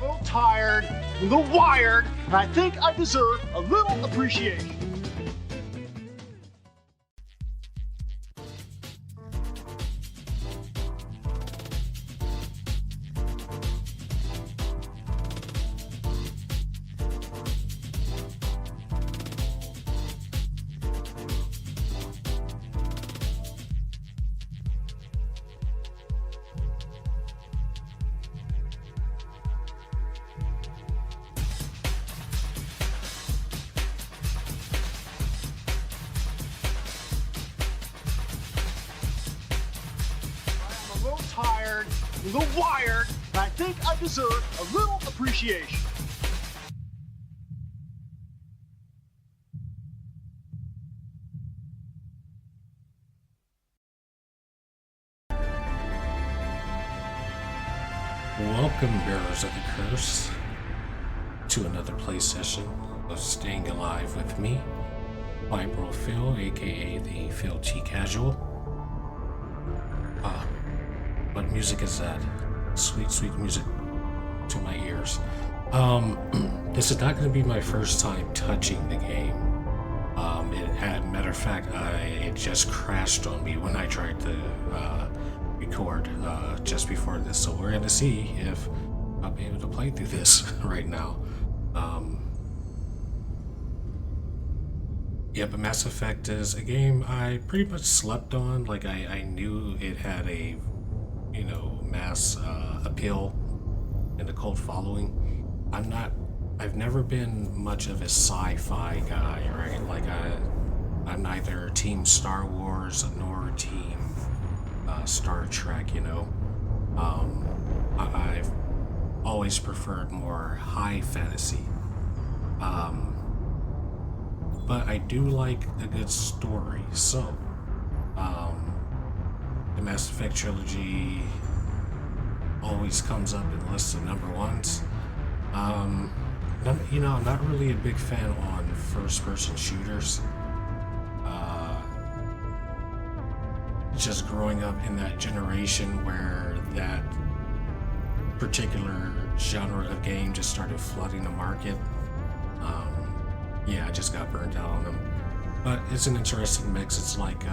little tired, a little wired, and I think I deserve a little appreciation. I'm a little tired, a little wired, and I think I deserve a little appreciation. Welcome, bearers of the curse, to another play session of Staying Alive with me, Vibro Phil, aka the Phil T Casual. What music is that? Sweet, sweet music to my ears. This is not going to be my first time touching the game. Matter of fact, it just crashed on me when I tried to record just before this, so we're gonna see if I'll be able to play through this right now. Yeah, but Mass Effect is a game I pretty much slept on. Like I knew it had a mass appeal and a cult following. I've never been much of a sci-fi guy, right? Like I'm neither team Star Wars nor team Star Trek, I've always preferred more high fantasy. But I do like a good story, so the Mass Effect trilogy always comes up in lists of number ones. I'm not really a big fan on first-person shooters. Just growing up in that generation where that particular genre of game just started flooding the market. I just got burnt out on them. But it's an interesting mix. It's like,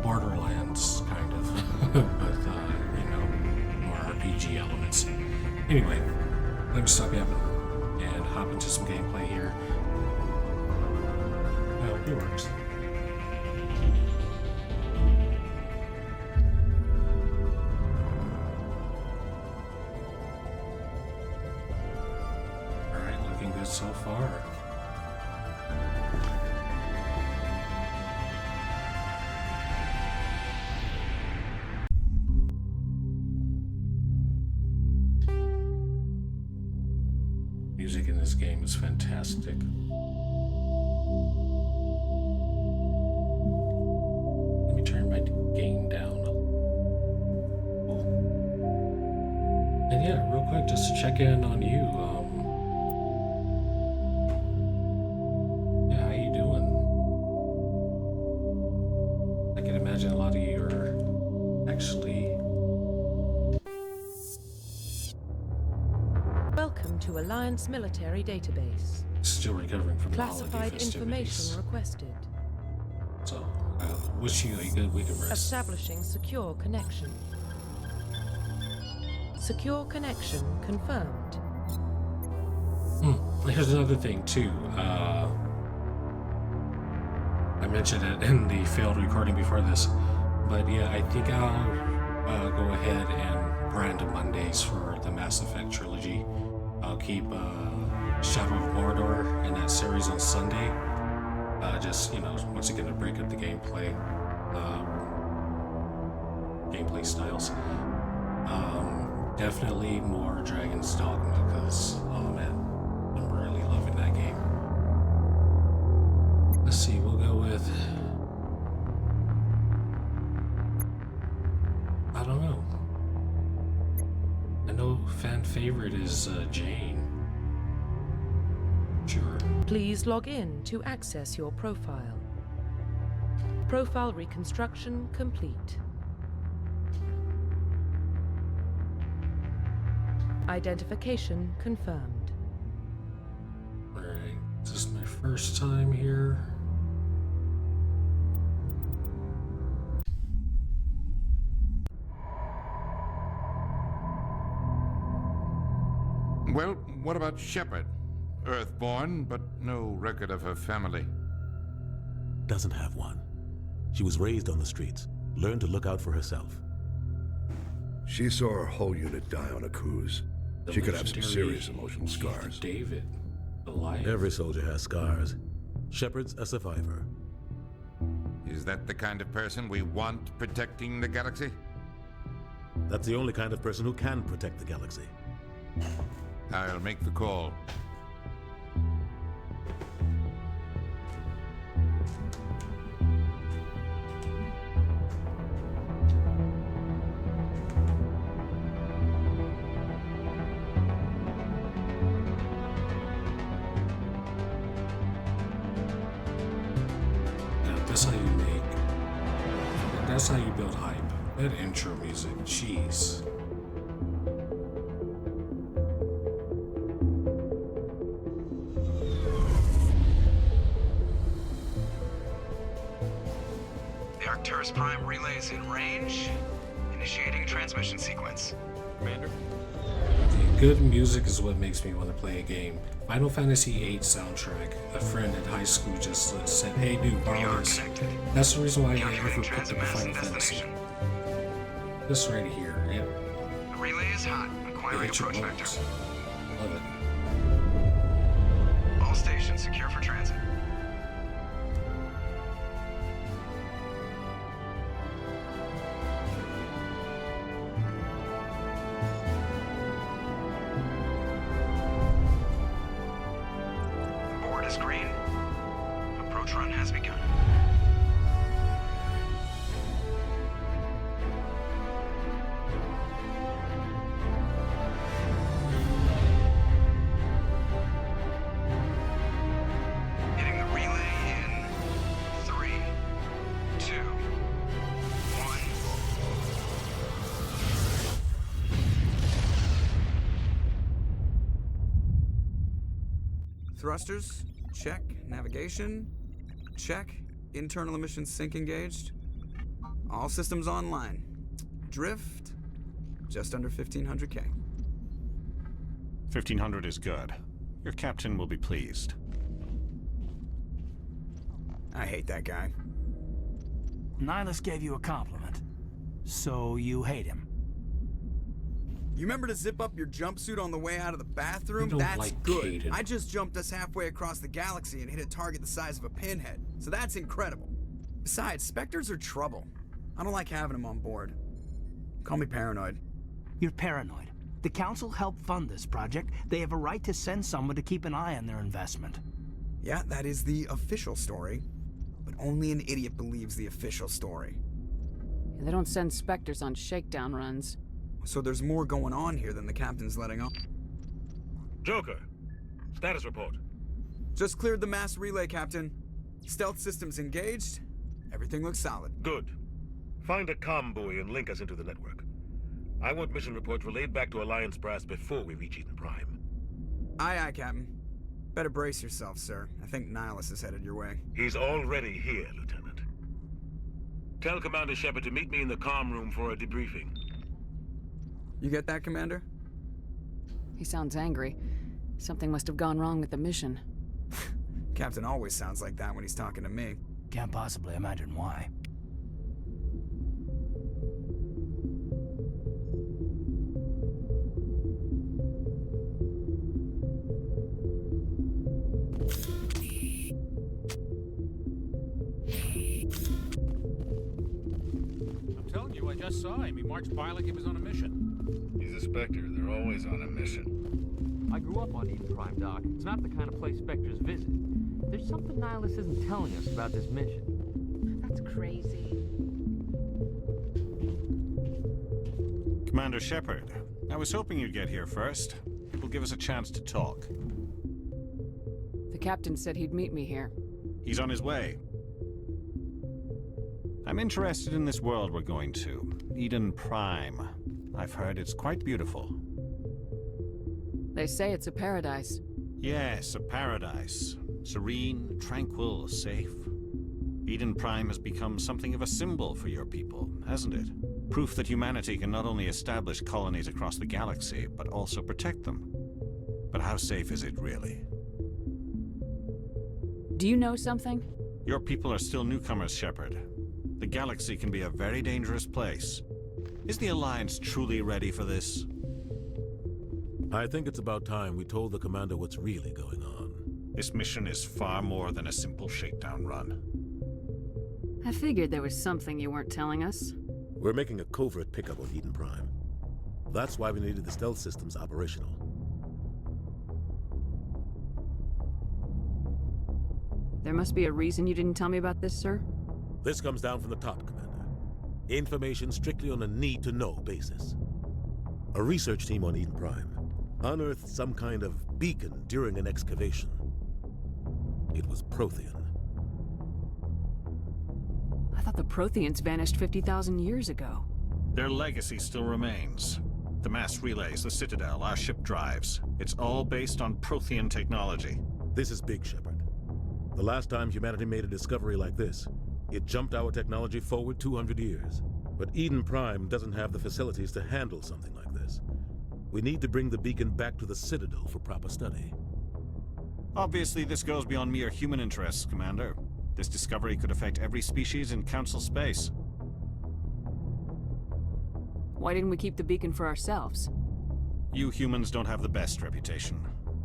Borderlands, kind of. But, more RPG elements. Anyway, let me stop yapping and hop into some gameplay here. I hope it works. Alright, looking good so far. Music in this game is fantastic. Turn my gain down. Cool. And yeah, real quick, just to check in on you. How you doing? I can imagine a lot of you are actually. Welcome to Alliance Military Database. Still recovering from Classified the holiday information festivities. requested. So. Wish you a good week of rest. Establishing secure connection. Secure connection confirmed. Here's another thing too. I mentioned it in the failed recording before this, but yeah, I think I'll go ahead and brand Mondays for the Mass Effect trilogy. I'll keep Shadow of Mordor in that series on Sunday. Just, once again, to break up the gameplay styles. Definitely more Dragon's Dogma, because, oh man, I'm really loving that game. Let's see, we'll go with, I don't know. I know fan favorite is Jane. Sure. Please log in to access your profile. Profile reconstruction complete. Identification confirmed. Alright, this is my first time here. Well, what about Shepard? Earthborn, but no record of her family. Doesn't have one. She was raised on the streets, learned to look out for herself. She saw her whole unit die on a cruise. The She could have some legendary serious emotional Ethan scars. David, alive. Every soldier has scars. Shepard's a survivor. Is that the kind of person we want protecting the galaxy? That's the only kind of person who can protect the galaxy. I'll make the call. That's how you build hype. That intro music, jeez. The Arcturus Prime relay is in range. Initiating transmission sequence. Commander? The good music is what makes me want to play a game. Final Fantasy VIII soundtrack. A friend in high school just said, "Hey dude, borrow this." That's the reason why I ever picked up the Final Fantasy. This right here, yeah. The relay is hot. Acquiring Hit your approach buttons. vector. Love it. All stations secure for transit. Board is green. Approach run has begun. Hitting the relay in 3, 2, 1. Thrusters, check. Navigation, check. Internal emissions sync engaged. All systems online. Drift, just under 1500K. 1500 is good. Your captain will be pleased. I hate that guy. Nihilus gave you a compliment. So you hate him. You remember to zip up your jumpsuit on the way out of the bathroom? You don't That's like good. Caden. I just jumped us halfway across the galaxy and hit a target the size of a pinhead. So that's incredible. Besides, Spectres are trouble. I don't like having them on board. Call me paranoid. You're paranoid. The Council helped fund this project. They have a right to send someone to keep an eye on their investment. Yeah, that is the official story. But only an idiot believes the official story. They don't send Spectres on shakedown runs. So there's more going on here than the captain's letting on. Joker, status report. Just cleared the mass relay, Captain. Stealth systems engaged. Everything looks solid. Good. Find a comm buoy and link us into the network. I want mission reports relayed back to Alliance Brass before we reach Eden Prime. Aye, aye, Captain. Better brace yourself, sir. I think Nihilus is headed your way. He's already here, Lieutenant. Tell Commander Shepard to meet me in the comm room for a debriefing. You get that, Commander? He sounds angry. Something must have gone wrong with the mission. Captain always sounds like that when he's talking to me. Can't possibly imagine why. I'm telling you, I just saw him. He marched by like he was on a mission. He's a Spectre. They're always on a mission. I grew up on Eden Prime, Doc. It's not the kind of place Spectres visit. There's something Nihilus isn't telling us about this mission. That's crazy. Commander Shepard, I was hoping you'd get here first. It will give us a chance to talk. The captain said he'd meet me here. He's on his way. I'm interested in this world we're going to, Eden Prime. I've heard it's quite beautiful. They say it's a paradise. Yes, a paradise. Serene, tranquil, safe. Eden Prime has become something of a symbol for your people, hasn't it? Proof that humanity can not only establish colonies across the galaxy, but also protect them. But how safe is it really? Do you know something? Your people are still newcomers, Shepard. The galaxy can be a very dangerous place. Is the Alliance truly ready for this? I think it's about time we told the Commander what's really going on. This mission is far more than a simple shakedown run. I figured there was something you weren't telling us. We're making a covert pickup on Eden Prime. That's why we needed the stealth systems operational. There must be a reason you didn't tell me about this, sir? This comes down from the top, Commander. Information strictly on a need-to-know basis. A research team on Eden Prime unearthed some kind of beacon during an excavation. It was Prothean. I thought the Protheans vanished 50,000 years ago. Their legacy still remains. The mass relays, the Citadel, our ship drives. It's all based on Prothean technology. This is big, Shepard. The last time humanity made a discovery like this, it jumped our technology forward 200 years. But Eden Prime doesn't have the facilities to handle something like this. We need to bring the beacon back to the Citadel for proper study. Obviously, this goes beyond mere human interests, Commander. This discovery could affect every species in Council space. Why didn't we keep the beacon for ourselves? You humans don't have the best reputation.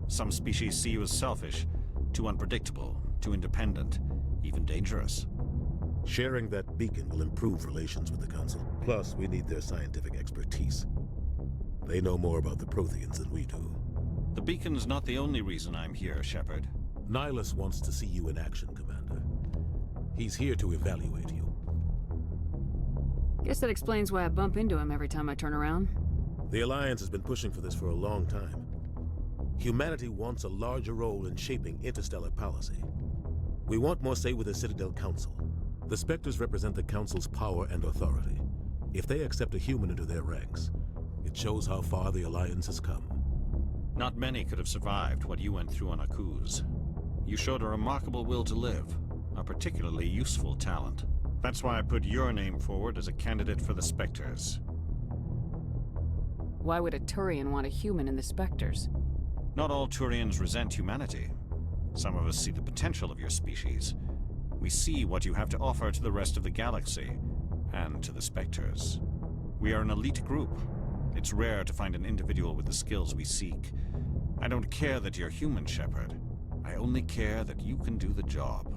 Some species see you as selfish, too unpredictable, too independent, even dangerous. Sharing that beacon will improve relations with the Council. Plus, we need their scientific expertise. They know more about the Protheans than we do. The beacon's not the only reason I'm here, Shepard. Nihilus wants to see you in action, Commander. He's here to evaluate you. Guess that explains why I bump into him every time I turn around. The Alliance has been pushing for this for a long time. Humanity wants a larger role in shaping interstellar policy. We want more say with the Citadel Council. The Spectres represent the Council's power and authority. If they accept a human into their ranks, it shows how far the Alliance has come. Not many could have survived what you went through on Akuz. You showed a remarkable will to live, a particularly useful talent. That's why I put your name forward as a candidate for the Spectres. Why would a Turian want a human in the Spectres? Not all Turians resent humanity. Some of us see the potential of your species. We see what you have to offer to the rest of the galaxy, and to the Spectres. We are an elite group. It's rare to find an individual with the skills we seek. I don't care that you're human, Shepard. I only care that you can do the job.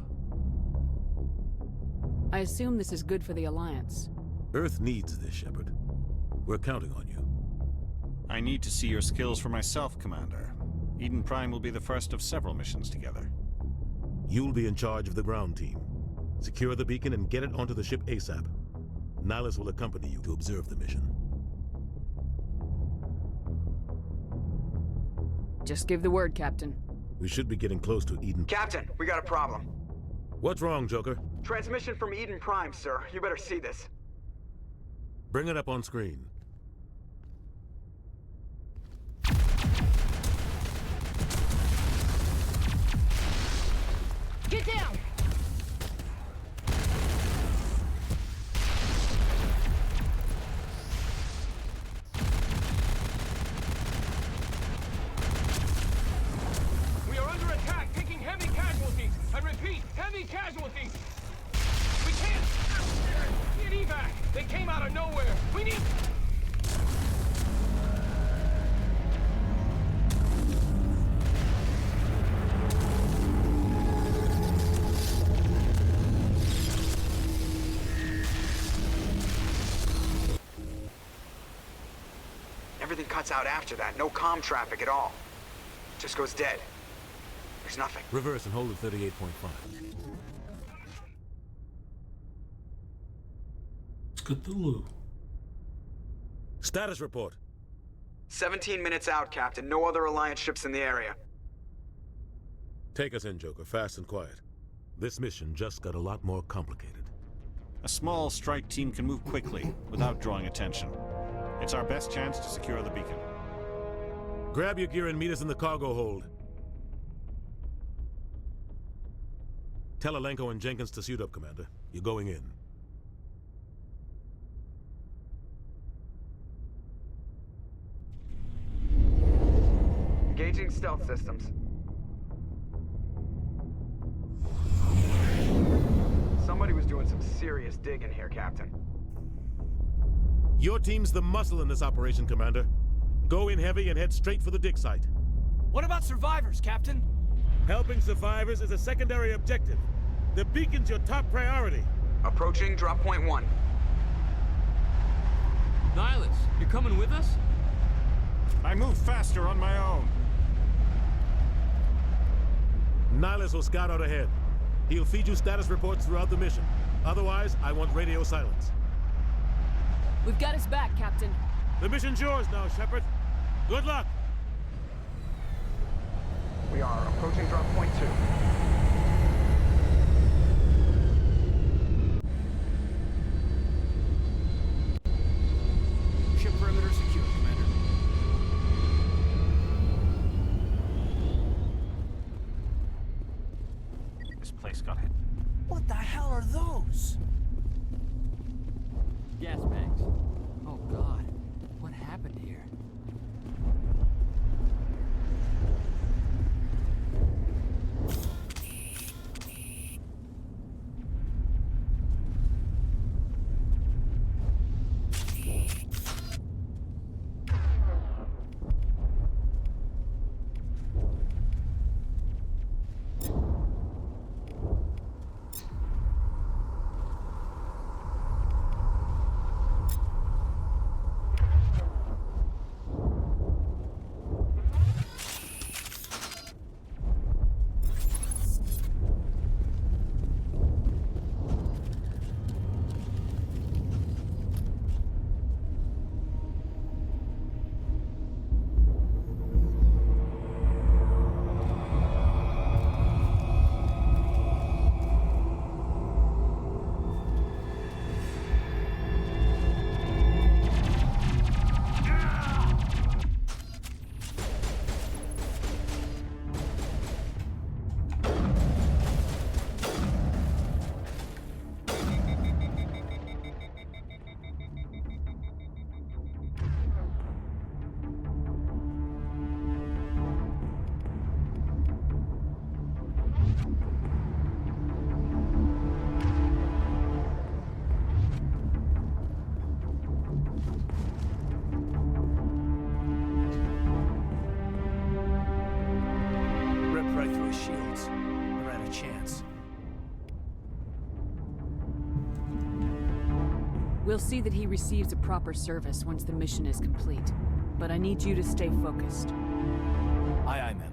I assume this is good for the Alliance. Earth needs this, Shepard. We're counting on you. I need to see your skills for myself, Commander. Eden Prime will be the first of several missions together. You'll be in charge of the ground team. Secure the beacon and get it onto the ship ASAP. Nihilus will accompany you to observe the mission. Just give the word, Captain. We should be getting close to Eden. Captain, we got a problem. What's wrong, Joker? Transmission from Eden Prime, sir. You better see this. Bring it up on screen. Get down! We are under attack, taking heavy casualties. I repeat, heavy casualties. We can't get evac. They came out of nowhere. We need... Everything cuts out after that. No comm traffic at all. Just goes dead. There's nothing. Reverse and hold at 38.5. Cthulhu. Status report. 17 minutes out, Captain. No other Alliance ships in the area. Take us in, Joker, fast and quiet. This mission just got a lot more complicated. A small strike team can move quickly, without drawing attention. It's our best chance to secure the beacon. Grab your gear and meet us in the cargo hold. Tell Alenko and Jenkins to suit up, Commander. You're going in. Engaging stealth systems. Somebody was doing some serious digging here, Captain. Your team's the muscle in this operation, Commander. Go in heavy and head straight for the dig site. What about survivors, Captain? Helping survivors is a secondary objective. The beacon's your top priority. Approaching drop point 1. Nihilus, you're coming with us? I move faster on my own. Nihilus will scout out ahead. He'll feed you status reports throughout the mission. Otherwise, I want radio silence. We've got his back, Captain. The mission's yours now, Shepard. Good luck! We are approaching drop point 2. Ship perimeter secure, Commander. This place got hit. What the hell are those? Gas bags. Oh God, what happened here? We'll see that he receives a proper service once the mission is complete. But I need you to stay focused. Aye, aye, ma'am.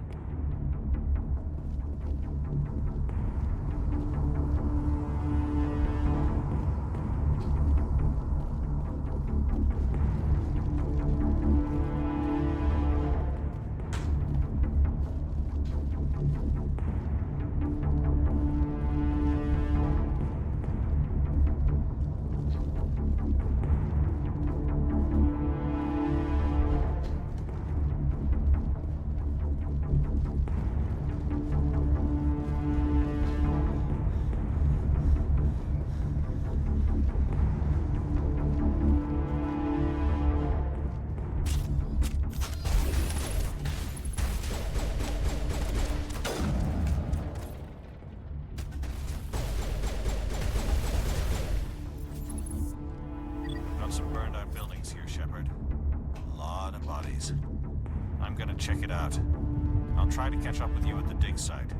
Some burned out buildings here, Shepard. A lot of bodies. I'm gonna check it out. I'll try to catch up with you at the dig site.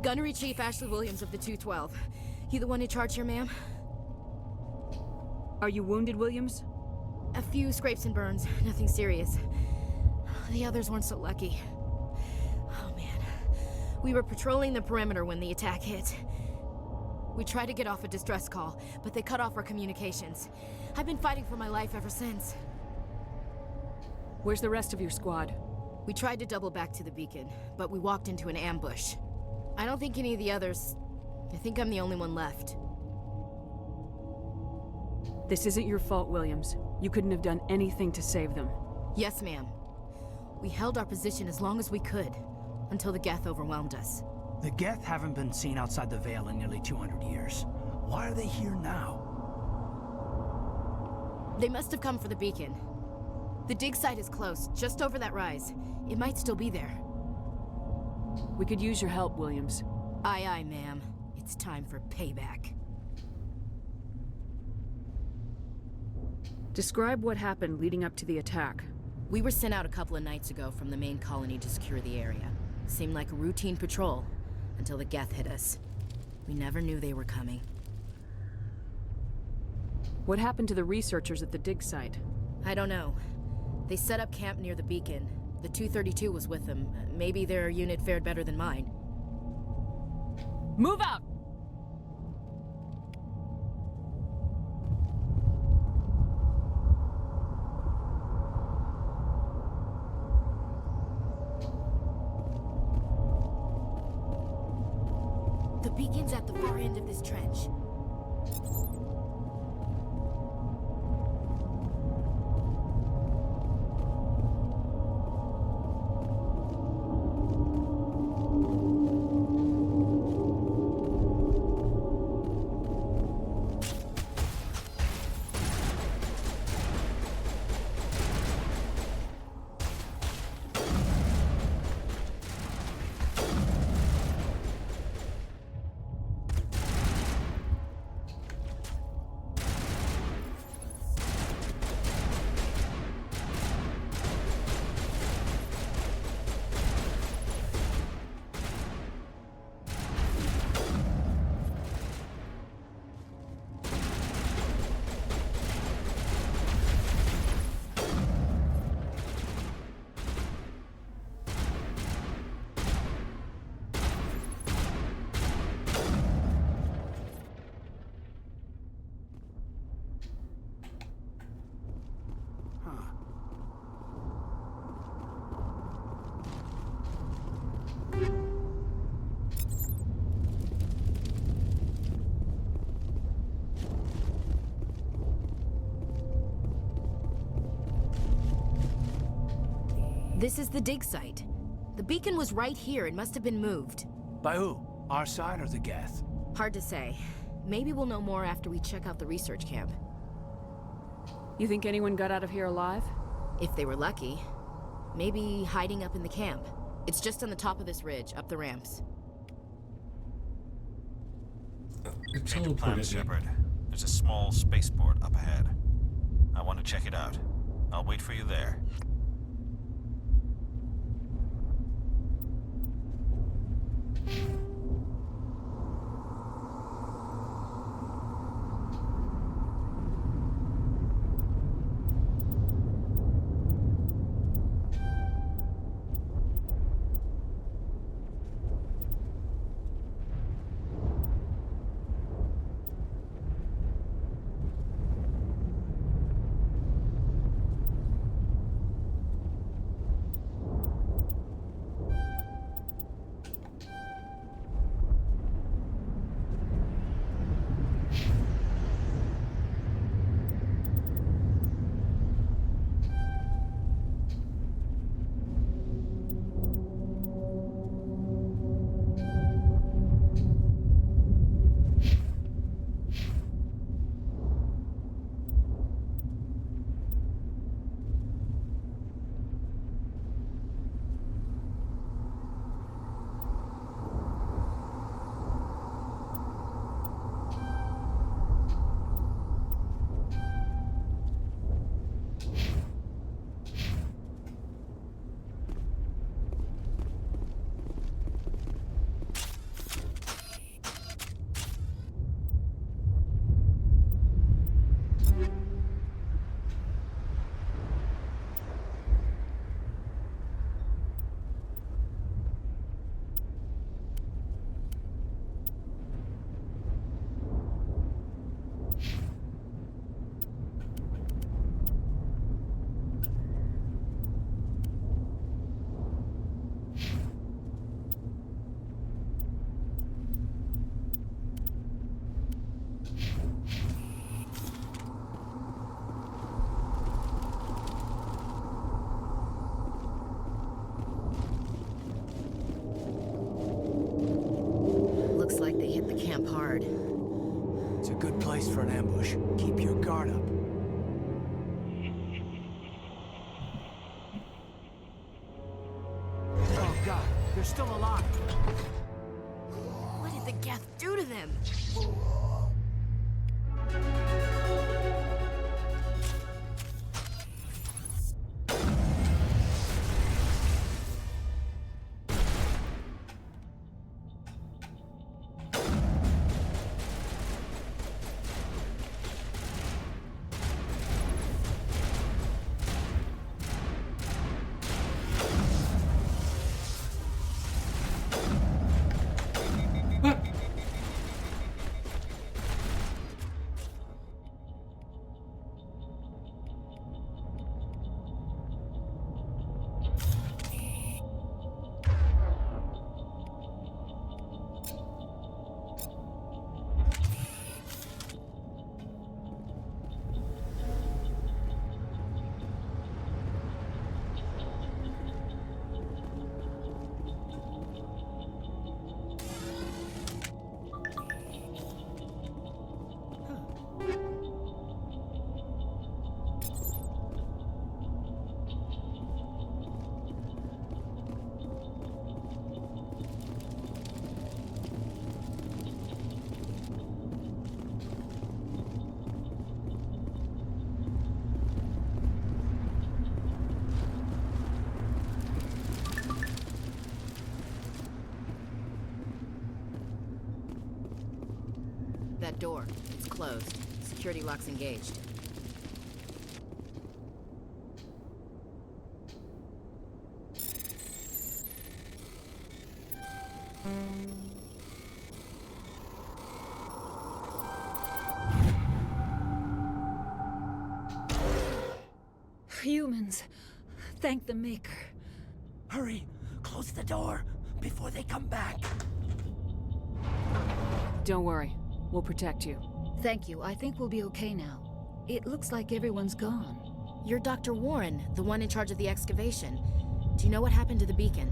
Gunnery Chief Ashley Williams of the 212. You the one in charge here, ma'am? Are you wounded, Williams? A few scrapes and burns, nothing serious. The others weren't so lucky. Oh man. We were patrolling the perimeter when the attack hit. We tried to get off a distress call, but they cut off our communications. I've been fighting for my life ever since. Where's the rest of your squad? We tried to double back to the beacon, but we walked into an ambush. I don't think any of the others... I think I'm the only one left. This isn't your fault, Williams. You couldn't have done anything to save them. Yes, ma'am. We held our position as long as we could, until the Geth overwhelmed us. The Geth haven't been seen outside the Veil in nearly 200 years. Why are they here now? They must have come for the beacon. The dig site is close, just over that rise. It might still be there. We could use your help, Williams. Aye, aye, ma'am. It's time for payback. Describe what happened leading up to the attack. We were sent out a couple of nights ago from the main colony to secure the area. Seemed like a routine patrol, until the Geth hit us. We never knew they were coming. What happened to the researchers at the dig site? I don't know. They set up camp near the beacon. The 232 was with them. Maybe their unit fared better than mine. Move out! The beacon's at the far end of this trench. This is the dig site. The beacon was right here. It must have been moved. By who? Our side or the Geth? Hard to say. Maybe we'll know more after we check out the research camp. You think anyone got out of here alive? If they were lucky. Maybe hiding up in the camp. It's just on the top of this ridge, up the ramps. Change of plan, Shepard. There's a small spaceport up ahead. I want to check it out. I'll wait for you there. camp hard. It's a good place for an ambush. Keep your guard up. Oh god, they're still alive. What did the Geth do to them? That door, it's closed. Security lock's engaged. Humans, thank the Maker. Hurry, close the door before they come back. Don't worry, we'll protect you. Thank you. I think we'll be okay now. It looks like everyone's gone. You're Dr. Warren, the one in charge of the excavation. Do you know what happened to the beacon?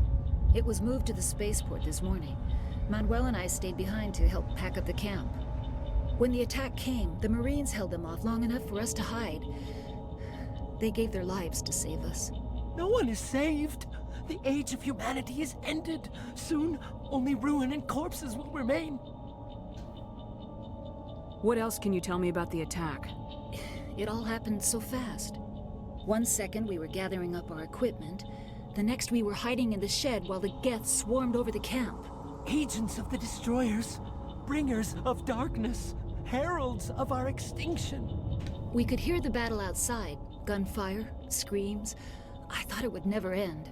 It was moved to the spaceport this morning. Manuel and I stayed behind to help pack up the camp. When the attack came, the Marines held them off long enough for us to hide. They gave their lives to save us. No one is saved. The age of humanity is ended. Soon, only ruin and corpses will remain. What else can you tell me about the attack? It all happened so fast. 1 second we were gathering up our equipment. The next we were hiding in the shed while the Geth swarmed over the camp. Agents of the Destroyers, bringers of darkness, heralds of our extinction. We could hear the battle outside. Gunfire, screams. I thought it would never end.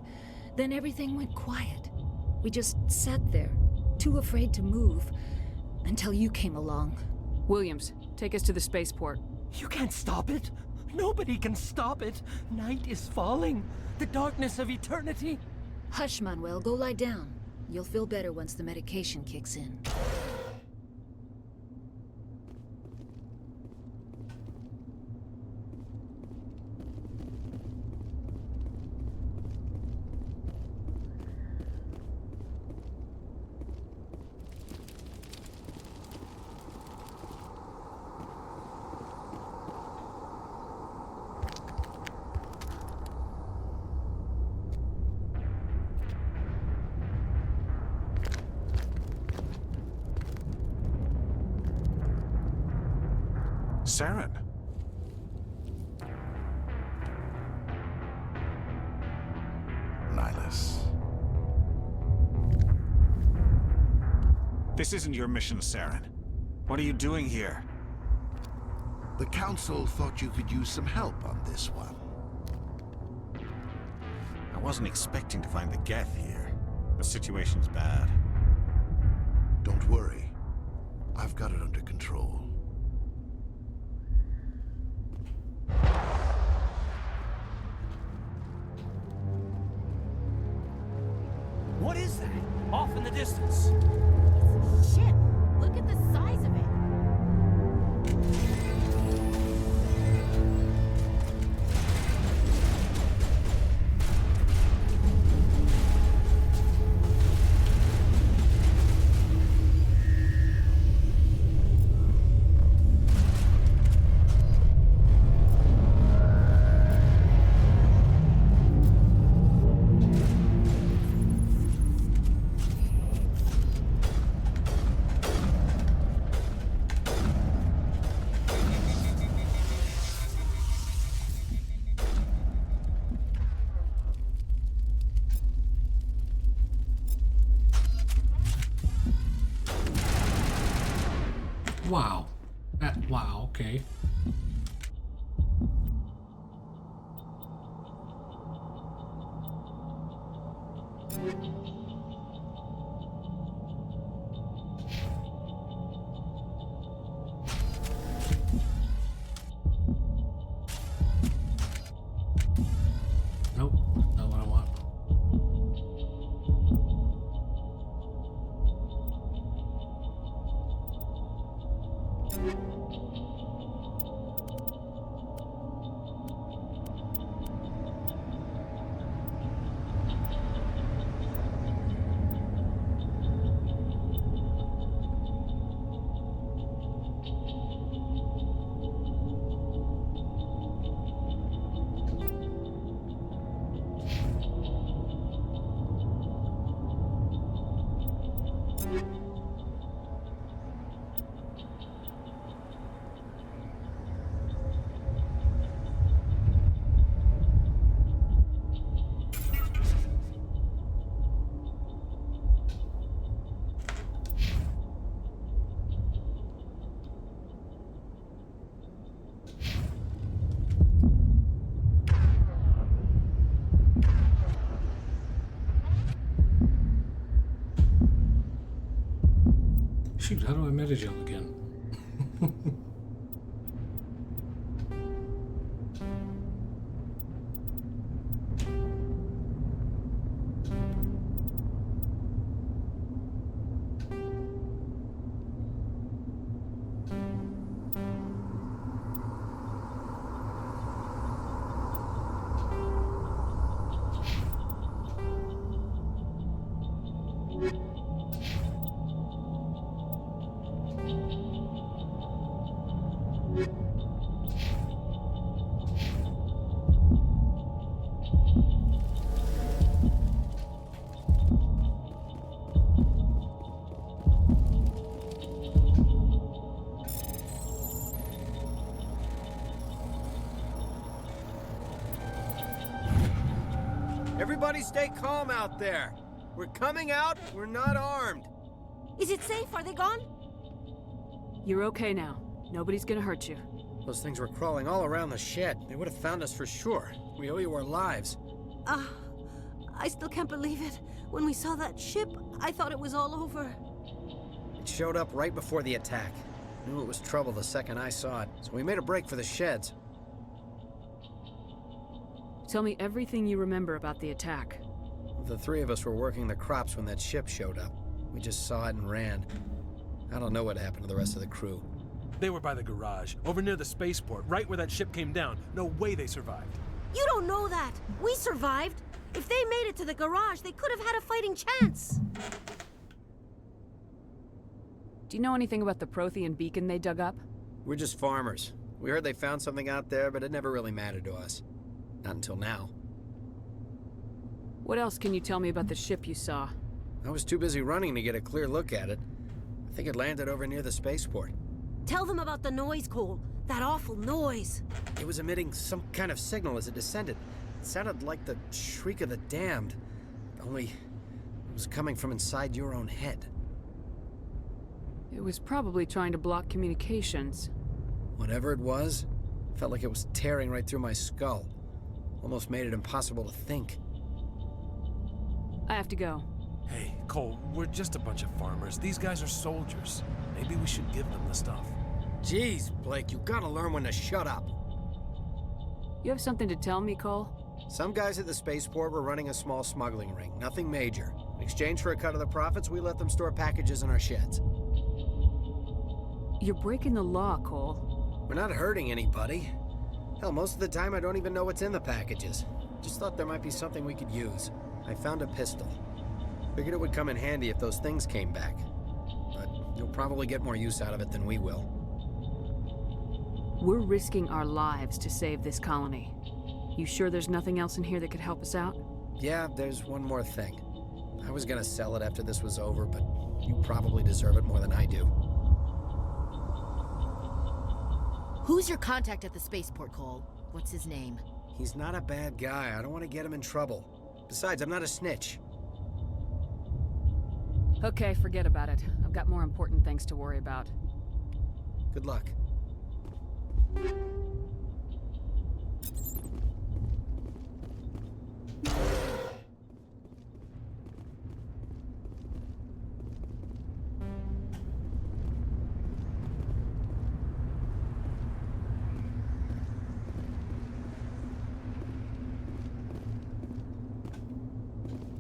Then everything went quiet. We just sat there, too afraid to move, until you came along. Williams, take us to the spaceport. You can't stop it. Nobody can stop it. Night is falling. The darkness of eternity. Hush, Manuel. Go lie down. You'll feel better once the medication kicks in. Saren. Nihilus. This isn't your mission, Saren. What are you doing here? The Council thought you could use some help on this one. I wasn't expecting to find the Geth here. The situation's bad. Don't worry. I've got it under control. What is that? Off in the distance. It's a ship. Look at the size of it. Wow. Wow, okay. Nope, not what I want. Shoot, how do I metagel again? Everybody stay calm out there. We're coming out, we're not armed. Is it safe? Are they gone? You're okay now. Nobody's gonna hurt you. Those things were crawling all around the shed. They would have found us for sure. We owe you our lives. I still can't believe it. When we saw that ship, I thought it was all over. It showed up right before the attack. Knew it was trouble the second I saw it, so we made a break for the sheds. Tell me everything you remember about the attack. The three of us were working the crops when that ship showed up. We just saw it and ran. I don't know what happened to the rest of the crew. They were by the garage, over near the spaceport, right where that ship came down. No way they survived. You don't know that. We survived. If they made it to the garage, they could have had a fighting chance. Do you know anything about the Prothean beacon they dug up? We're just farmers. We heard they found something out there, but it never really mattered to us. Not until now. What else can you tell me about the ship you saw? I was too busy running to get a clear look at it. I think it landed over near the spaceport. Tell them about the noise, Cole. That awful noise. It was emitting some kind of signal as it descended. It sounded like the shriek of the damned. Only it was coming from inside your own head. It was probably trying to block communications. Whatever it was, felt like it was tearing right through my skull. Almost made it impossible to think. I have to go. Hey, Cole, we're just a bunch of farmers. These guys are soldiers. Maybe we should give them the stuff. Jeez, Blake, you gotta learn when to shut up. You have something to tell me, Cole? Some guys at the spaceport were running a small smuggling ring, nothing major. In exchange for a cut of the profits, we let them store packages in our sheds. You're breaking the law, Cole. We're not hurting anybody. Hell, most of the time I don't even know what's in the packages. Just thought there might be something we could use. I found a pistol. Figured it would come in handy if those things came back. But you'll probably get more use out of it than we will. We're risking our lives to save this colony. You sure there's nothing else in here that could help us out? Yeah, there's one more thing. I was gonna sell it after this was over, but you probably deserve it more than I do. Who's your contact at the spaceport, Cole? What's his name? He's not a bad guy. I don't want to get him in trouble. Besides, I'm not a snitch. Okay, forget about it. I've got more important things to worry about. Good luck.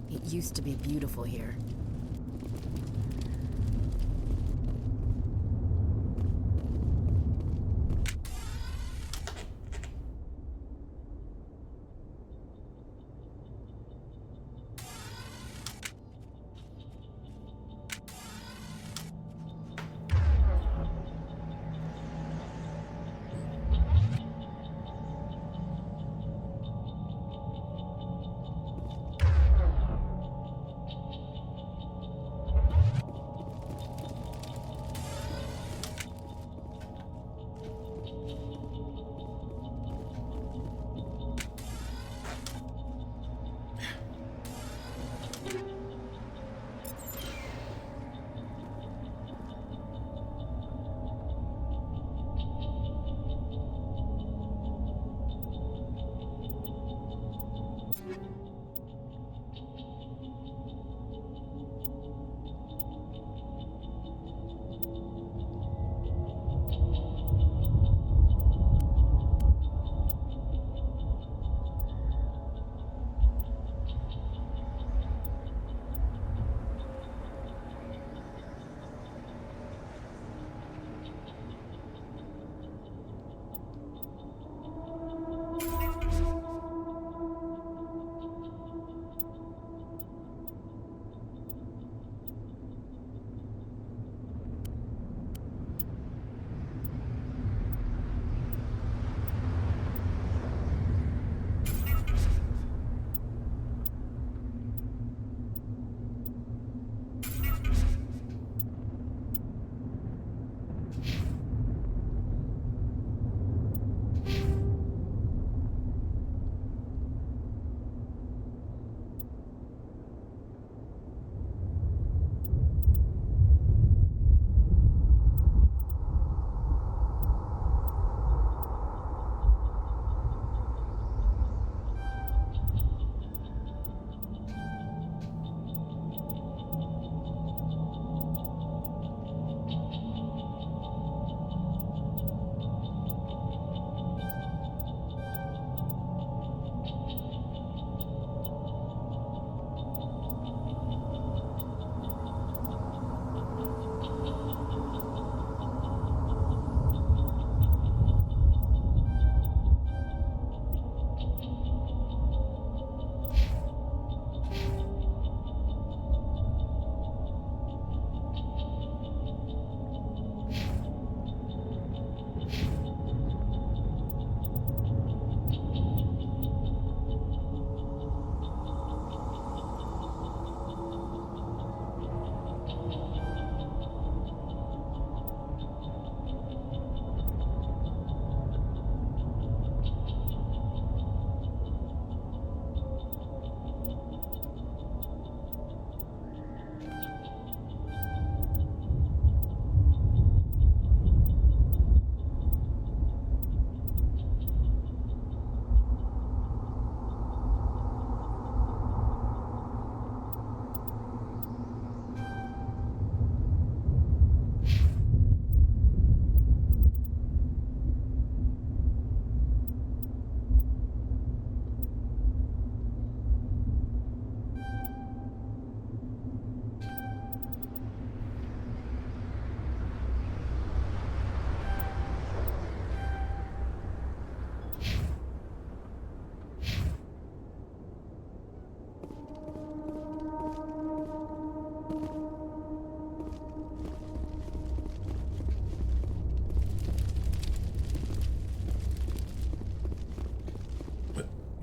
It used to be beautiful here.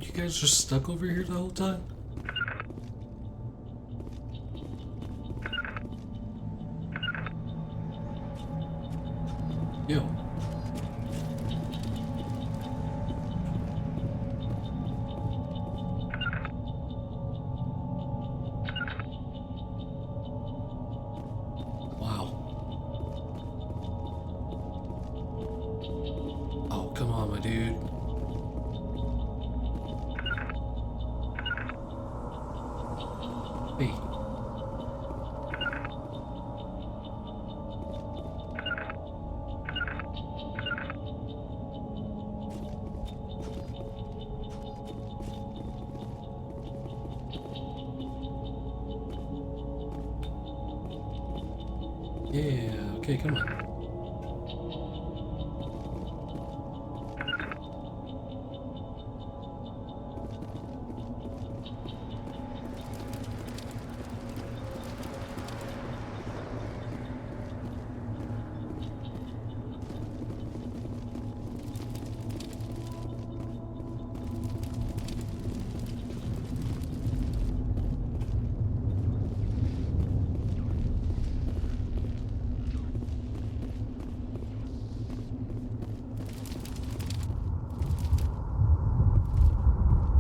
You guys just stuck over here the whole time? Yo. Wow. my dude. Hey. Yeah, okay, come on.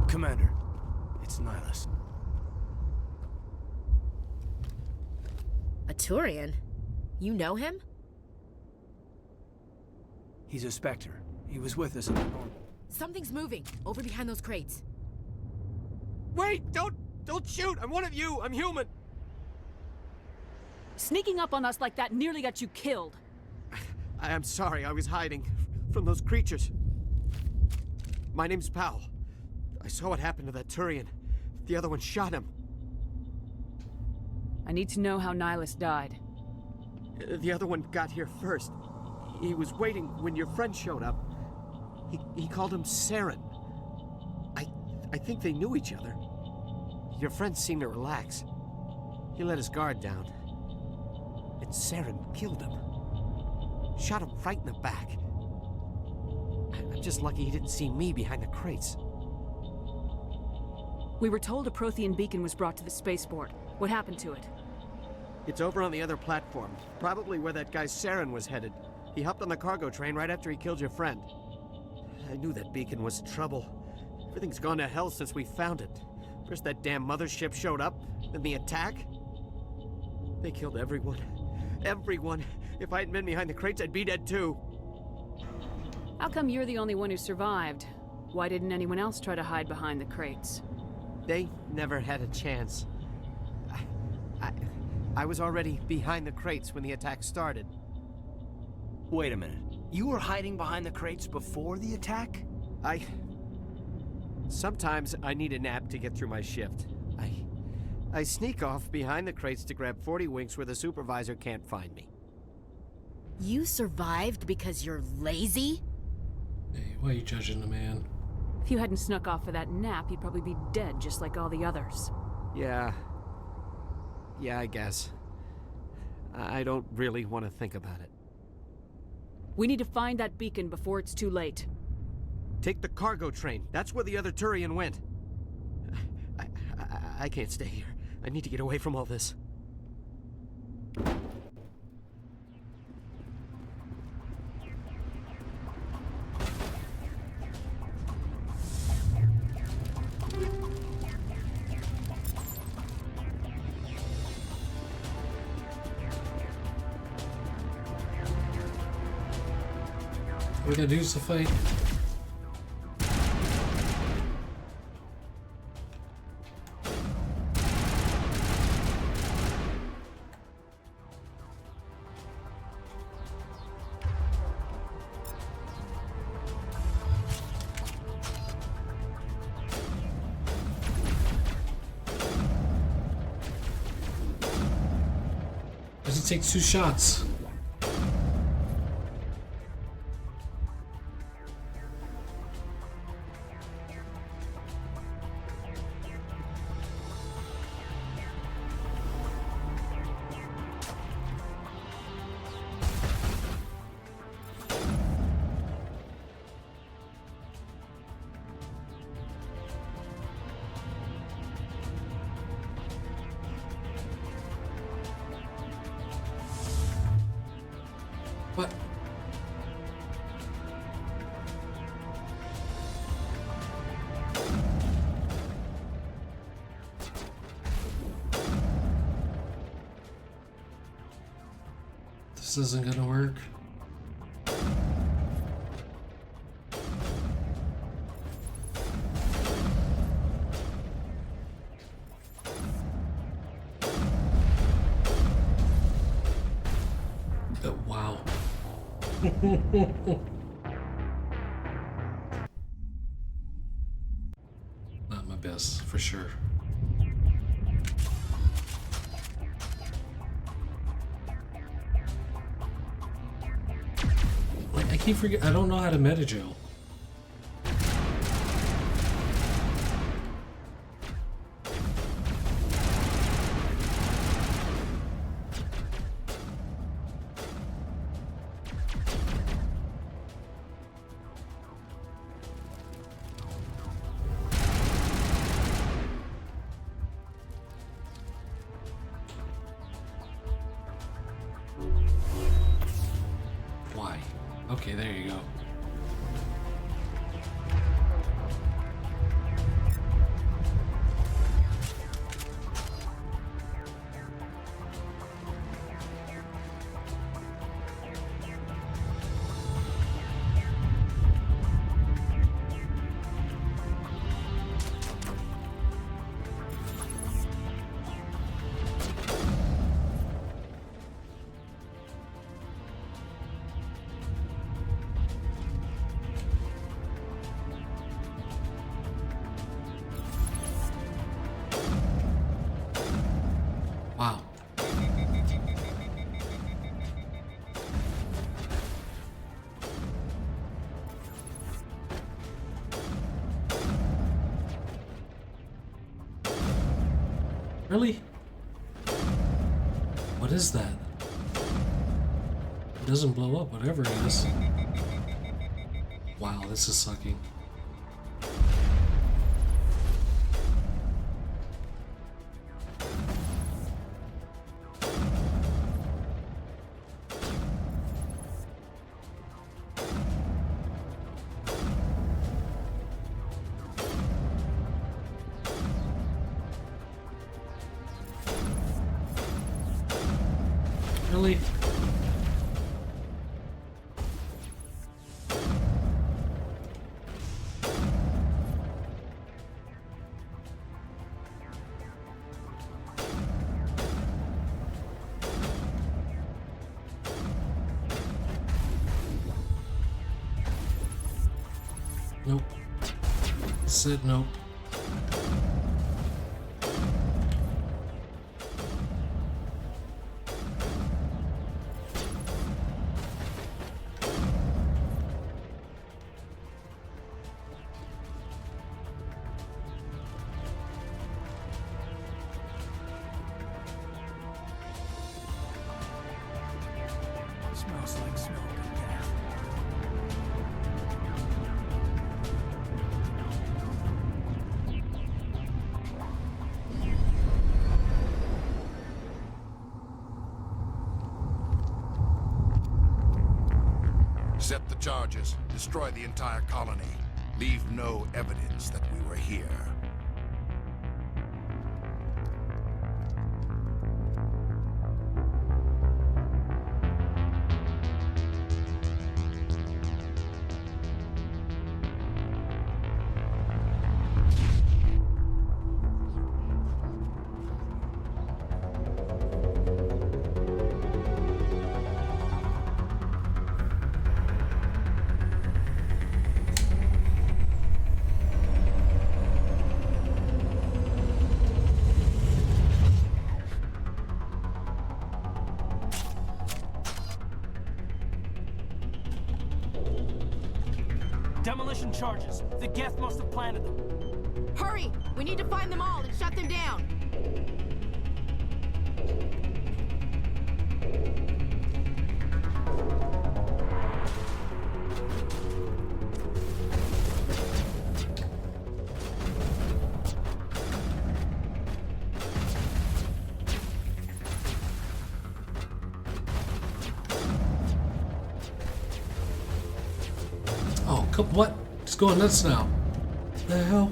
Commander, it's Nihilus. A Turian? You know him? He's a Spectre. He was with us in the north. Something's moving, over behind those crates. Wait! Don't shoot! I'm one of you! I'm human! Sneaking up on us like that nearly got you killed. I'm sorry, I was hiding from those creatures. My name's Powell. I saw what happened to that Turian. The other one shot him. I need to know how Nihilus died. The other one got here first. He was waiting when your friend showed up. He called him Saren. I think they knew each other. Your friend seemed to relax. He let his guard down. And Saren killed him. Shot him right in the back. I'm just lucky he didn't see me behind the crates. We were told a Prothean beacon was brought to the spaceport. What happened to it? It's over on the other platform. Probably where that guy Saren was headed. He hopped on the cargo train right after he killed your friend. I knew that beacon was trouble. Everything's gone to hell since we found it. First that damn mothership showed up, then the attack. They killed everyone. Everyone. If I hadn't been behind the crates, I'd be dead too. How come you're the only one who survived? Why didn't anyone else try to hide behind the crates? They never had a chance. I was already behind the crates when the attack started. Wait a minute. You were hiding behind the crates before the attack? Sometimes I need a nap to get through my shift. I sneak off behind the crates to grab 40 winks where the supervisor can't find me. You survived because you're lazy? Hey, why are you judging the man? If you hadn't snuck off for that nap, you'd probably be dead just like all the others. Yeah, I guess. I don't really want to think about it. We need to find that beacon before it's too late. Take the cargo train. That's where the other Turian went. I can't stay here. I need to get away from all this. What we gotta do is to fight. Does it take 2 shots? What? This isn't gonna work. Wow. Not my best, for sure. Like, I keep forgetting. I don't know how to meta-jail. Why? Okay, there you go. Wow. Really? What is that? It doesn't blow up, whatever it is. Wow, this is sucking. Really? Nope. Said nope. Smells like smoke and death. Set the charges. Destroy the entire colony. Leave no evidence that we were here. Demolition charges. The Geth must have planted them. Hurry! We need to find them all and shut them down. Oh, what? It's going nuts now. The hell?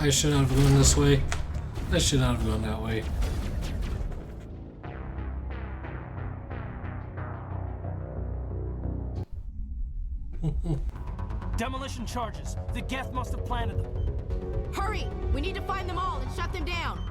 I should not have gone this way. I should not have gone that way. Demolition charges. The Geth must have planted them. Hurry! We need to find them all and shut them down.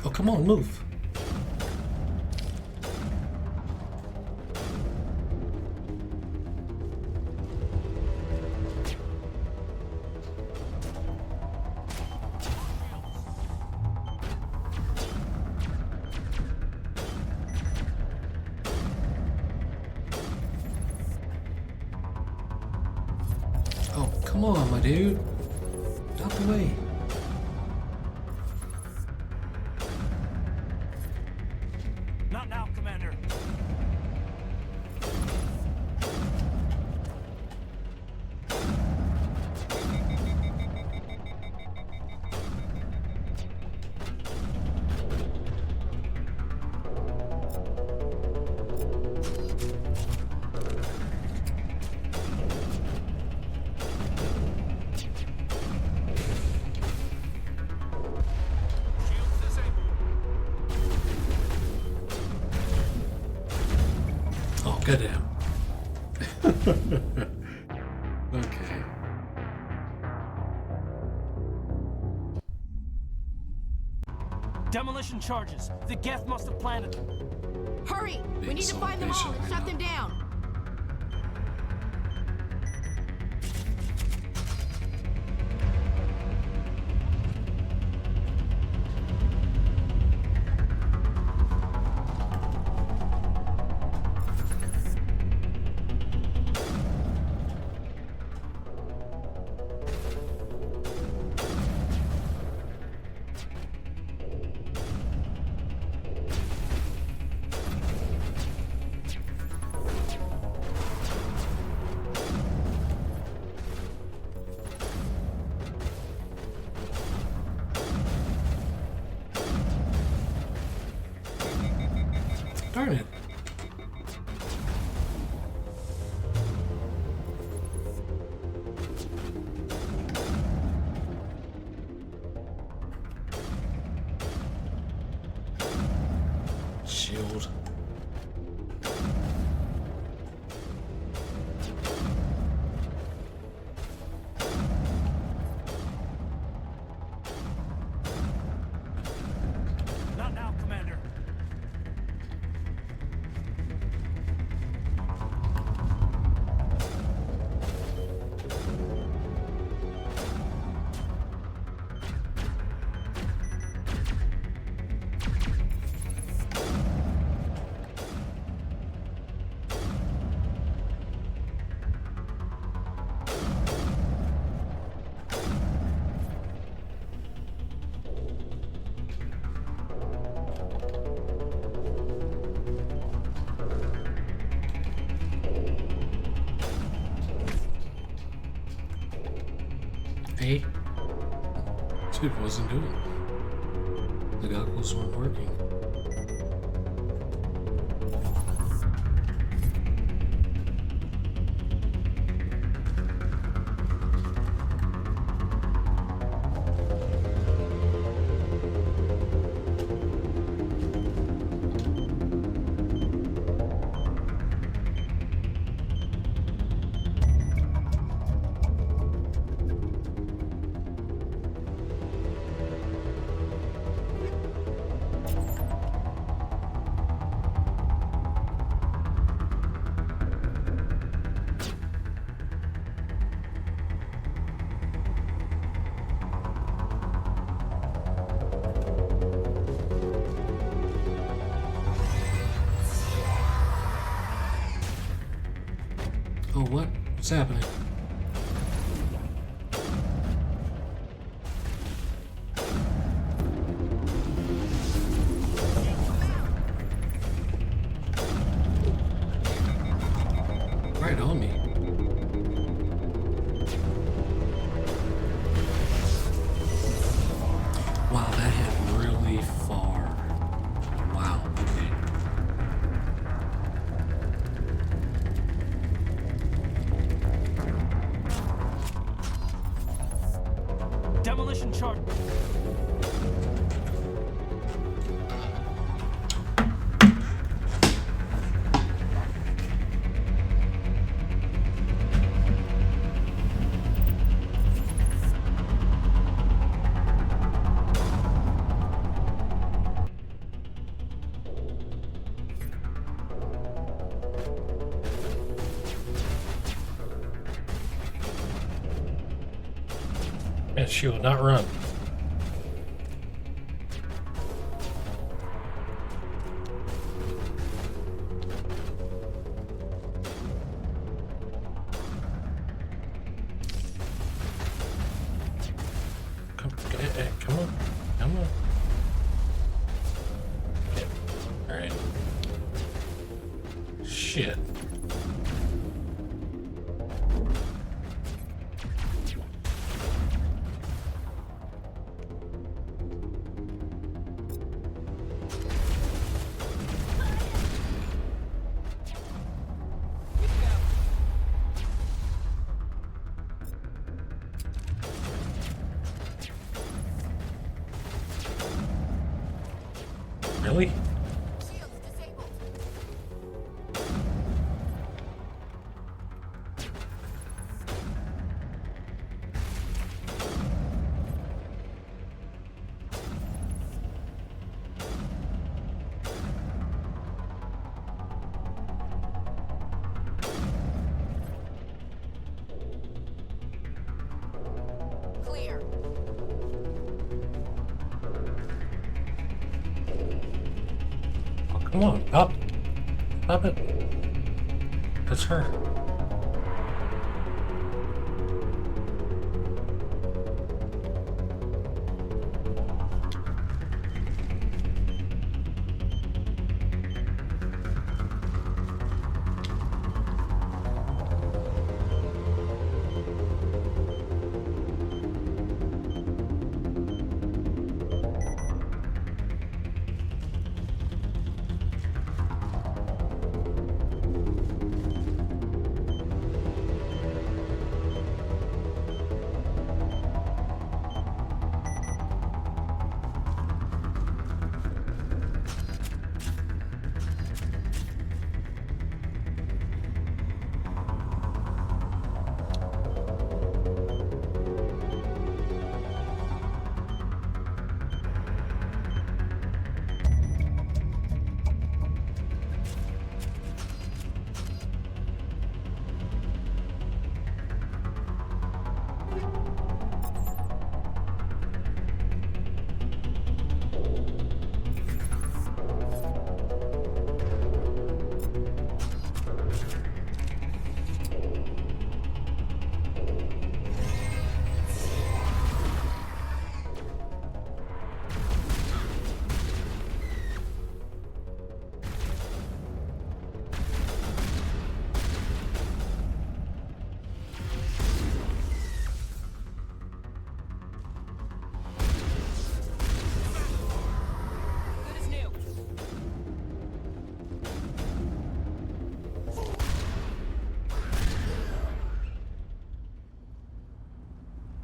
Oh, come on, move. Oh, come on, my dude. Out the way. Not now, Commander. Oh, goddamn. Okay. Demolition charges. The Geth must have planted them. Hurry! We need to find them all and shut them down. Darn it. Shield. Not now, Commander. Hey. Dude wasn't doing it. The goggles weren't working. Oh, what? What's happening? Right on me. Wow, that hit really far. Wow, okay. Demolition chart. And she will not run. Come on. Come on. Yeah. Alright. Shit. Really? Clear. Come on, up. Up it. That's her.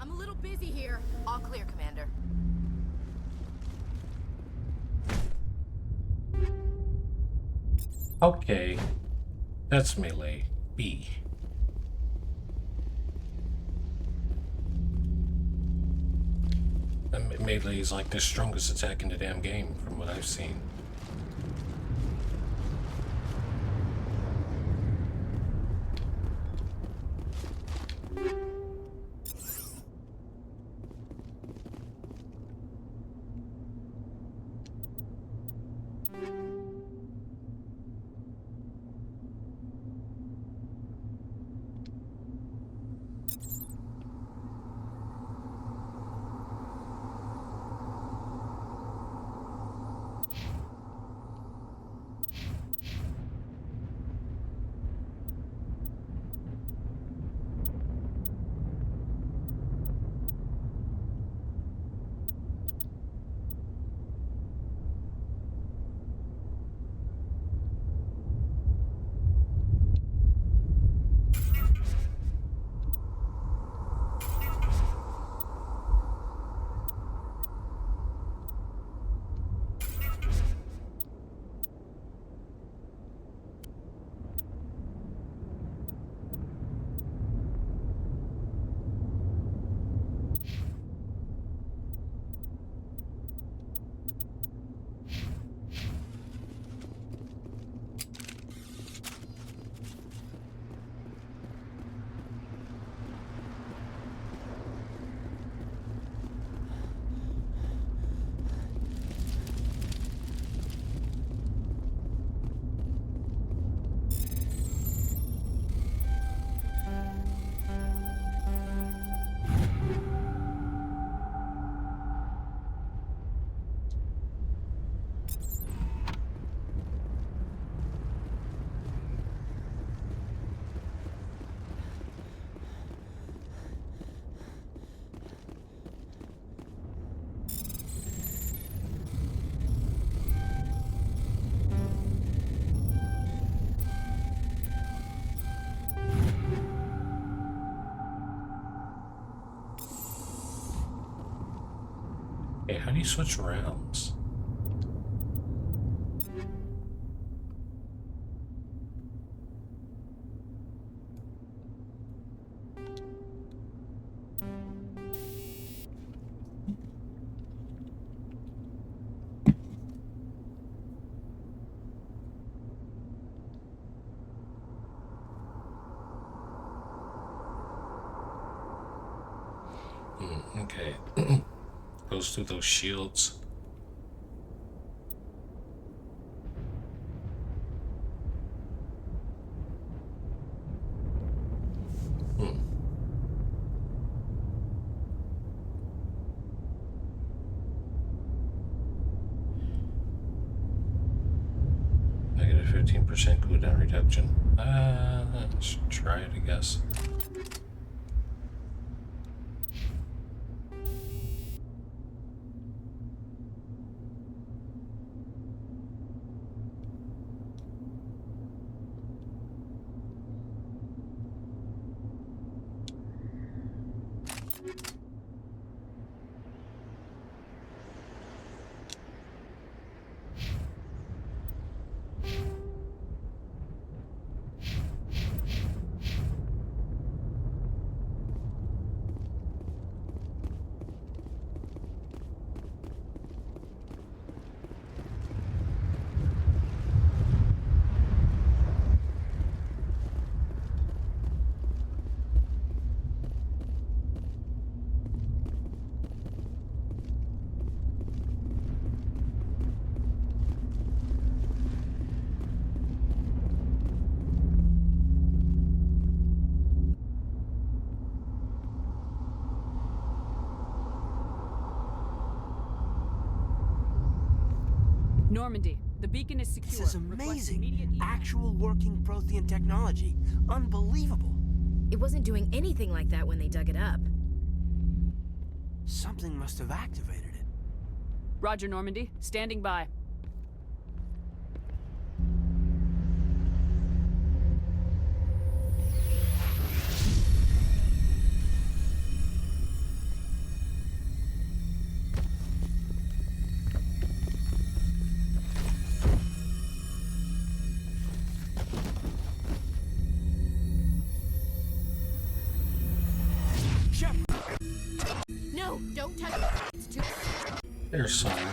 I'm a little busy here. All clear, Commander. Okay. That's melee. B. And melee is like the strongest attack in the damn game, from what I've seen. Okay, how do you switch rounds? Okay. Goes through those shields. Negative 15% cooldown reduction. Let's try it, I guess. Normandy, the beacon is secure. This is amazing. Actual working Prothean technology. Unbelievable. It wasn't doing anything like that when they dug it up. Something must have activated it. Roger, Normandy. Standing by. No, don't touch it. It's too... There's Simon.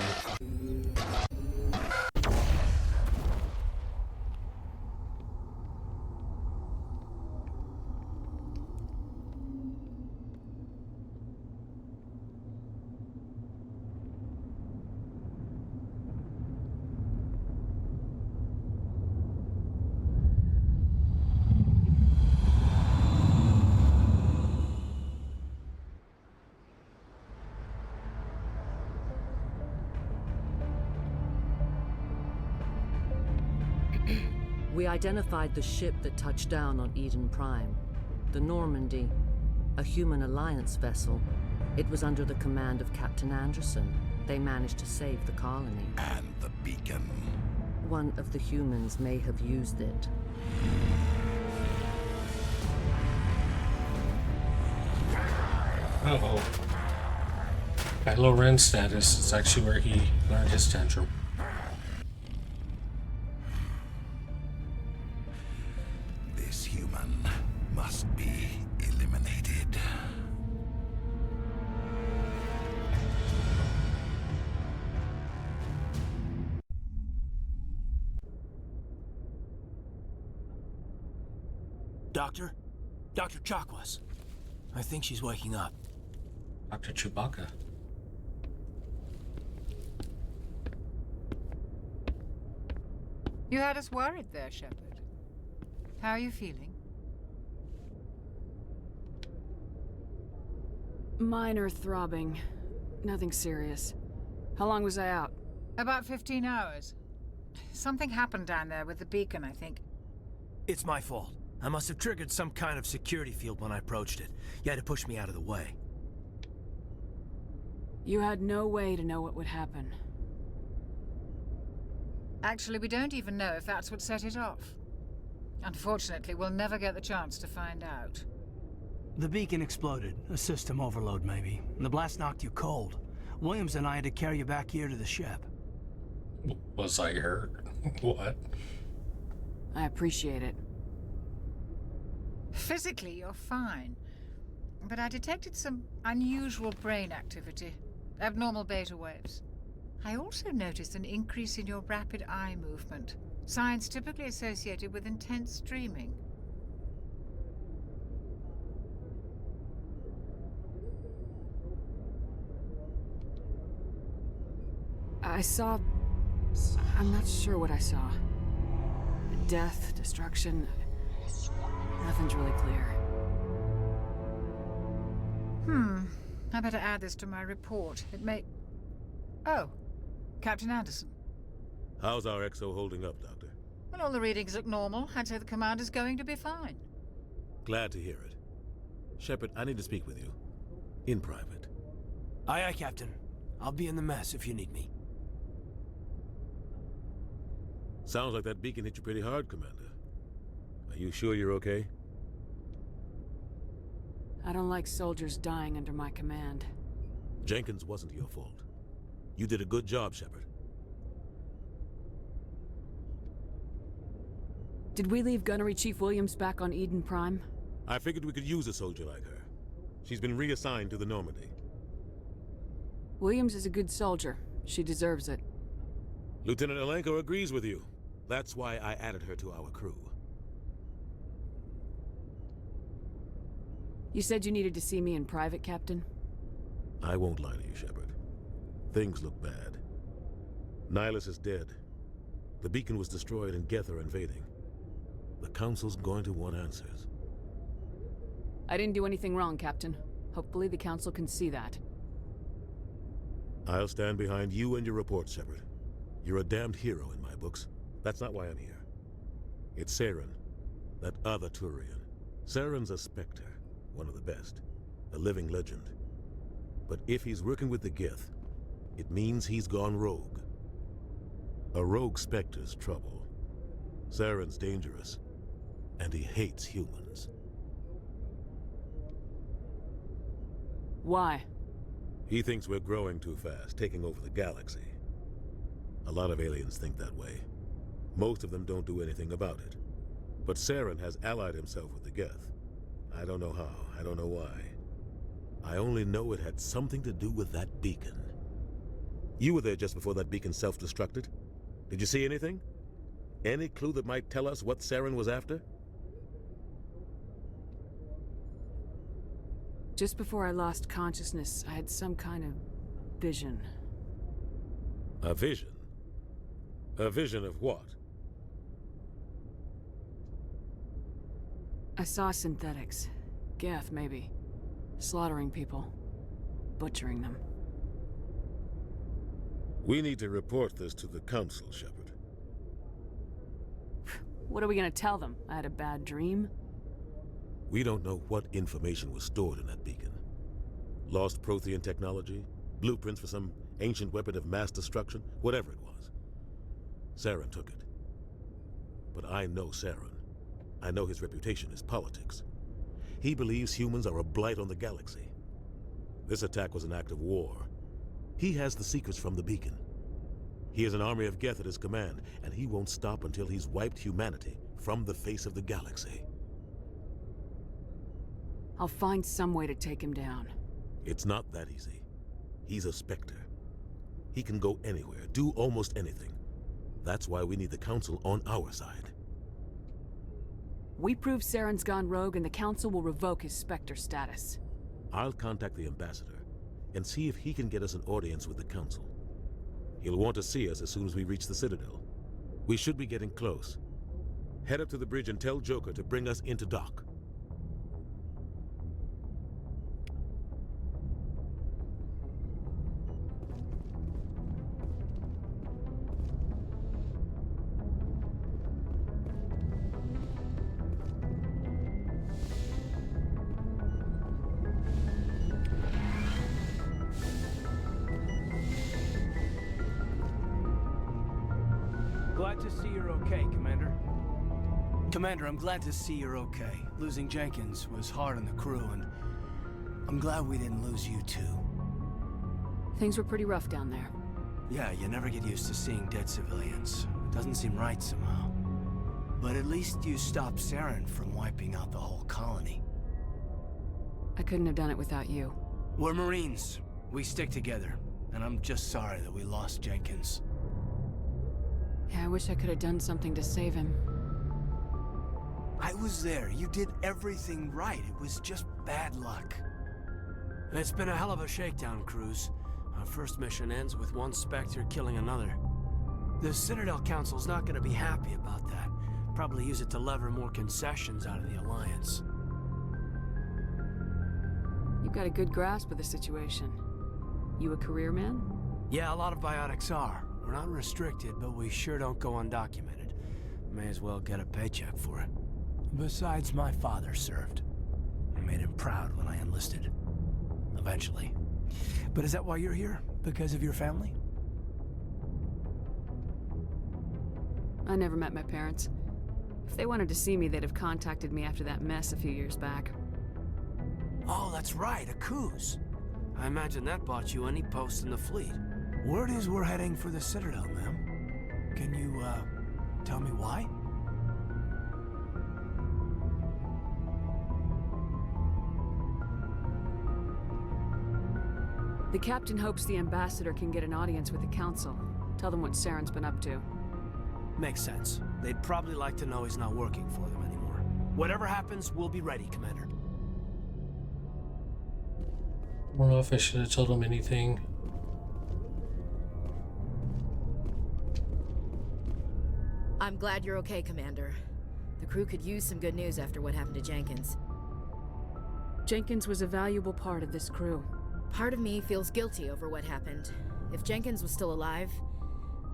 We identified the ship that touched down on Eden Prime. The Normandy, a human alliance vessel. It was under the command of Captain Anderson. They managed to save the colony. And the beacon. One of the humans may have used it. Uh-oh. Kylo Ren status is actually where he learned his tantrum. This human must be eliminated. Doctor? Dr. Chakwas. I think she's waking up. Dr. Chewbacca. You had us worried there, Shepard. How are you feeling? Minor throbbing. Nothing serious. How long was I out? About 15 hours. Something happened down there with the beacon, I think. It's my fault. I must have triggered some kind of security field when I approached it. You had to push me out of the way. You had no way to know what would happen. Actually, we don't even know if that's what set it off. Unfortunately, we'll never get the chance to find out. The beacon exploded. A system overload, maybe. The blast knocked you cold. Williams and I had to carry you back here to the ship. Was I hurt? What? I appreciate it. Physically, you're fine. But I detected some unusual brain activity. Abnormal beta waves. I also noticed an increase in your rapid eye movement. Signs typically associated with intense dreaming. I'm not sure what I saw. Death, destruction. Nothing's really clear. I better add this to my report. It may... Oh, Captain Anderson. How's our XO holding up, Doctor? Well, all the readings look normal. I'd say the commander's going to be fine. Glad to hear it. Shepard, I need to speak with you. In private. Aye, aye, Captain. I'll be in the mess if you need me. Sounds like that beacon hit you pretty hard, Commander. Are you sure you're okay? I don't like soldiers dying under my command. Jenkins wasn't your fault. You did a good job, Shepard. Did we leave Gunnery Chief Williams back on Eden Prime? I figured we could use a soldier like her. She's been reassigned to the Normandy. Williams is a good soldier. She deserves it. Lieutenant Alenko agrees with you. That's why I added her to our crew. You said you needed to see me in private, Captain? I won't lie to you, Shepard. Things look bad. Nihilus is dead. The beacon was destroyed and Geth are invading. The Council's going to want answers. I didn't do anything wrong, Captain. Hopefully the Council can see that. I'll stand behind you and your report, Shepard. You're a damned hero in my books. That's not why I'm here. It's Saren, that other Turian. Saren's a Spectre, one of the best, a living legend. But if he's working with the Geth, it means he's gone rogue. A rogue Spectre's trouble. Saren's dangerous, and he hates humans. Why? He thinks we're growing too fast, taking over the galaxy. A lot of aliens think that way. Most of them don't do anything about it. But Saren has allied himself with the Geth. I don't know how, I don't know why. I only know it had something to do with that beacon. You were there just before that beacon self-destructed. Did you see anything? Any clue that might tell us what Saren was after? Just before I lost consciousness, I had some kind of vision. A vision? A vision of what? I saw synthetics. Geth, maybe. Slaughtering people. Butchering them. We need to report this to the Council, Shepard. What are we gonna tell them? I had a bad dream? We don't know what information was stored in that beacon. Lost Prothean technology? Blueprints for some ancient weapon of mass destruction? Whatever it was. Saren took it. But I know Saren. I know his reputation is politics. He believes humans are a blight on the galaxy. This attack was an act of war. He has the secrets from the beacon. He has an army of Geth at his command, and he won't stop until he's wiped humanity from the face of the galaxy. I'll find some way to take him down. It's not that easy. He's a Spectre. He can go anywhere, do almost anything. That's why we need the Council on our side. We prove Saren's gone rogue and the Council will revoke his Spectre status. I'll contact the Ambassador and see if he can get us an audience with the Council. He'll want to see us as soon as we reach the Citadel. We should be getting close. Head up to the bridge and tell Joker to bring us into dock. Glad to see you're okay, Commander. Commander, I'm glad to see you're okay. Losing Jenkins was hard on the crew, and I'm glad we didn't lose you too. Things were pretty rough down there. Yeah, you never get used to seeing dead civilians. It doesn't seem right somehow. But at least you stopped Saren from wiping out the whole colony. I couldn't have done it without you. We're Marines. We stick together. And I'm just sorry that we lost Jenkins. Yeah, I wish I could have done something to save him. I was there. You did everything right. It was just bad luck. It's been a hell of a shakedown, Cruz. Our first mission ends with one Spectre killing another. The Citadel Council's not going to be happy about that. Probably use it to lever more concessions out of the Alliance. You've got a good grasp of the situation. You a career man? Yeah, a lot of biotics are. We're not restricted, but we sure don't go undocumented. May as well get a paycheck for it. Besides, my father served. I made him proud when I enlisted. Eventually. But is that why you're here? Because of your family? I never met my parents. If they wanted to see me, they'd have contacted me after that mess a few years back. Oh, that's right, a Coos. I imagine that bought you any post in the fleet. Word is we're heading for the Citadel, ma'am. Can you, tell me why? The captain hopes the ambassador can get an audience with the council. Tell them what Saren's been up to. Makes sense. They'd probably like to know he's not working for them anymore. Whatever happens, we'll be ready, Commander. I don't know if I should have told him anything. I'm glad you're okay, Commander. The crew could use some good news after what happened to Jenkins. Jenkins was a valuable part of this crew. Part of me feels guilty over what happened. If Jenkins was still alive,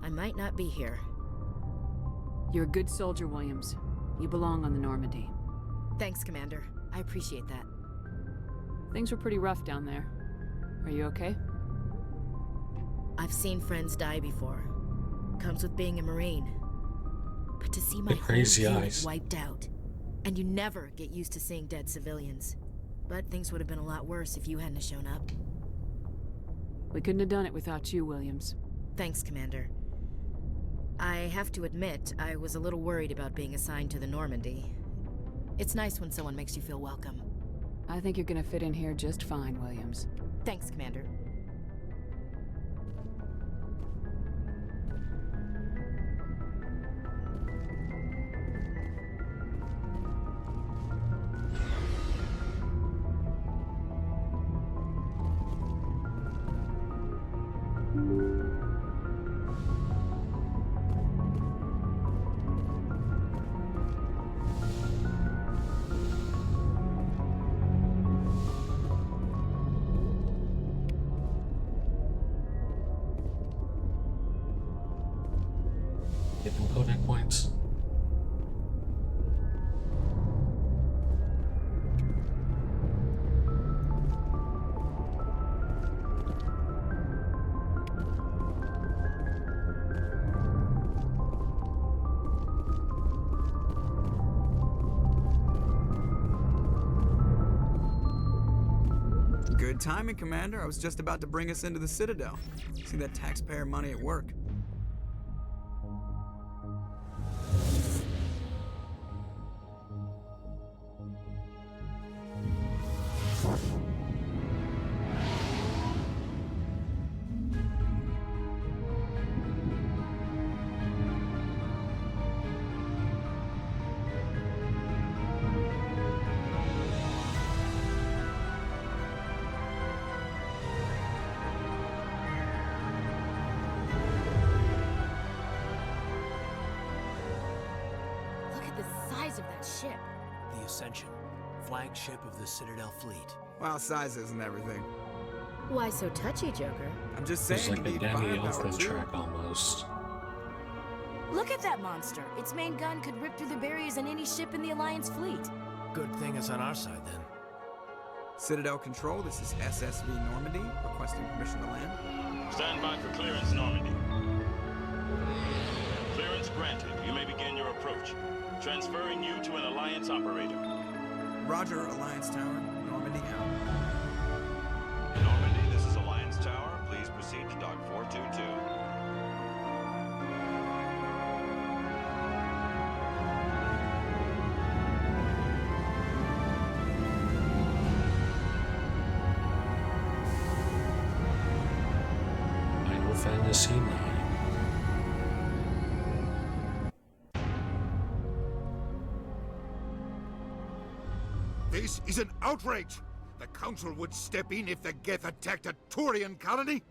I might not be here. You're a good soldier, Williams. You belong on the Normandy. Thanks, Commander. I appreciate that. Things were pretty rough down there. Are you okay? I've seen friends die before. Comes with being a Marine. But to see my whole crazy unit eyes wiped out, and you never get used to seeing dead civilians. But things would have been a lot worse if you hadn't shown up. We couldn't have done it without you, Williams. Thanks, Commander. I have to admit, I was a little worried about being assigned to the Normandy. It's nice when someone makes you feel welcome. I think you're gonna fit in here just fine, Williams. Thanks, Commander. Get them Kodak points. Good timing, Commander. I was just about to bring us into the Citadel. See that taxpayer money at work. Of that ship. The Ascension, flagship of the Citadel fleet. Well, size isn't everything. Why so touchy, Joker? I'm just It's saying. like a Danny Elfman track almost. Look at that monster. Its main gun could rip through the barriers in any ship in the Alliance fleet. Good thing it's on our side, then. Citadel Control, this is SSV Normandy, requesting permission to land. Stand by for clearance, Normandy. Clearance granted. You may begin your approach. Transferring you to an Alliance operator. Roger, Alliance Tower. Normandy out. Normandy, this is Alliance Tower. Please 2-2. Final Fantasy IX. This is an outrage! The Council would step in if the Geth attacked a Turian colony?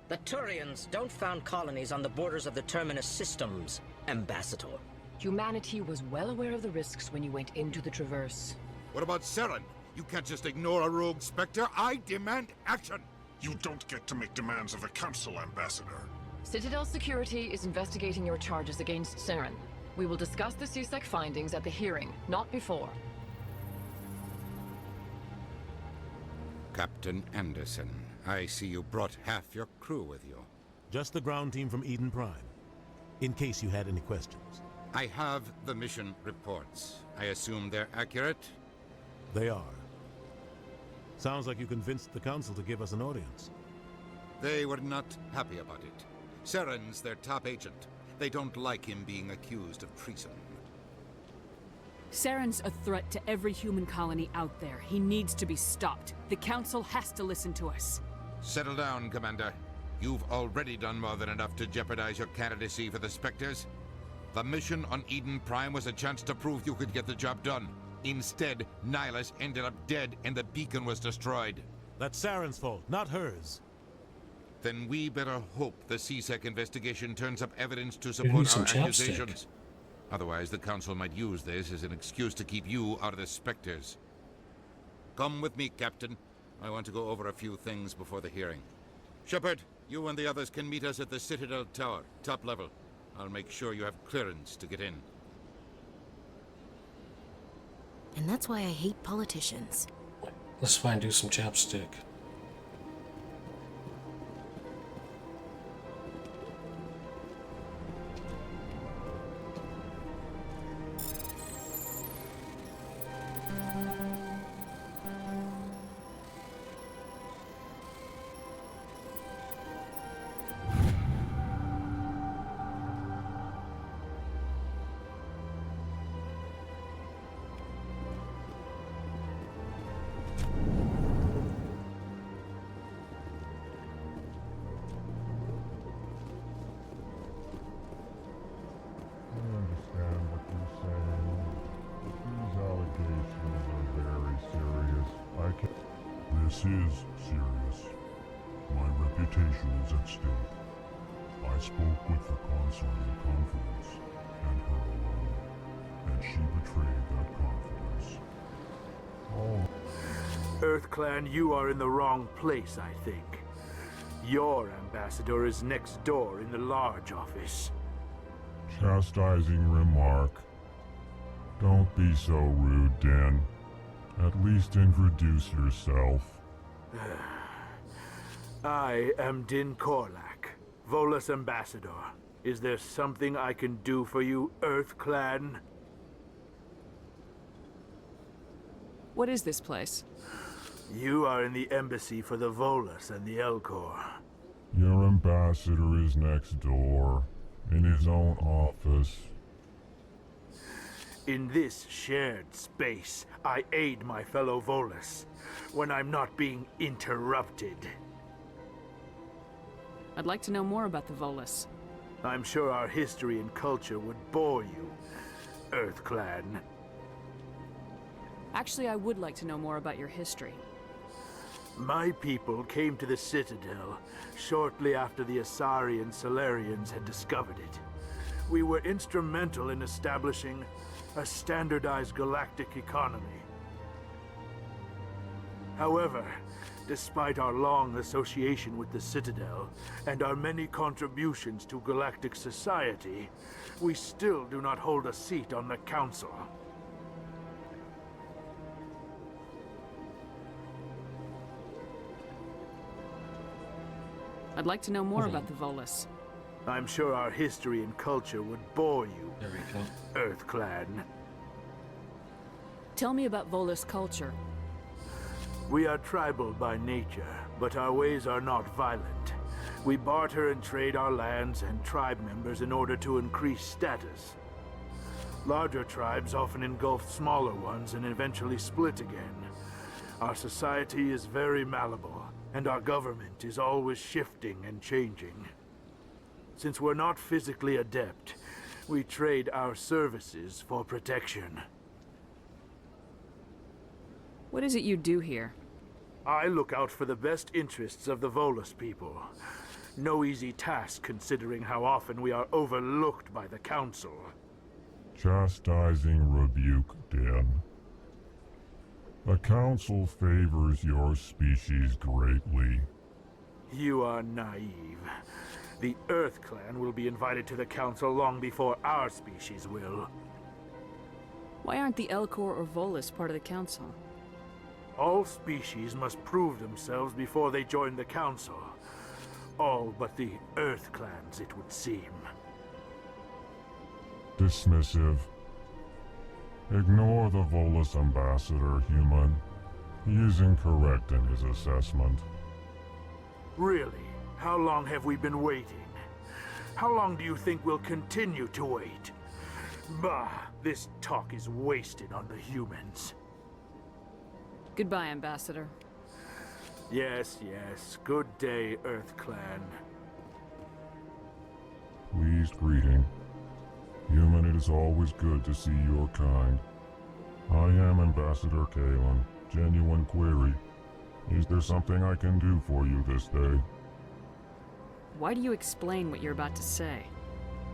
The Turians don't found colonies on the borders of the Terminus systems, Ambassador. Humanity was well aware of the risks when you went into the Traverse. What about Saren? You can't just ignore a rogue Spectre. I demand action! You don't get to make demands of the Council, Ambassador. Citadel Security is investigating your charges against Saren. We will discuss the CSEC findings at the hearing, not before. Captain Anderson, I see you brought half your crew with you. Just the ground team from Eden Prime, in case you had any questions. I have the mission reports. I assume they're accurate? They are. Sounds like you convinced the Council to give us an audience. They were not happy about it. Saren's their top agent. They don't like him being accused of treason. Saren's a threat to every human colony out there. He needs to be stopped. The Council has to listen to us. Settle down, Commander. You've already done more than enough to jeopardize your candidacy for the Spectres. The mission on Eden Prime was a chance to prove you could get the job done. Instead, Nihilus ended up dead and the beacon was destroyed. That's Saren's fault, not hers. Then we better hope the CSEC investigation turns up evidence to Give me support some our chapstick. accusations. Otherwise, the Council might use this as an excuse to keep you out of the Spectres. Come with me, Captain. I want to go over a few things before the hearing. Shepard, you and the others can meet us at the Citadel Tower, top level. I'll make sure you have clearance to get in. And that's why I hate politicians. Let's find do some chapstick. This is serious. My reputation is at stake. I spoke with the consort in confidence, and her alone, and she betrayed that confidence. Oh. EarthClan, you are in the wrong place, I think. Your ambassador is next door in the large office. Chastising remark. Don't be so rude, Den. At least introduce yourself. I am Din Korlak, Volus ambassador. Is there something I can do for you, EarthClan? What is this place? You are in the embassy for the Volus and the Elcor. Your ambassador is next door, in his own office. In this shared space, I aid my fellow Volus when I'm not being interrupted. I'd like to know more about the Volus. I'm sure our history and culture would bore you, EarthClan. Actually, I would like to know more about your history. My people came to the Citadel shortly after the Asari and Solarians had discovered it. We were instrumental in establishing a standardized galactic economy. However, despite our long association with the Citadel and our many contributions to galactic society, we still do not hold a seat on the Council. I'd like to know more about the Volus. I'm sure our history and culture would bore you, There we go. EarthClan. Tell me about Volus culture. We are tribal by nature, but our ways are not violent. We barter and trade our lands and tribe members in order to increase status. Larger tribes often engulf smaller ones and eventually split again. Our society is very malleable, and our government is always shifting and changing. Since we're not physically adept, we trade our services for protection. What is it you do here? I look out for the best interests of the Volus people. No easy task considering how often we are overlooked by the Council. Chastising rebuke, Den. The Council favors your species greatly. You are naive. The Earth Clan will be invited to the Council long before our species will. Why aren't the Elcor or Volus part of the Council? All species must prove themselves before they join the Council. All but the Earth Clans, it would seem. Dismissive. Ignore the Volus ambassador, human. He is incorrect in his assessment. Really? How long have we been waiting? How long do you think we'll continue to wait? Bah, this talk is wasted on the humans. Goodbye, Ambassador. Yes, yes. Good day, Earth Clan. Pleased greeting. Human, it is always good to see your kind. I am Ambassador Kalen. Genuine query. Is there something I can do for you this day? Why do you explain what you're about to say?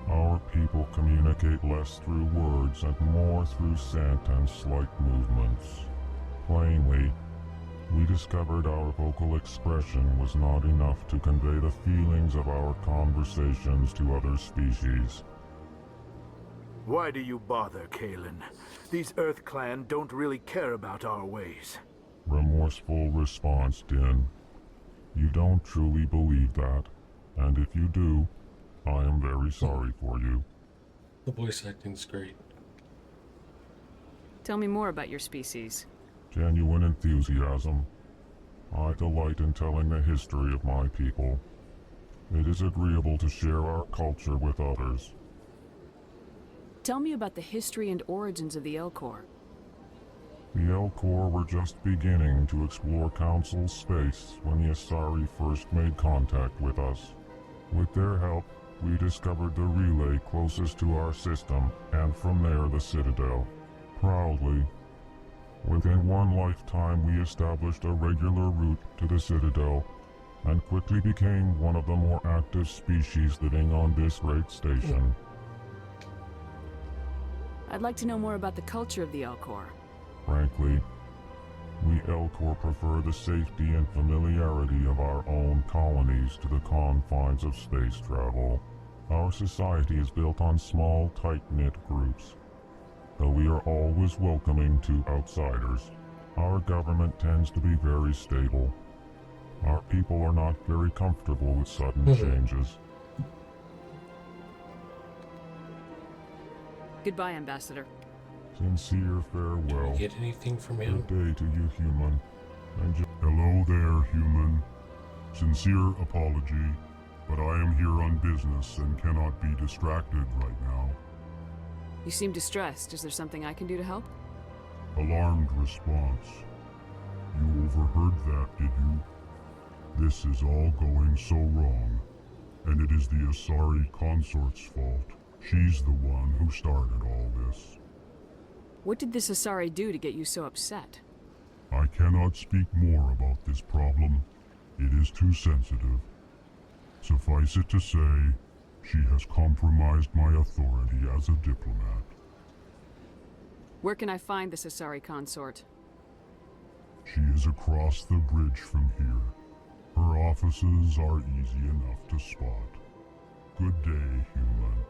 Our people communicate less through words and more through scent and slight movements. Plainly, we discovered our vocal expression was not enough to convey the feelings of our conversations to other species. Why do you bother, Kalen? These Earth Clan don't really care about our ways. Remorseful response, Din. You don't truly believe that, and if you do, I am very sorry for you. The voice acting's great. Tell me more about your species. Genuine enthusiasm. I delight in telling the history of my people. It is agreeable to share our culture with others. Tell me about the history and origins of the Elcor. The Elcor were just beginning to explore Council space when the Asari first made contact with us. With their help, we discovered the relay closest to our system, and from there the Citadel. Proudly, within one lifetime we established a regular route to the Citadel, and quickly became one of the more active species living on this great station. I'd like to know more about the culture of the Elcor. Frankly, we Elcor prefer the safety and familiarity of our own colonies to the confines of space travel. Our society is built on small, tight-knit groups. Though we are always welcoming to outsiders, our government tends to be very stable. Our people are not very comfortable with sudden changes. Goodbye, Ambassador. Sincere farewell. Did you get anything from him? Good day to you, human. And hello there, human. Sincere apology, but I am here on business and cannot be distracted right now. You seem distressed. Is there something I can do to help? Alarmed response. You overheard that, did you? This is all going so wrong, and it is the Asari consort's fault. She's the one who started all this. What did this Asari do to get you so upset? I cannot speak more about this problem. It is too sensitive. Suffice it to say, she has compromised my authority as a diplomat. Where can I find this Asari consort? She is across the bridge from here. Her offices are easy enough to spot. Good day, human.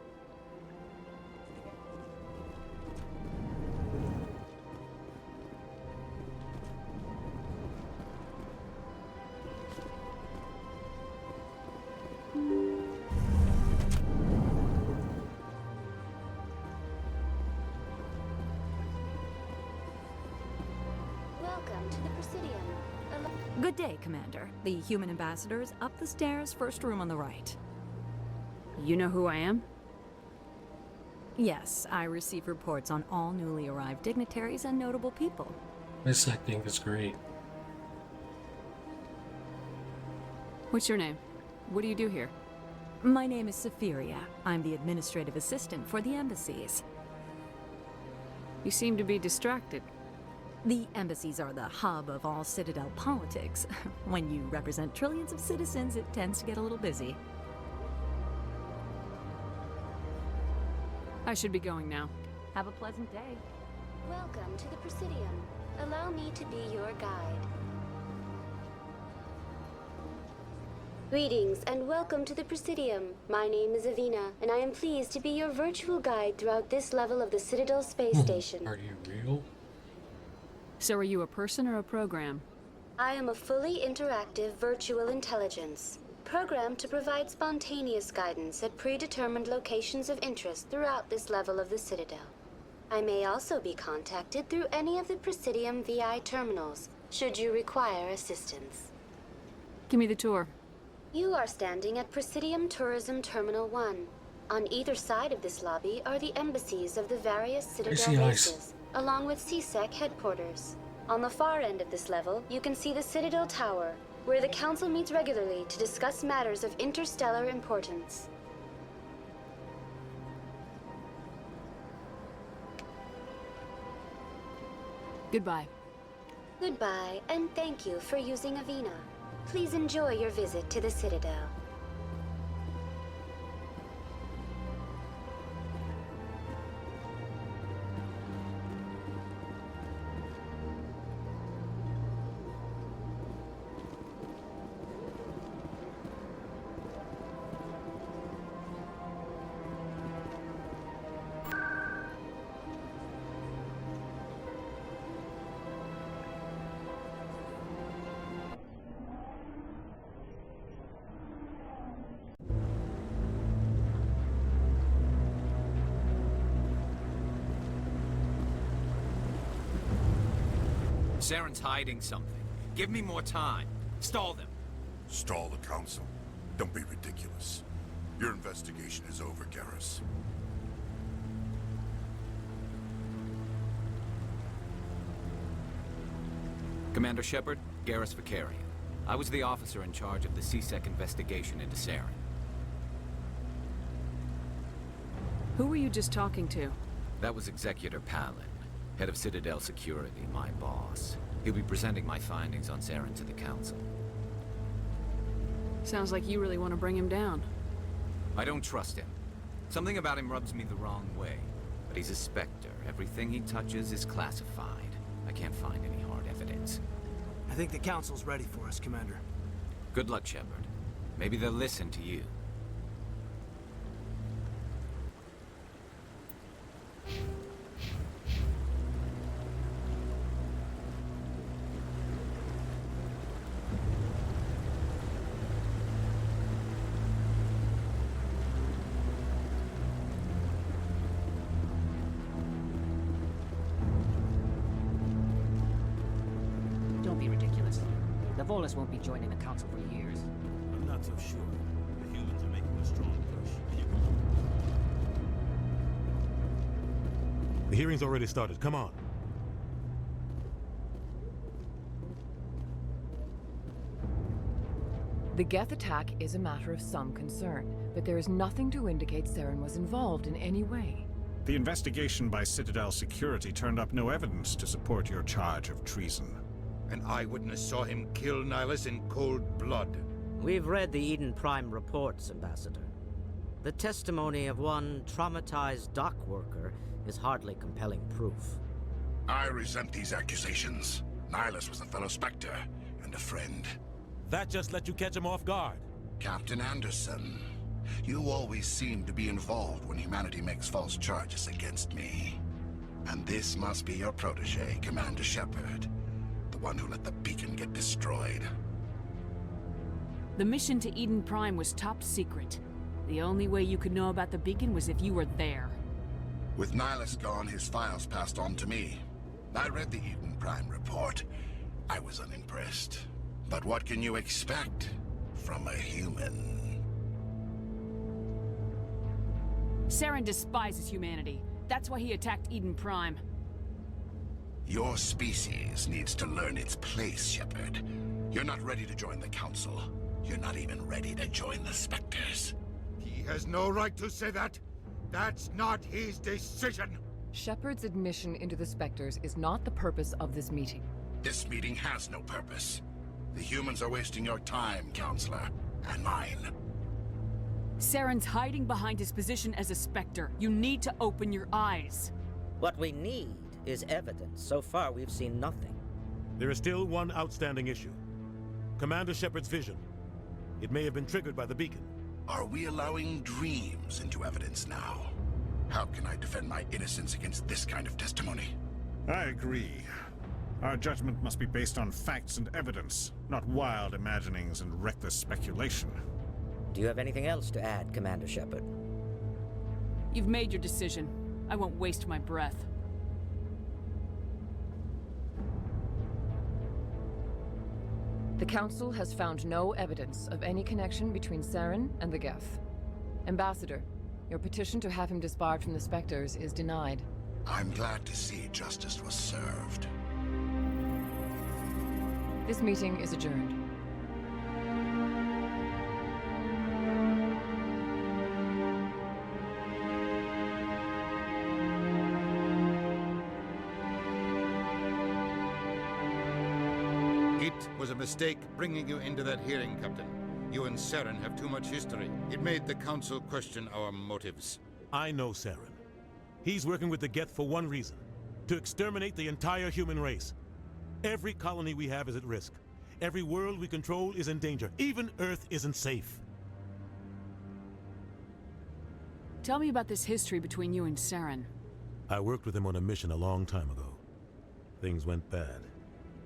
Welcome to the Presidium. Good day, Commander. The human ambassador is up the stairs, first room on the right. You know who I am? Yes, I receive reports on all newly arrived dignitaries and notable people. This acting is great. What's your name? What do you do here? My name is Safiria. I'm the administrative assistant for the embassies. You seem to be distracted. The embassies are the hub of all Citadel politics. When you represent trillions of citizens, it tends to get a little busy. I should be going now. Have a pleasant day. Welcome to the Presidium. Allow me to be your guide. Greetings and welcome to the Presidium. My name is Avina, and I am pleased to be your virtual guide throughout this level of the Citadel Space Station. Are you real? So are you a person or a program? I am a fully interactive virtual intelligence, programmed to provide spontaneous guidance at predetermined locations of interest throughout this level of the Citadel. I may also be contacted through any of the Presidium VI terminals, should you require assistance. Give me the tour. You are standing at Presidium Tourism Terminal 1. On either side of this lobby are the embassies of the various Citadel bases, along with CSEC headquarters. On the far end of this level, you can see the Citadel Tower, where the Council meets regularly to discuss matters of interstellar importance. Goodbye. Goodbye, and thank you for using Avina. Please enjoy your visit to the Citadel. Saren's hiding something. Give me more time. Stall them. Stall the Council? Don't be ridiculous. Your investigation is over, Garrus. Commander Shepard, Garrus Vakarian. I was the officer in charge of the CSEC investigation into Saren. Who were you just talking to? That was Executor Palin, head of Citadel Security, my boss. He'll be presenting my findings on Saren to the Council. Sounds like you really want to bring him down. I don't trust him. Something about him rubs me the wrong way. But he's a Spectre. Everything he touches is classified. I can't find any hard evidence. I think the Council's ready for us, Commander. Good luck, Shepard. Maybe they'll listen to you. Don't be ridiculous. The Volus won't be joining the Council for years. I'm not so sure. The humans are making a strong push. The hearing's already started. Come on. The Geth attack is a matter of some concern, but there is nothing to indicate Saren was involved in any way. The investigation by Citadel Security turned up no evidence to support your charge of treason. An eyewitness saw him kill Nihilus in cold blood. We've read the Eden Prime reports, Ambassador. The testimony of one traumatized dock worker is hardly compelling proof. I resent these accusations. Nihilus was a fellow Spectre and a friend. That just let you catch him off guard. Captain Anderson, you always seem to be involved when humanity makes false charges against me. And this must be your protege, Commander Shepard. The one who let the beacon get destroyed. The mission to Eden Prime was top secret. The only way you could know about the beacon was if you were there. With Nihilus gone, his files passed on to me. I read the Eden Prime report. I was unimpressed. But what can you expect from a human? Saren despises humanity. That's why he attacked Eden Prime. Your species needs to learn its place, Shepard. You're not ready to join the Council. You're not even ready to join the Spectres. He has no right to say that. That's not his decision. Shepard's admission into the Spectres is not the purpose of this meeting. This meeting has no purpose. The humans are wasting your time, Counselor, and mine. Saren's hiding behind his position as a Spectre. You need to open your eyes. What we need is evidence. So far, we've seen nothing. There is still one outstanding issue. Commander Shepard's vision. It may have been triggered by the beacon. Are we allowing dreams into evidence now? How can I defend my innocence against this kind of testimony? I agree. Our judgment must be based on facts and evidence, not wild imaginings and reckless speculation. Do you have anything else to add, Commander Shepard? You've made your decision. I won't waste my breath. The Council has found no evidence of any connection between Saren and the Geth. Ambassador, your petition to have him disbarred from the Spectres is denied. I'm glad to see justice was served. This meeting is adjourned. It was a mistake bringing you into that hearing, Captain. You and Saren have too much history. It made the Council question our motives. I know Saren. He's working with the Geth for one reason. To exterminate the entire human race. Every colony we have is at risk. Every world we control is in danger. Even Earth isn't safe. Tell me about this history between you and Saren. I worked with him on a mission a long time ago. Things went bad.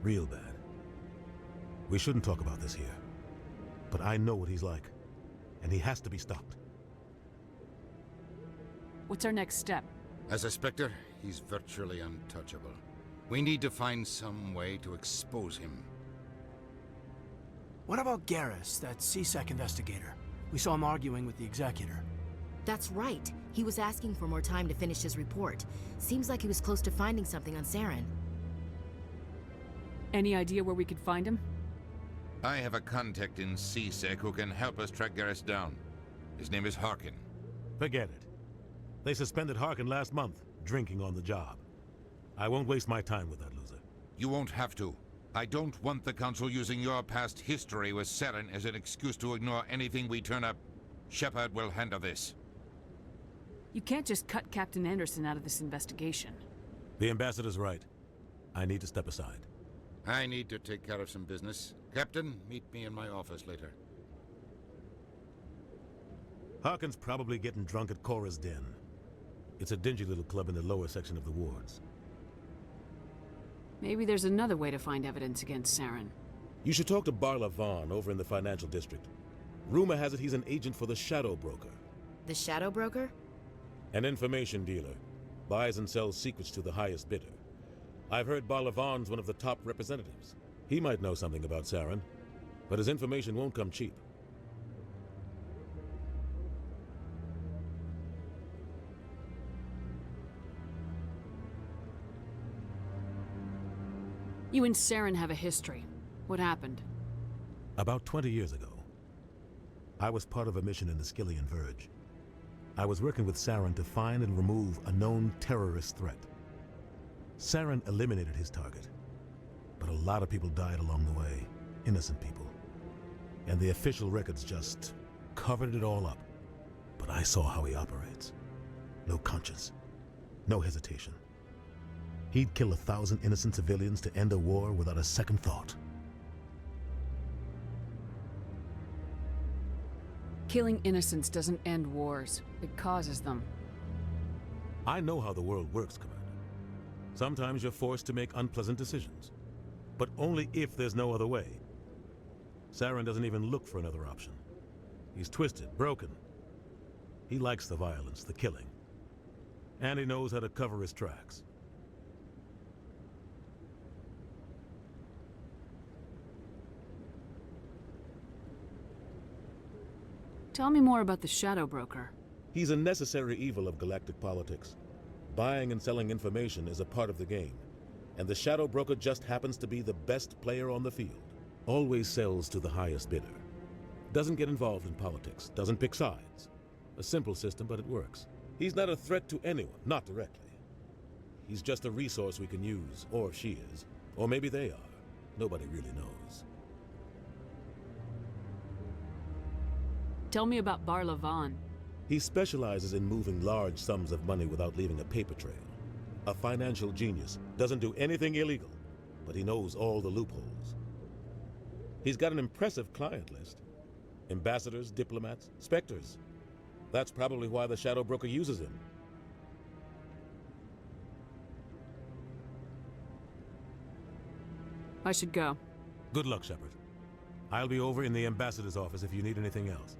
Real bad. We shouldn't talk about this here. But I know what he's like. And he has to be stopped. What's our next step? As a Spectre, he's virtually untouchable. We need to find some way to expose him. What about Garrus, that C-Sec investigator? We saw him arguing with the Executor. That's right. He was asking for more time to finish his report. Seems like he was close to finding something on Saren. Any idea where we could find him? I have a contact in C-Sec who can help us track Garrus down. His name is Harkin. Forget it. They suspended Harkin last month, drinking on the job. I won't waste my time with that loser. You won't have to. I don't want the Council using your past history with Saren as an excuse to ignore anything we turn up. Shepard will handle this. You can't just cut Captain Anderson out of this investigation. The Ambassador's right. I need to step aside. I need to take care of some business. Captain, meet me in my office later. Harkin's probably getting drunk at Cora's Den. It's a dingy little club in the lower section of the wards. Maybe there's another way to find evidence against Saren. You should talk to Barla Vaughn over in the financial district. Rumor has it he's an agent for the Shadow Broker. The Shadow Broker? An information dealer. Buys and sells secrets to the highest bidder. I've heard Barla Vaughn's one of the top representatives. He might know something about Saren, but his information won't come cheap. You and Saren have a history. What happened? About 20 years ago, I was part of a mission in the Skillian Verge. I was working with Saren to find and remove a known terrorist threat. Saren eliminated his target, but a lot of people died along the way, innocent people. And the official records just covered it all up. But I saw how he operates. No conscience, no hesitation. He'd kill 1,000 innocent civilians to end a war without a second thought. Killing innocents doesn't end wars. It causes them. I know how the world works, Commander. Sometimes you're forced to make unpleasant decisions. But only if there's no other way. Saren doesn't even look for another option. He's twisted, broken. He likes the violence, the killing. And he knows how to cover his tracks. Tell me more about the Shadow Broker. He's a necessary evil of galactic politics. Buying and selling information is a part of the game, and the Shadow Broker just happens to be the best player on the field. Always sells to the highest bidder. Doesn't get involved in politics, doesn't pick sides. A simple system, but it works. He's not a threat to anyone, not directly. He's just a resource we can use, or she is. Or maybe they are. Nobody really knows. Tell me about Barla Vaughn. He specializes in moving large sums of money without leaving a paper trail. A financial genius, doesn't do anything illegal, but he knows all the loopholes. He's got an impressive client list. Ambassadors, diplomats, specters. That's probably why the Shadow Broker uses him. I should go. Good luck, Shepard. I'll be over in the ambassador's office if you need anything else.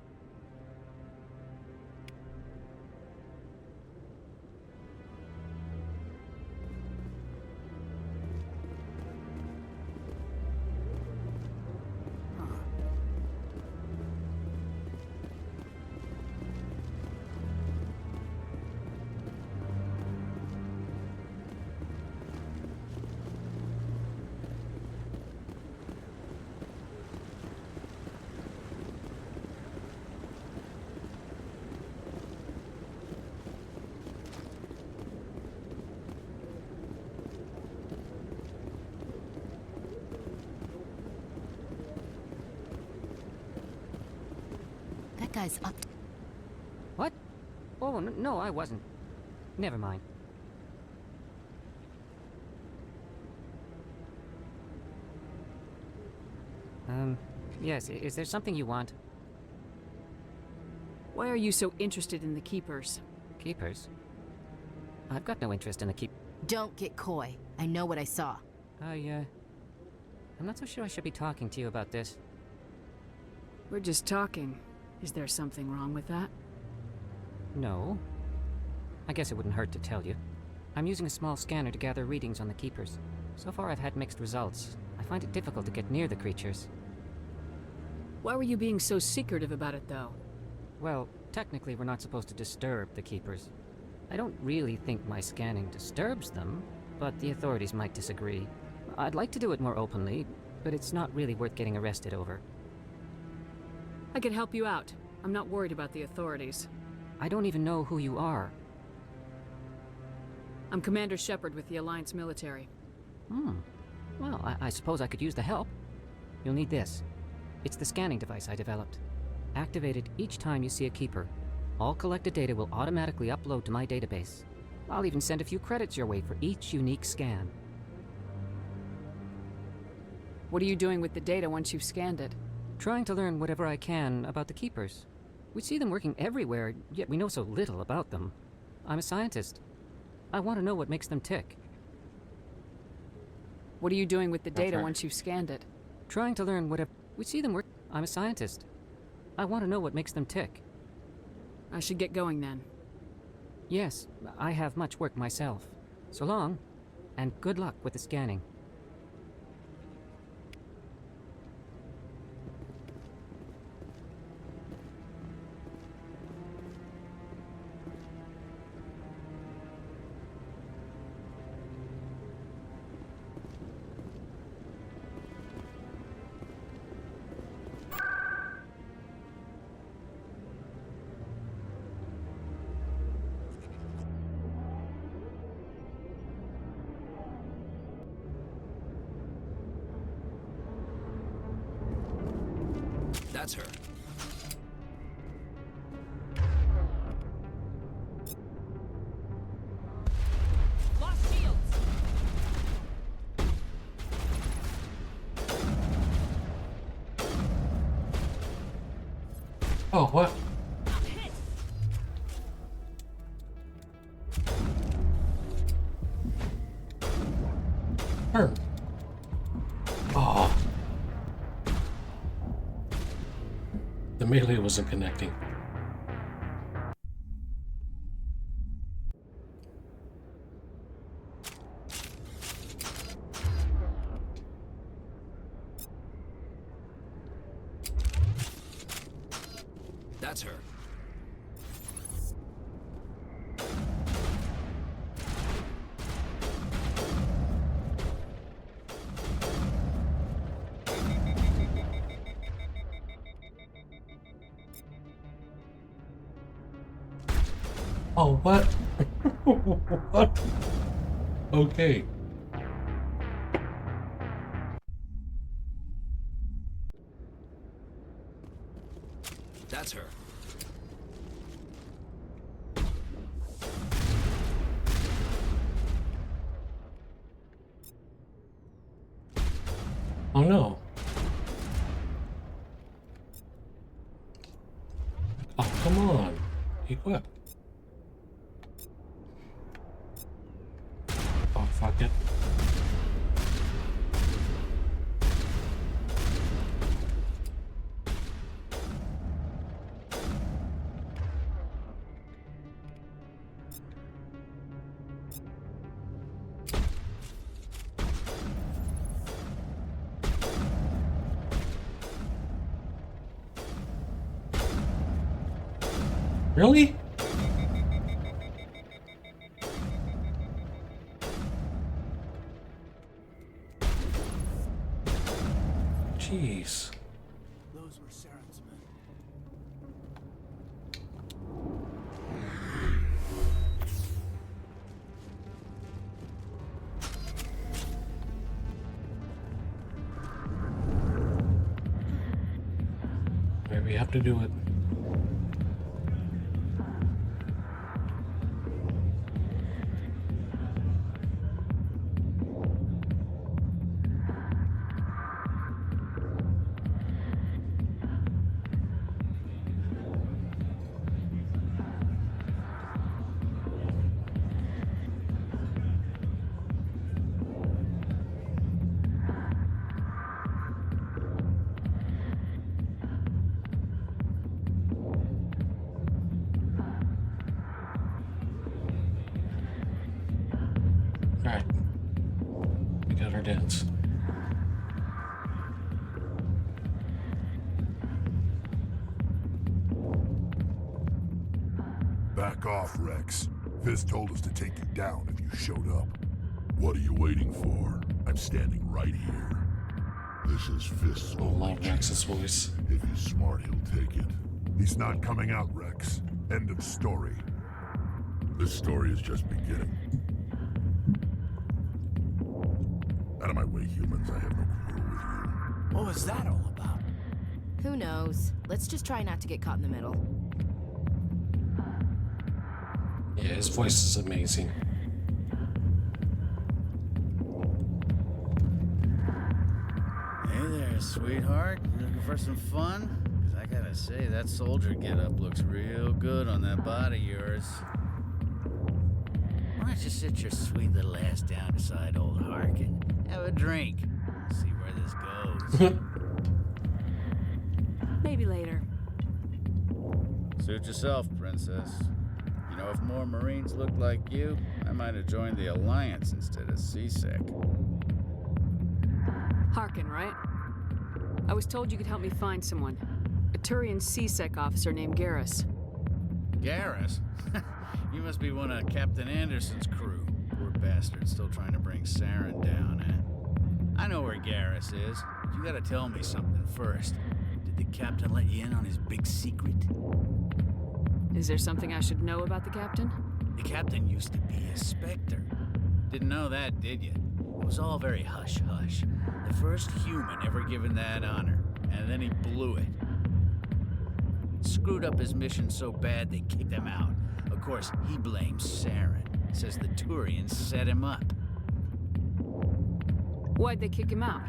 That guy's up. What? Oh, no, I wasn't. Never mind. Yes, is there something you want? Why are you so interested in the Keepers? Keepers? I've got no interest in the Keep... Don't get coy. I know what I saw. I'm not so sure I should be talking to you about this. We're just talking. Is there something wrong with that? No. I guess it wouldn't hurt to tell you. I'm using a small scanner to gather readings on the Keepers. So far I've had mixed results. I find it difficult to get near the creatures. Why were you being so secretive about it, though? Well, technically we're not supposed to disturb the Keepers. I don't really think my scanning disturbs them, but the authorities might disagree. I'd like to do it more openly, but it's not really worth getting arrested over. I could help you out. I'm not worried about the authorities. I don't even know who you are. I'm Commander Shepard with the Alliance military. Well, I suppose I could use the help. You'll need this. It's the scanning device I developed. Activate it each time you see a Keeper. All collected data will automatically upload to my database. I'll even send a few credits your way for each unique scan. What are you doing with the data once you've scanned it? Trying to learn whatever I can about the Keepers. We see them working everywhere, yet we know so little about them. I'm a scientist. I want to know what makes them tick. What are you doing with the data once you've scanned it? Trying to learn whatever... We see them work... I'm a scientist. I want to know what makes them tick. I should get going then. Yes, I have much work myself. So long, and good luck with the scanning. That's her. Lost shields! Oh, what? Her. Oh. The melee wasn't connecting. That's That's her. Oh, what? What? Okay. That's her. Oh no. Oh, come on. Equip. Oh, fuck it. Really? Jeez. Those were Saren's men. Maybe we have to do it. Alright. We got our dance. Back off, Rex. Fist told us to take you down if you showed up. What are you waiting for? I'm standing right here. This is Fist's I love Rex's voice. If he's smart, he'll take it. He's not coming out, Rex. End of story. This story is just beginning. Out of my way, humans. I have no quarrel with you. What was that all about? Who knows? Let's just try not to get caught in the middle. Yeah, his voice is amazing. Hey there, sweetheart. You looking for some fun? 'Cause I gotta say, that soldier getup looks real good on that body of yours. Why don't you sit your sweet little ass down beside old Hark and have a drink? See where this goes. Maybe later. Suit yourself, princess. You know, if more Marines looked like you, I might have joined the Alliance instead of CSEC. Harkin, right? I was told you could help me find someone. A Turian CSEC officer named Garrus. Garrus? You must be one of Captain Anderson's crew. Poor bastard, still trying to bring Saren down, eh? I know where Garrus is, but you gotta tell me something first. Did the captain let you in on his big secret? Is there something I should know about the captain? The captain used to be a Spectre. Didn't know that, did you? It was all very hush-hush. The first human ever given that honor, and then he blew it. Screwed up his mission so bad they kicked him out. Of course, he blames Saren. Says the Turians set him up. Why'd they kick him out?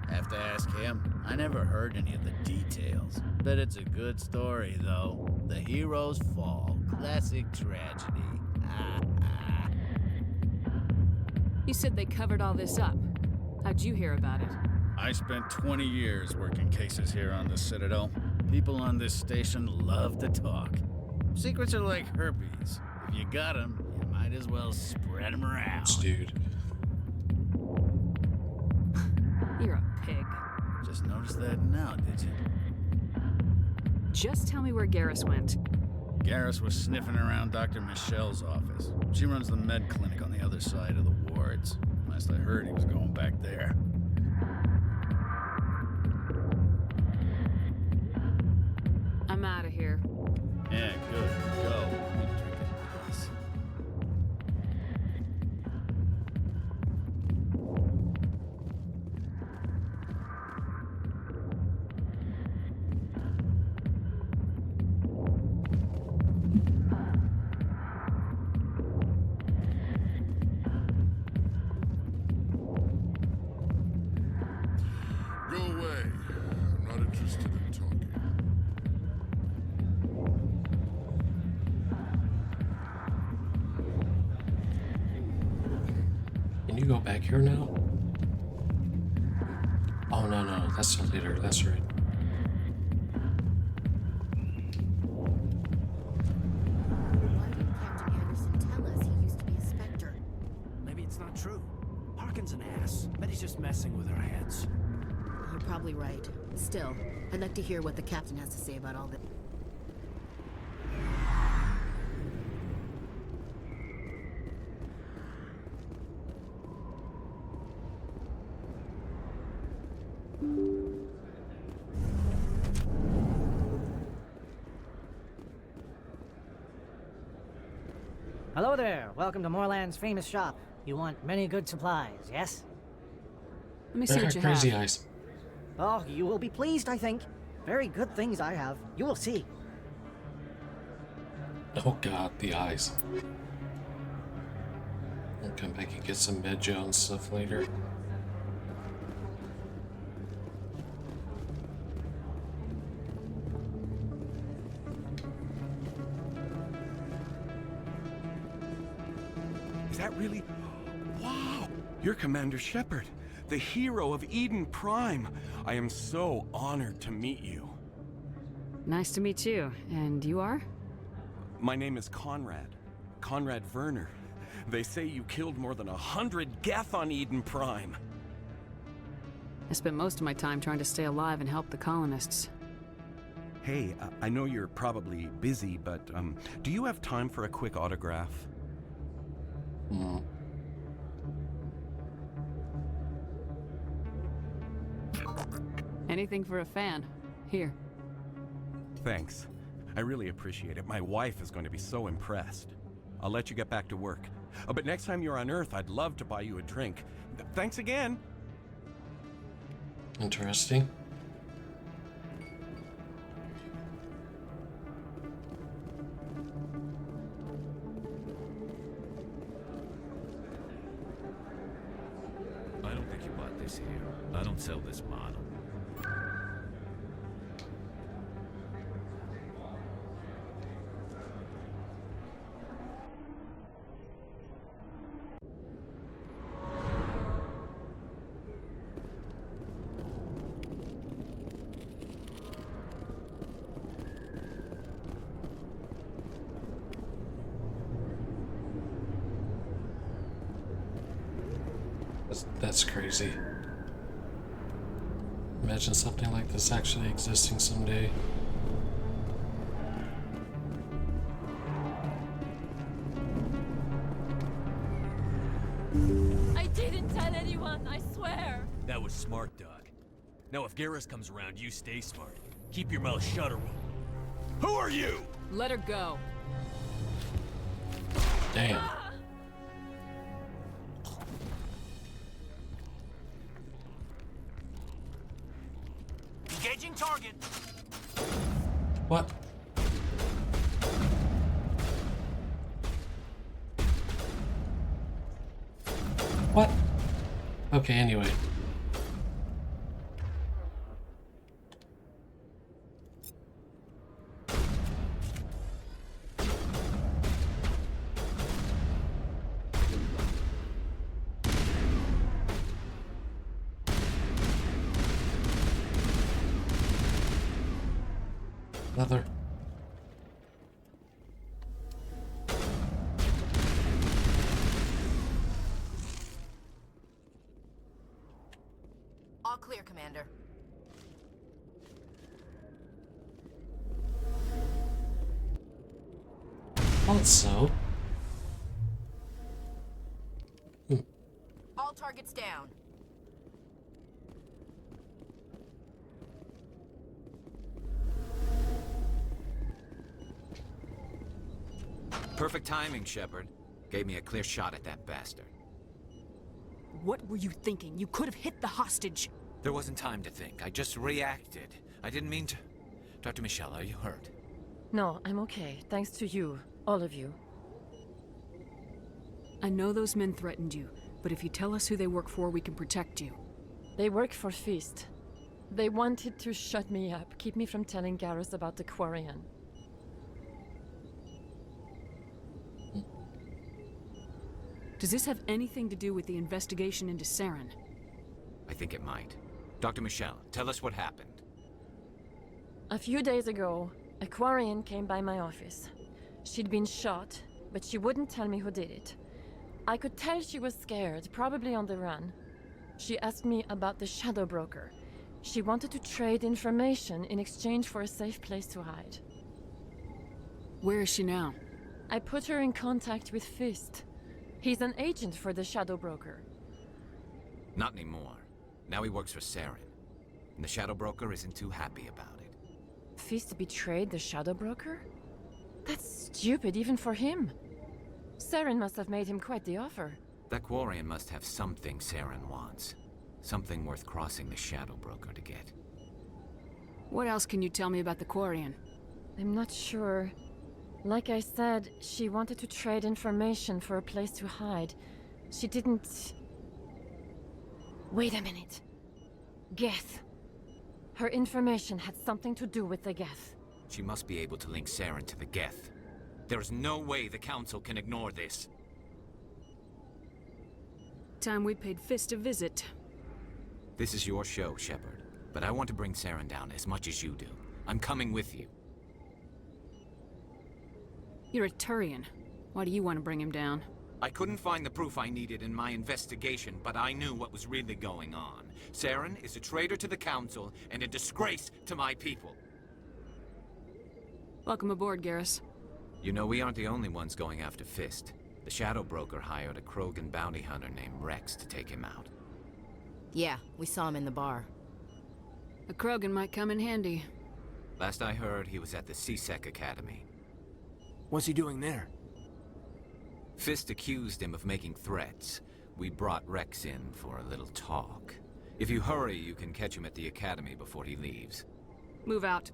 Have to ask him. I never heard any of the details. Bet it's a good story, though. The heroes fall. Classic tragedy. You said they covered all this up. How'd you hear about it? I spent 20 years working cases here on the Citadel. People on this station love to talk. Secrets are like herpes. If you got them, you might as well spread them around. Dude. You're a pig. Just noticed that now, did you? Just tell me where Garrus went. Garrus was sniffing around Dr. Michelle's office. She runs the med clinic on the other side of the wards. Last I heard, he was going back there. I'm out of here. Yeah, good. Go. Let me drink a piece. Go away. I'm not interested in talking. Can you go back here now? Oh, no, that's the later. That's right. Why didn't Captain Anderson tell us he used to be a Spectre? Maybe it's not true. Harkin's an ass. Bet he's just messing with our heads. You're probably right. Still, I'd like to hear what the captain has to say about all this. Hello there. Welcome to Moorland's famous shop. You want many good supplies, yes? Let me see what you Crazy have. eyes. Oh, you will be pleased, I think. Very good things I have. You will see. Oh god, the eyes. I'll come back and get some med gel and stuff later. Is that really? Wow! You're Commander Shepard, the hero of Eden Prime. I am so honored to meet you. Nice to meet you. And you are? My name is Conrad. Conrad Werner. They say you killed more than 100 Geth on Eden Prime. I spent most of my time trying to stay alive and help the colonists. Hey, I know you're probably busy, but do you have time for a quick autograph? Anything for a fan. Here. Thanks. I really appreciate it. My wife is going to be so impressed. I'll let you get back to work. But next time you're on Earth, I'd love to buy you a drink. Thanks again. Interesting. I don't think you bought this here. I don't sell this model. That's crazy. Imagine something like this actually existing someday. I didn't tell anyone, I swear. That was smart, Doc. Now if Garrus comes around, you stay smart. Keep your mouth shut or we'll... Who are you? Let her go. Damn. Engaging target. What? What? Okay, anyway. Another. All clear, Commander. Thought so. All targets down. Perfect timing, Shepard. Gave me a clear shot at that bastard. What were you thinking? You could have hit the hostage. There wasn't time to think. I just reacted. I didn't mean to... Dr. Michelle, are you hurt? No, I'm okay. Thanks to you. All of you. I know those men threatened you, but if you tell us who they work for, we can protect you. They work for Feast. They wanted to shut me up, keep me from telling Garrus about the Quarian. Does this have anything to do with the investigation into Saren? I think it might. Dr. Michelle, tell us what happened. A few days ago, a Quarian came by my office. She'd been shot, but she wouldn't tell me who did it. I could tell she was scared, probably on the run. She asked me about the Shadow Broker. She wanted to trade information in exchange for a safe place to hide. Where is she now? I put her in contact with Fist. He's an agent for the Shadow Broker. Not anymore. Now he works for Saren. And the Shadow Broker isn't too happy about it. Fist betrayed the Shadow Broker? That's stupid even for him. Saren must have made him quite the offer. That Quarian must have something Saren wants. Something worth crossing the Shadow Broker to get. What else can you tell me about the Quarian? I'm not sure. Like I said, she wanted to trade information for a place to hide. She didn't... Wait a minute. Geth. Her information had something to do with the Geth. She must be able to link Saren to the Geth. There's no way the Council can ignore this. Time we paid Fist a visit. This is your show, Shepard. But I want to bring Saren down as much as you do. I'm coming with you. You're a Turian. Why do you want to bring him down? I couldn't find the proof I needed in my investigation, but I knew what was really going on. Saren is a traitor to the Council and a disgrace to my people. Welcome aboard, Garrus. You know, we aren't the only ones going after Fist. The Shadow Broker hired a Krogan bounty hunter named Rex to take him out. Yeah, we saw him in the bar. A Krogan might come in handy. Last I heard, he was at the C-Sec Academy. What's he doing there? Fist accused him of making threats. We brought Rex in for a little talk. If you hurry, you can catch him at the Academy before he leaves. Move out.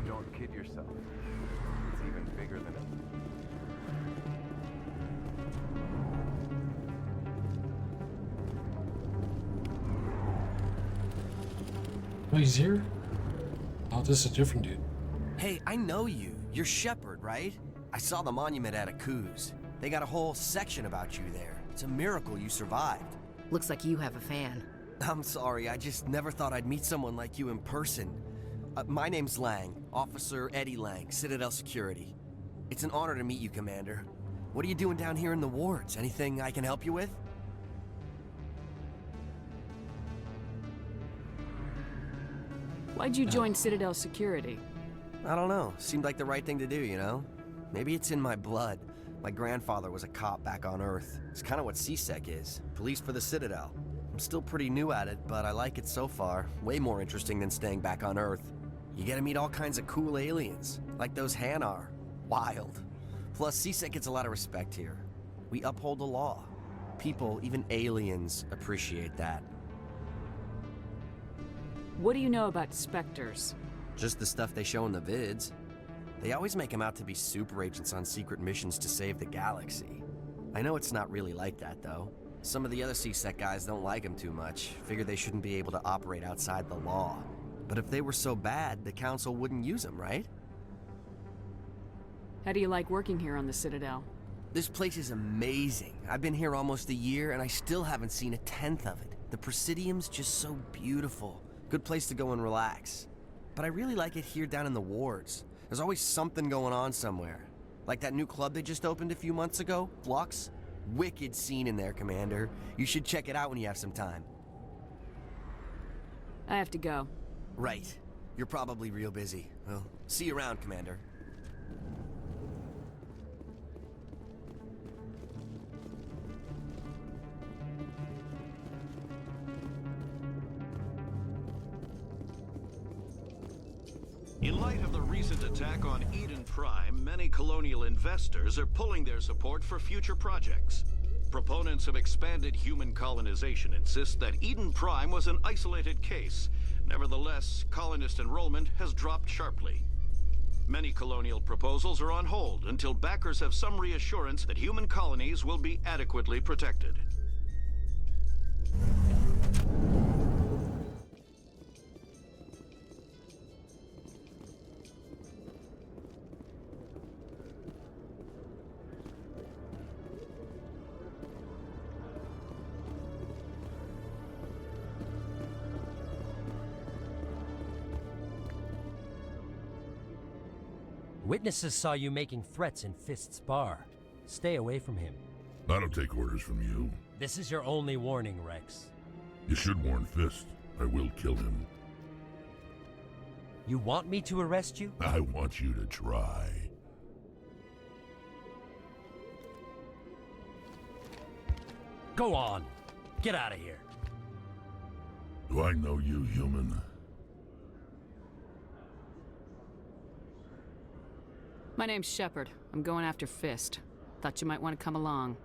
Don't kid yourself. It's even bigger than it. Oh, he's here? Oh, this is a different dude. Hey, I know you. You're Shepard, right? I saw the monument at Akuz. They got a whole section about you there. It's a miracle you survived. Looks like you have a fan. I'm sorry, I just never thought I'd meet someone like you in person. My name's Lang, Officer Eddie Lang, Citadel Security. It's an honor to meet you, Commander. What are you doing down here in the wards? Anything I can help you with? Why'd you join Citadel Security? I don't know. Seemed like the right thing to do, you know? Maybe it's in my blood. My grandfather was a cop back on Earth. It's kind of what C-Sec is. Police for the Citadel. I'm still pretty new at it, but I like it so far. Way more interesting than staying back on Earth. You get to meet all kinds of cool aliens, like those Hanar. Wild. Plus, C-Sec gets a lot of respect here. We uphold the law. People, even aliens, appreciate that. What do you know about Spectres? Just the stuff they show in the vids. They always make them out to be super agents on secret missions to save the galaxy. I know it's not really like that, though. Some of the other C-Sec guys don't like them too much, figure they shouldn't be able to operate outside the law. But if they were so bad, the Council wouldn't use them, right? How do you like working here on the Citadel? This place is amazing. I've been here almost a year, and I still haven't seen a tenth of it. The Presidium's just so beautiful. Good place to go and relax. But I really like it here down in the wards. There's always something going on somewhere. Like that new club they just opened a few months ago, Flux. Wicked scene in there, Commander. You should check it out when you have some time. I have to go. Right. You're probably real busy. Well, see you around, Commander. In light of the recent attack on Eden Prime, many colonial investors are pulling their support for future projects. Proponents of expanded human colonization insist that Eden Prime was an isolated case. Nevertheless, colonist enrollment has dropped sharply. Many colonial proposals are on hold until backers have some reassurance that human colonies will be adequately protected. Witnesses saw you making threats in Fist's bar. Stay away from him. I don't take orders from you. This is your only warning, Rex. You should warn Fist. I will kill him. You want me to arrest you? I want you to try. Go on. Get out of here. Do I know you, human? My name's Shepard. I'm going after Fist. Thought you might want to come along.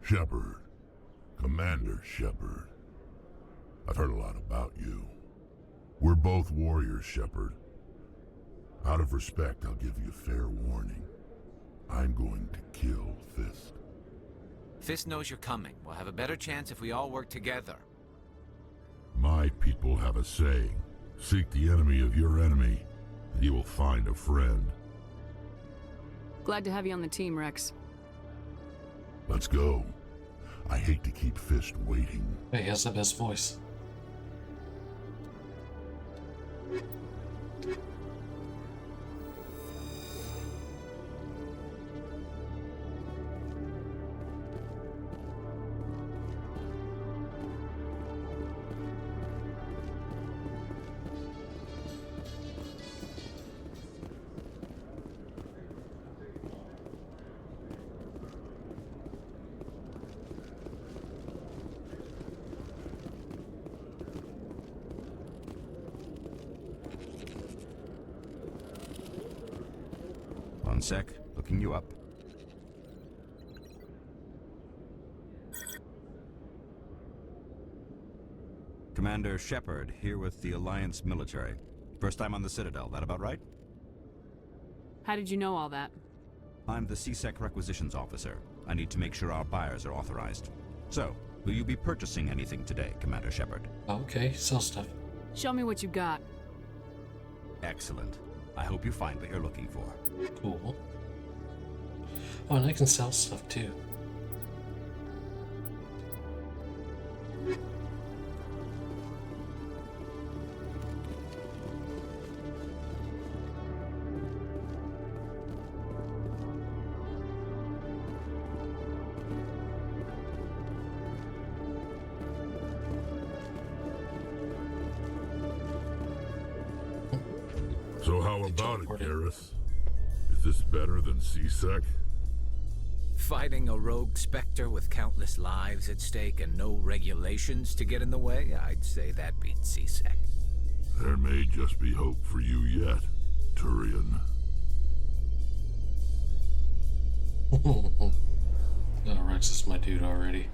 Shepard. Commander Shepard. I've heard a lot about you. We're both warriors, Shepard. Out of respect, I'll give you fair warning. I'm going to kill Fist. Fist knows you're coming. We'll have a better chance if we all work together. My people have a saying. Seek the enemy of your enemy, and you will find a friend. Glad to have you on the team, Rex. Let's go. I hate to keep Fist waiting. Hey, he has the best voice. One sec, looking you up. Commander Shepard, here with the Alliance military. First time on the Citadel, that about right? How did you know all that? I'm the CSEC requisitions officer. I need to make sure our buyers are authorized. So, will you be purchasing anything today, Commander Shepard? Okay, sell stuff. Show me what you got. Excellent. I hope you find what you're looking for. Cool. Oh, and I can sell stuff too. So how about it, Garrus? Is this better than CSEC? Fighting a rogue Spectre with countless lives at stake and no regulations to get in the way? I'd say that beats CSEC. There may just be hope for you yet, Turian. Oh, Rex is my dude already.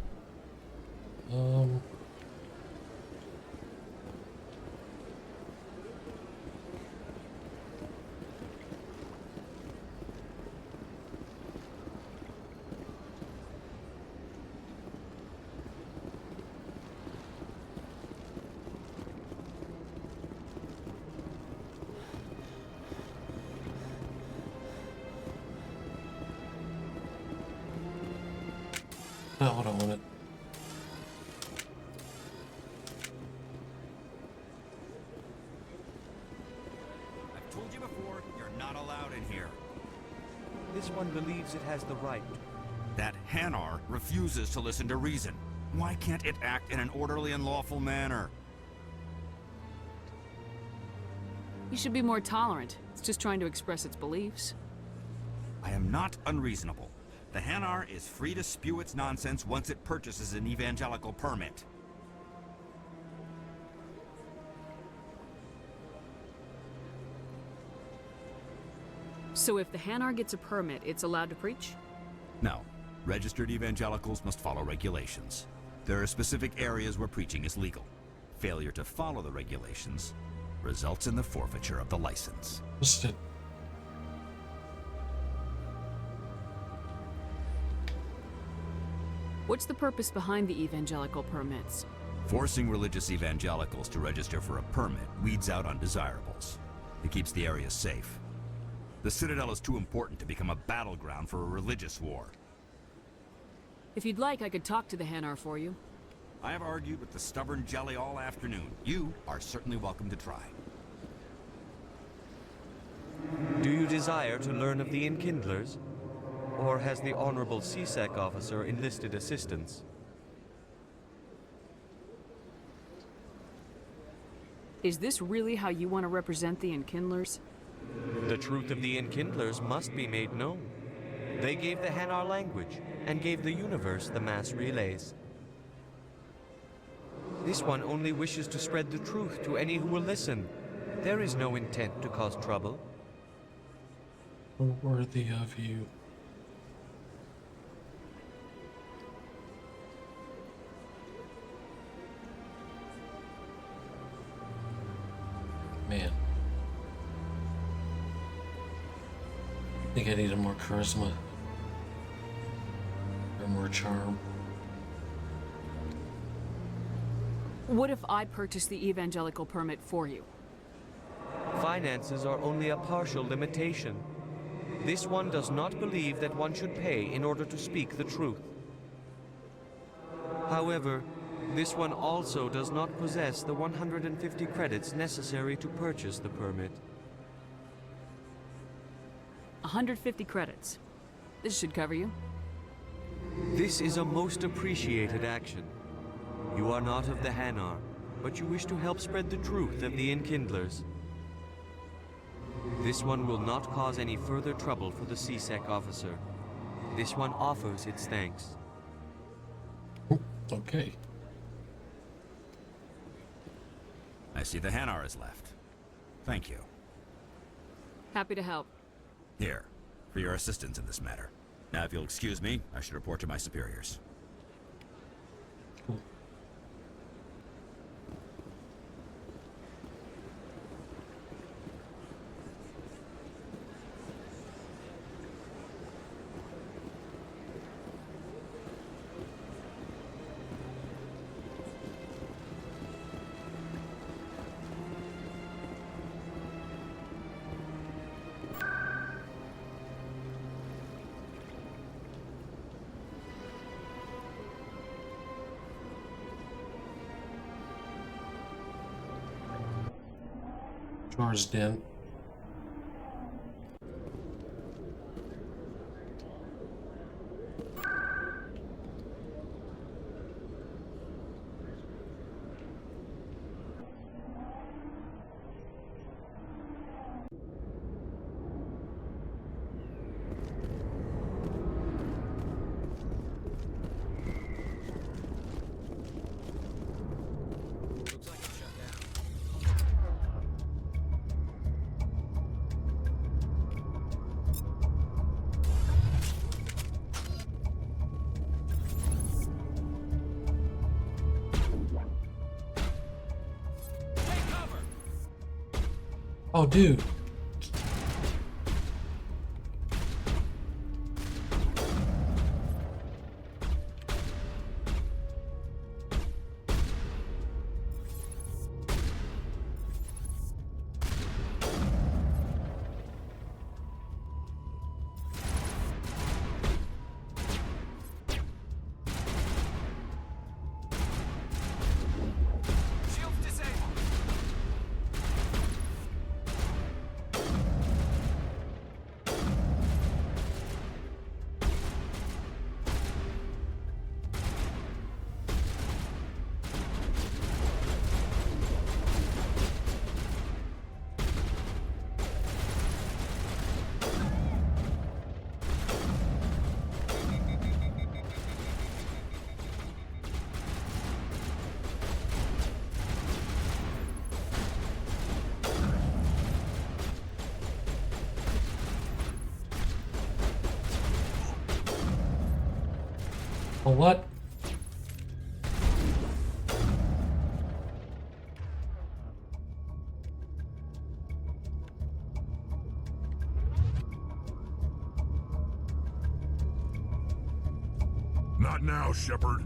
Not what I wanted. I've told you before, you're not allowed in here. This one believes it has the right. That Hanar refuses to listen to reason. Why can't it act in an orderly and lawful manner? You should be more tolerant. It's just trying to express its beliefs. I am not unreasonable. The Hanar is free to spew its nonsense once it purchases an evangelical permit. So if the Hanar gets a permit, it's allowed to preach? No. Registered evangelicals must follow regulations. There are specific areas where preaching is legal. Failure to follow the regulations results in the forfeiture of the license. What's the purpose behind the evangelical permits? Forcing religious evangelicals to register for a permit weeds out undesirables. It keeps the area safe. The Citadel is too important to become a battleground for a religious war. If you'd like, I could talk to the Hanar for you. I have argued with the stubborn jelly all afternoon. You are certainly welcome to try. Do you desire to learn of the Enkindlers? Or has the Honorable CSEC officer enlisted assistance? Is this really how you want to represent the Enkindlers? The truth of the Enkindlers must be made known. They gave the Hanar language, and gave the universe the mass relays. This one only wishes to spread the truth to any who will listen. There is no intent to cause trouble. Worthy of you. Man. I think I needed more charisma. Or more charm. What if I purchase the evangelical permit for you? Finances are only a partial limitation. This one does not believe that one should pay in order to speak the truth. However, this one also does not possess the 150 credits necessary to purchase the permit. 150 credits. This should cover you. This is a most appreciated action. You are not of the Hanar, but you wish to help spread the truth of the Enkindlers. This one will not cause any further trouble for the CSEC officer. This one offers its thanks. Okay. I see the Hanar is left. Thank you. Happy to help. Here, for your assistance in this matter. Now, if you'll excuse me, I should report to my superiors. Drawers den. Oh, dude. Oh, what? Not now, Shepard.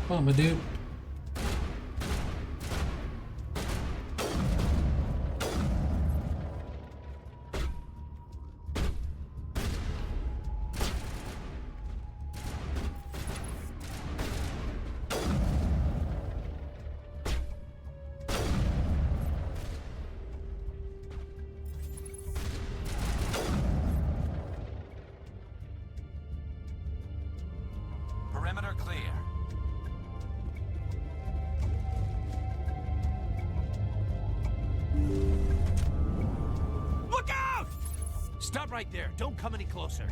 Come on, my dude. Perimeter clear. Look out! Stop right there. Don't come any closer.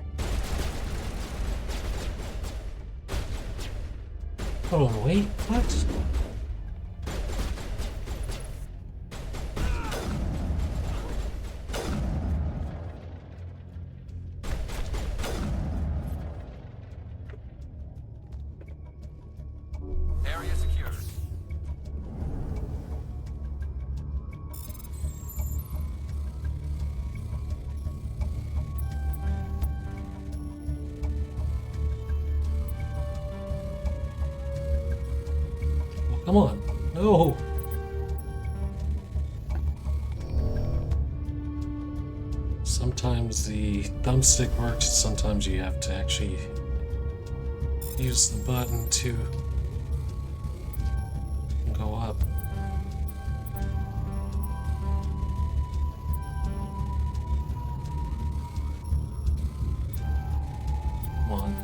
Hold on, wait, what? Area secure. Come on. No. Sometimes the thumbstick works, sometimes you have to actually use the button to go up. Come on.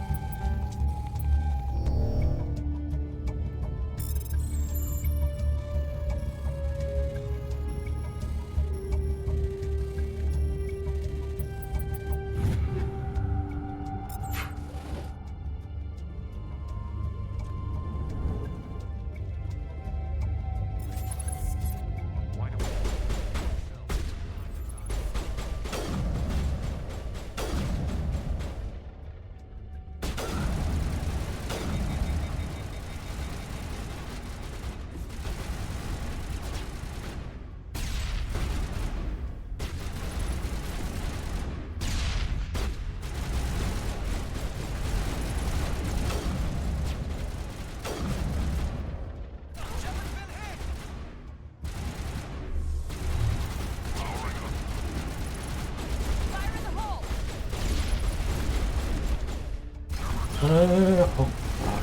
Oh, fuck.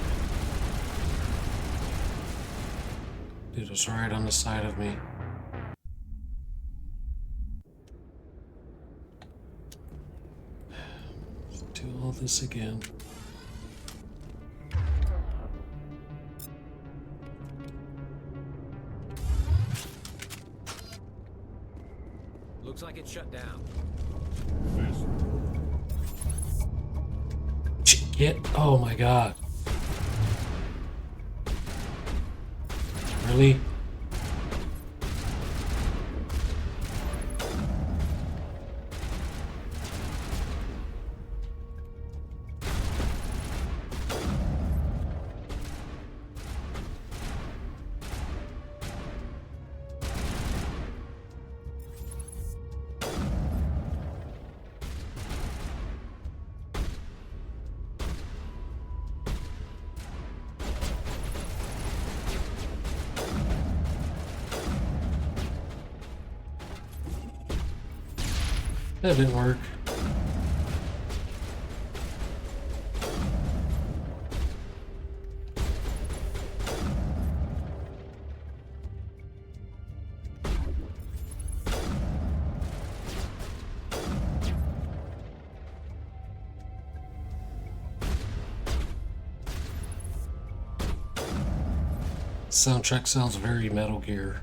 Dude was right on the side of me. Do all this again. Looks like it's shut down. Get, oh my god. Really? That didn't work. Soundtrack sounds very Metal Gear.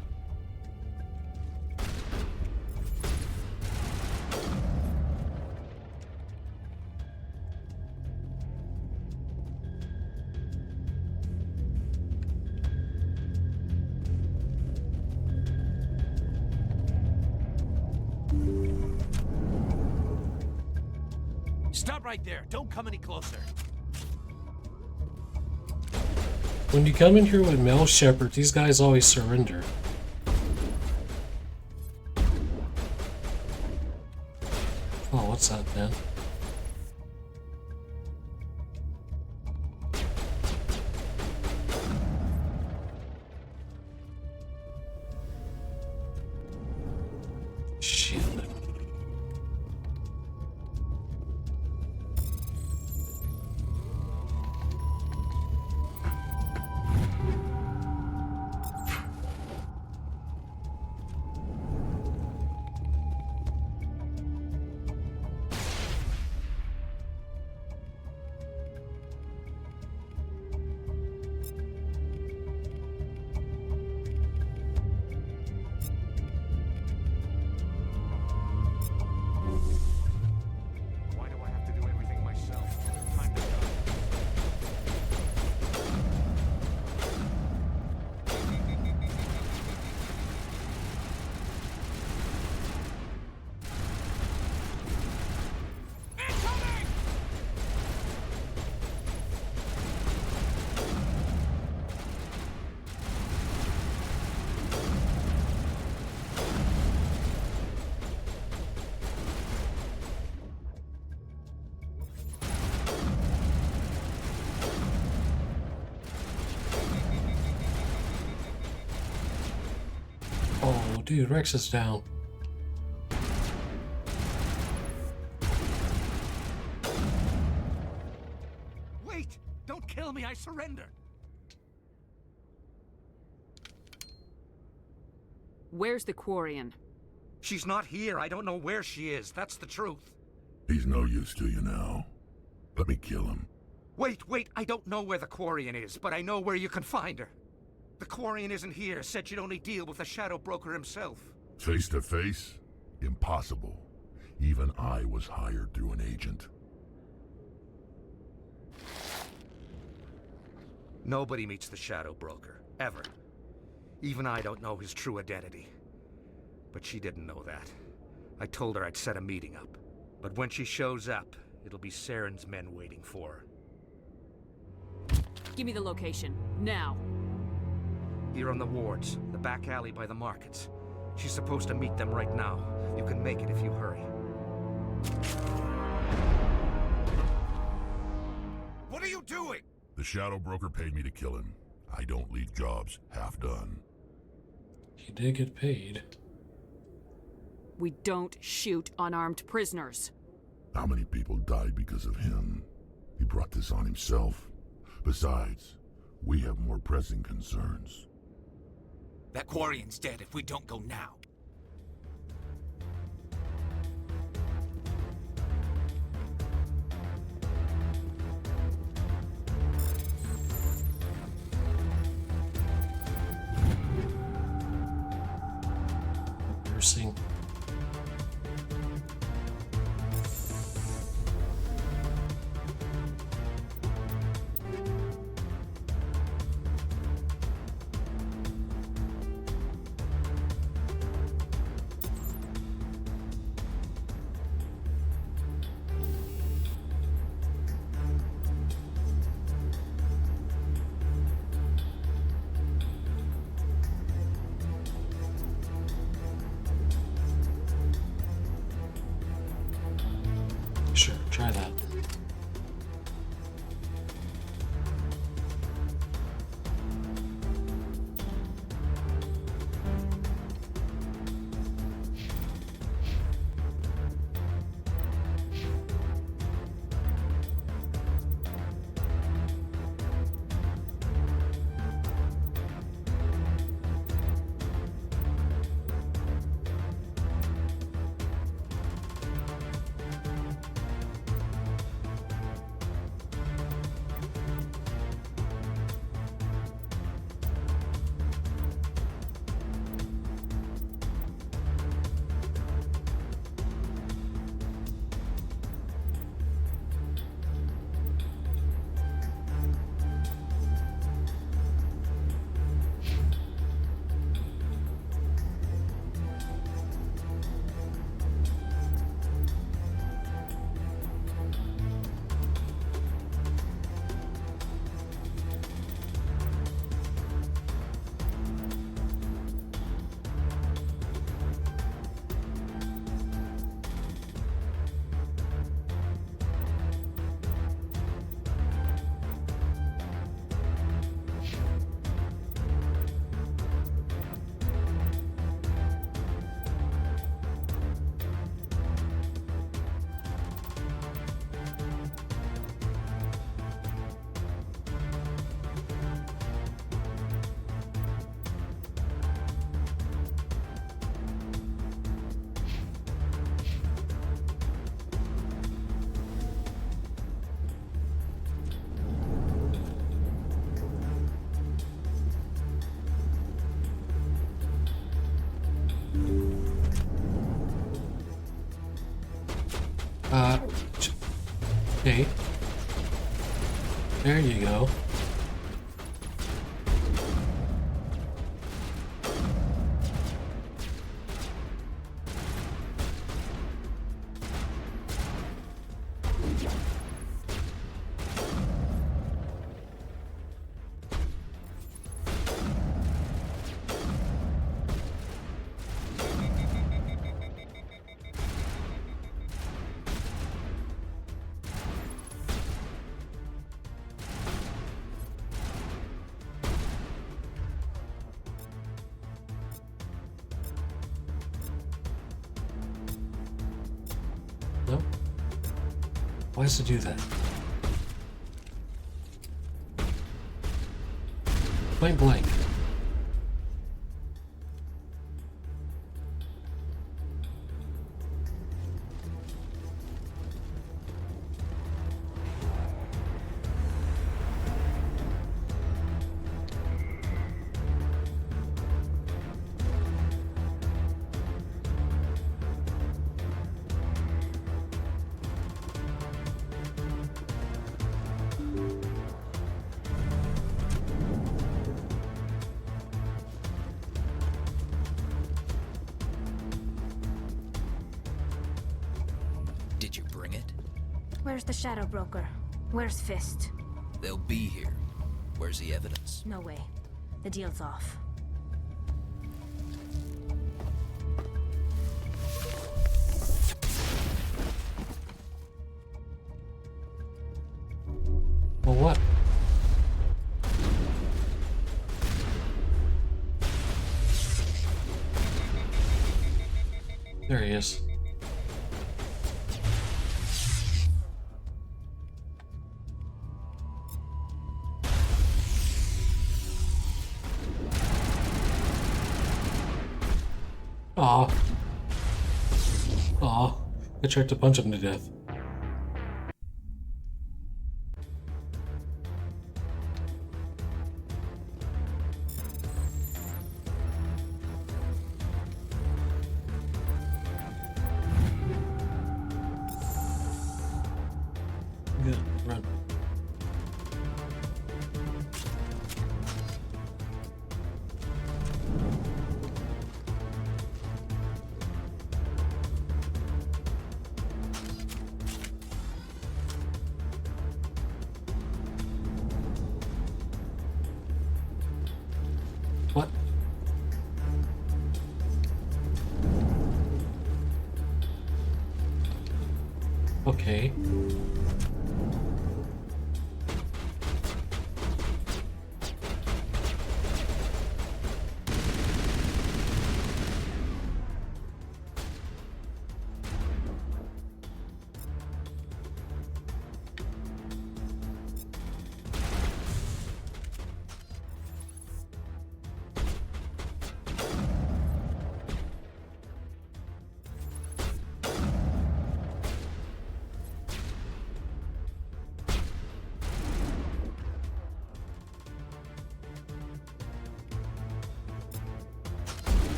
right there. Don't come any closer. When you come in here with Mel Shepherd, these guys always surrender. Oh, what's that, man? Shit. Why do I have to do everything myself? Time to go. Oh, dude, Rex is down. Wait! Don't kill me, I surrender! Where's the Quarian? She's not here. I don't know where she is. That's the truth. He's no use to you now. Let me kill him. Wait, I don't know where the Quarian is, but I know where you can find her. The Quarian isn't here. Said she'd only deal with the Shadow Broker himself. Face to face? Impossible. Even I was hired through an agent. Nobody meets the Shadow Broker, ever. Even I don't know his true identity. But she didn't know that. I told her I'd set a meeting up. But when she shows up, it'll be Saren's men waiting for her. Give me the location, now. Here on the wards, the back alley by the markets. She's supposed to meet them right now. You can make it if you hurry. What are you doing? The Shadow Broker paid me to kill him. I don't leave jobs half done. He did get paid. We don't shoot unarmed prisoners. How many people died because of him? He brought this on himself. Besides, we have more pressing concerns. That Quarian's dead if we don't go now. Nursing. Sure, try that. Okay. There you go. No? Why does it do that? Point blank. Did you bring it? Where's the Shadow Broker? Where's Fist? They'll be here. Where's the evidence? No way. The deal's off. Well, what? There he is. Aw. Aw. I tried to punch him to death. Good. Run. What? Okay.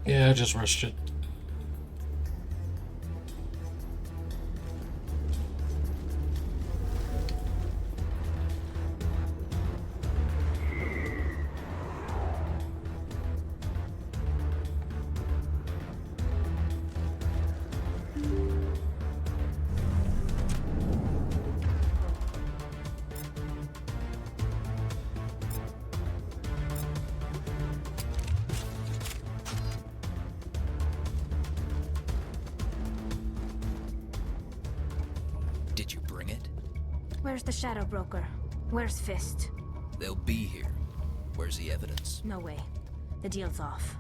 Yeah, I just rushed it. Did you bring it? Where's the Shadow Broker? Where's Fist? They'll be here. Where's the evidence? No way. The deal's off.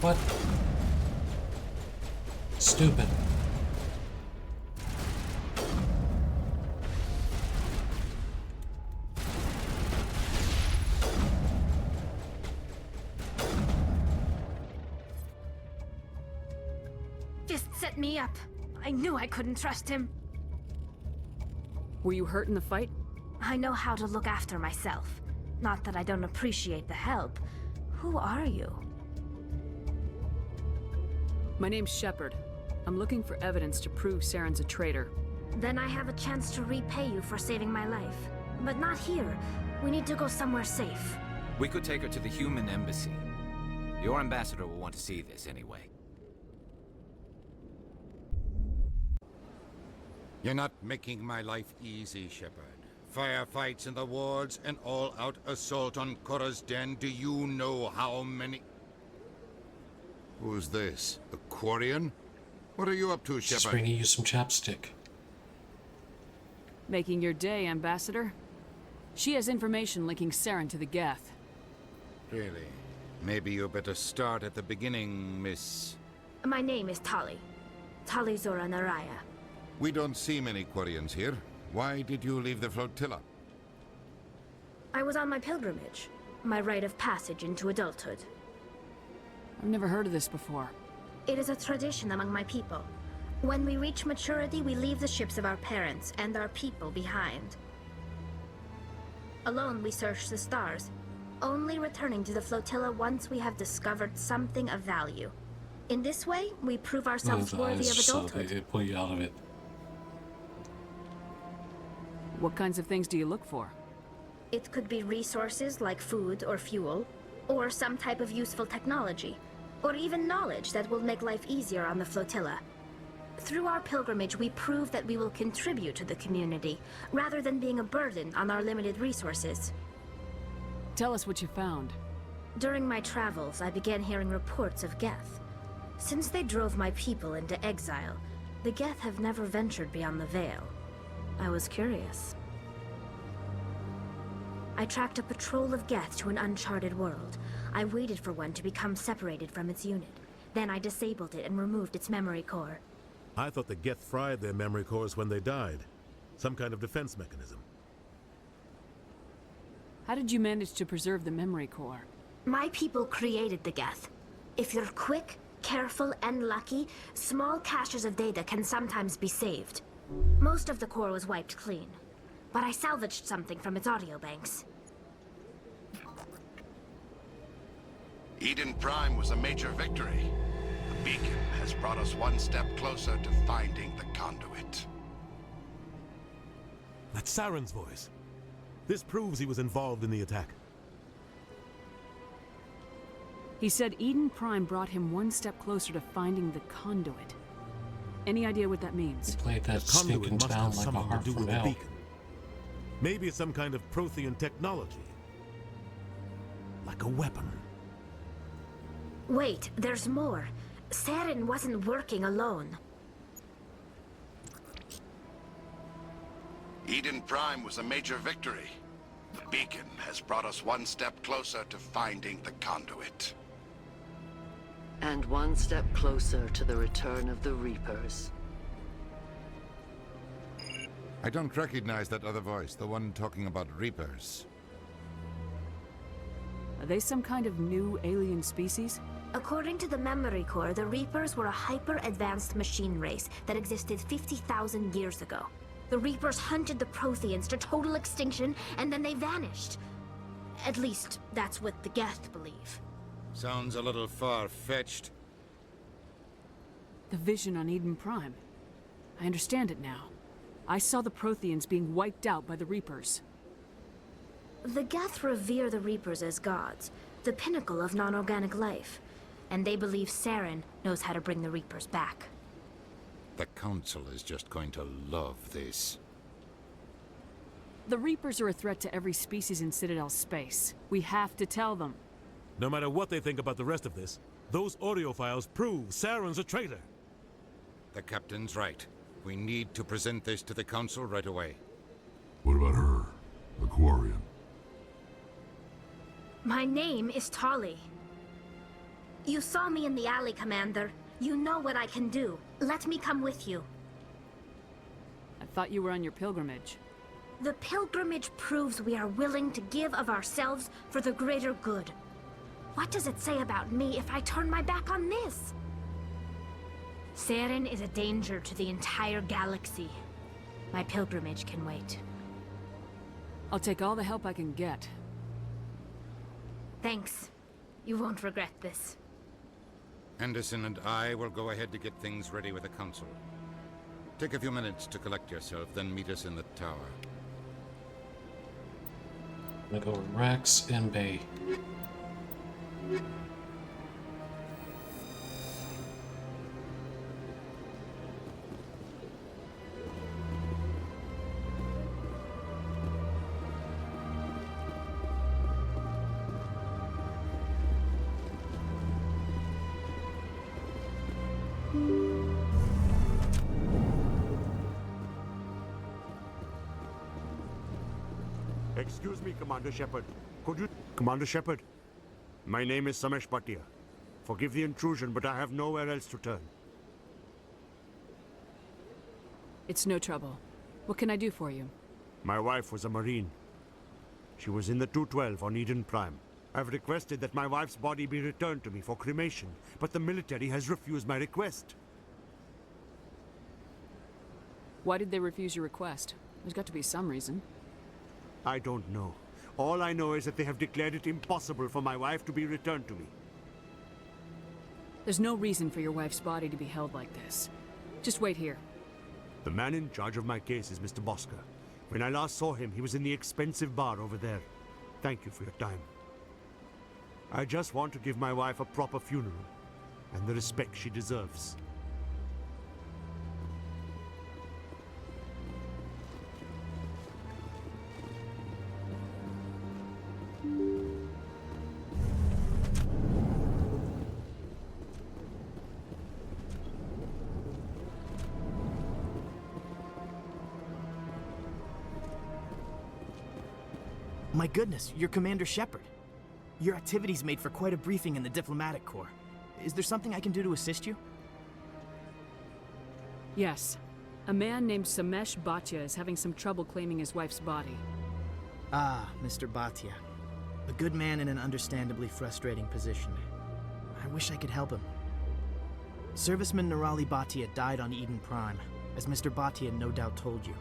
What? Stupid. Fist set me up. I knew I couldn't trust him. Were you hurt in the fight? I know how to look after myself. Not that I don't appreciate the help. Who are you? My name's Shepard. I'm looking for evidence to prove Saren's a traitor. Then I have a chance to repay you for saving my life. But not here. We need to go somewhere safe. We could take her to the human embassy. Your ambassador will want to see this anyway. You're not making my life easy, Shepard. Firefights in the wards, an all-out assault on Korra's den. Do you know how many... Who's this? The Quarian? What are you up to, Shepard? Just bringing you some chapstick. Making your day, Ambassador. She has information linking Saren to the Geth. Really? Maybe you better start at the beginning, Miss... My name is Tali. Tali Zora Naraya. We don't see many Quarians here. Why did you leave the flotilla? I was on my pilgrimage. My rite of passage into adulthood. I've never heard of this before. It is a tradition among my people. When we reach maturity, we leave the ships of our parents and our people behind. Alone, we search the stars, only returning to the flotilla once we have discovered something of value. In this way, we prove ourselves worthy of adulthood. So they pull you out of it. What kinds of things do you look for? It could be resources like food or fuel, or some type of useful technology, or even knowledge that will make life easier on the flotilla. Through our pilgrimage, we prove that we will contribute to the community, rather than being a burden on our limited resources. Tell us what you found. During my travels, I began hearing reports of Geth. Since they drove my people into exile, the Geth have never ventured beyond the Veil. I was curious. I tracked a patrol of Geth to an uncharted world. I waited for one to become separated from its unit. Then I disabled it and removed its memory core. I thought the Geth fried their memory cores when they died. Some kind of defense mechanism. How did you manage to preserve the memory core? My people created the Geth. If you're quick, careful, and lucky, small caches of data can sometimes be saved. Most of the core was wiped clean, but I salvaged something from its audio banks. Eden Prime was a major victory. The beacon has brought us one step closer to finding the conduit. That's Saren's voice. This proves he was involved in the attack. He said Eden Prime brought him one step closer to finding the conduit. Any idea what that means? He played that stinking town like a heart from hell. Beacon. Maybe it's some kind of Prothean technology. Like a weapon. Wait, there's more. Saren wasn't working alone. Eden Prime was a major victory. The beacon has brought us one step closer to finding the conduit. And one step closer to the return of the Reapers. I don't recognize that other voice, the one talking about Reapers. Are they some kind of new alien species? According to the memory core, the Reapers were a hyper-advanced machine race that existed 50,000 years ago. The Reapers hunted the Protheans to total extinction, and then they vanished. At least, that's what the Geth believe. Sounds a little far-fetched. The vision on Eden Prime. I understand it now. I saw the Protheans being wiped out by the Reapers. The Geth revere the Reapers as gods, the pinnacle of non-organic life. And they believe Saren knows how to bring the Reapers back. The Council is just going to love this. The Reapers are a threat to every species in Citadel space. We have to tell them. No matter what they think about the rest of this, those audio files prove Saren's a traitor. The Captain's right. We need to present this to the Council right away. What about her? The Quarian? My name is Tali. You saw me in the alley, Commander. You know what I can do. Let me come with you. I thought you were on your pilgrimage. The pilgrimage proves we are willing to give of ourselves for the greater good. What does it say about me if I turn my back on this? Saren is a danger to the entire galaxy. My pilgrimage can wait. I'll take all the help I can get. Thanks. You won't regret this. Anderson and I will go ahead to get things ready with the Council. Take a few minutes to collect yourself, then meet us in the tower. I'm gonna go with Rex and Bay. Excuse me, Commander Shepard. Could you... Commander Shepard, my name is Samesh Bhatia. Forgive the intrusion, but I have nowhere else to turn. It's no trouble. What can I do for you? My wife was a Marine. She was in the 212 on Eden Prime. I've requested that my wife's body be returned to me for cremation, but the military has refused my request. Why did they refuse your request? There's got to be some reason. I don't know. All I know is that they have declared it impossible for my wife to be returned to me. There's no reason for your wife's body to be held like this. Just wait here. The man in charge of my case is Mr. Bosca. When I last saw him, he was in the expensive bar over there. Thank you for your time. I just want to give my wife a proper funeral, and the respect she deserves. My goodness, you're Commander Shepard. Your activities made for quite a briefing in the Diplomatic Corps. Is there something I can do to assist you? Yes. A man named Samesh Bhatia is having some trouble claiming his wife's body. Ah, Mr. Bhatia. A good man in an understandably frustrating position. I wish I could help him. Serviceman Nirali Bhatia died on Eden Prime, as Mr. Bhatia no doubt told you.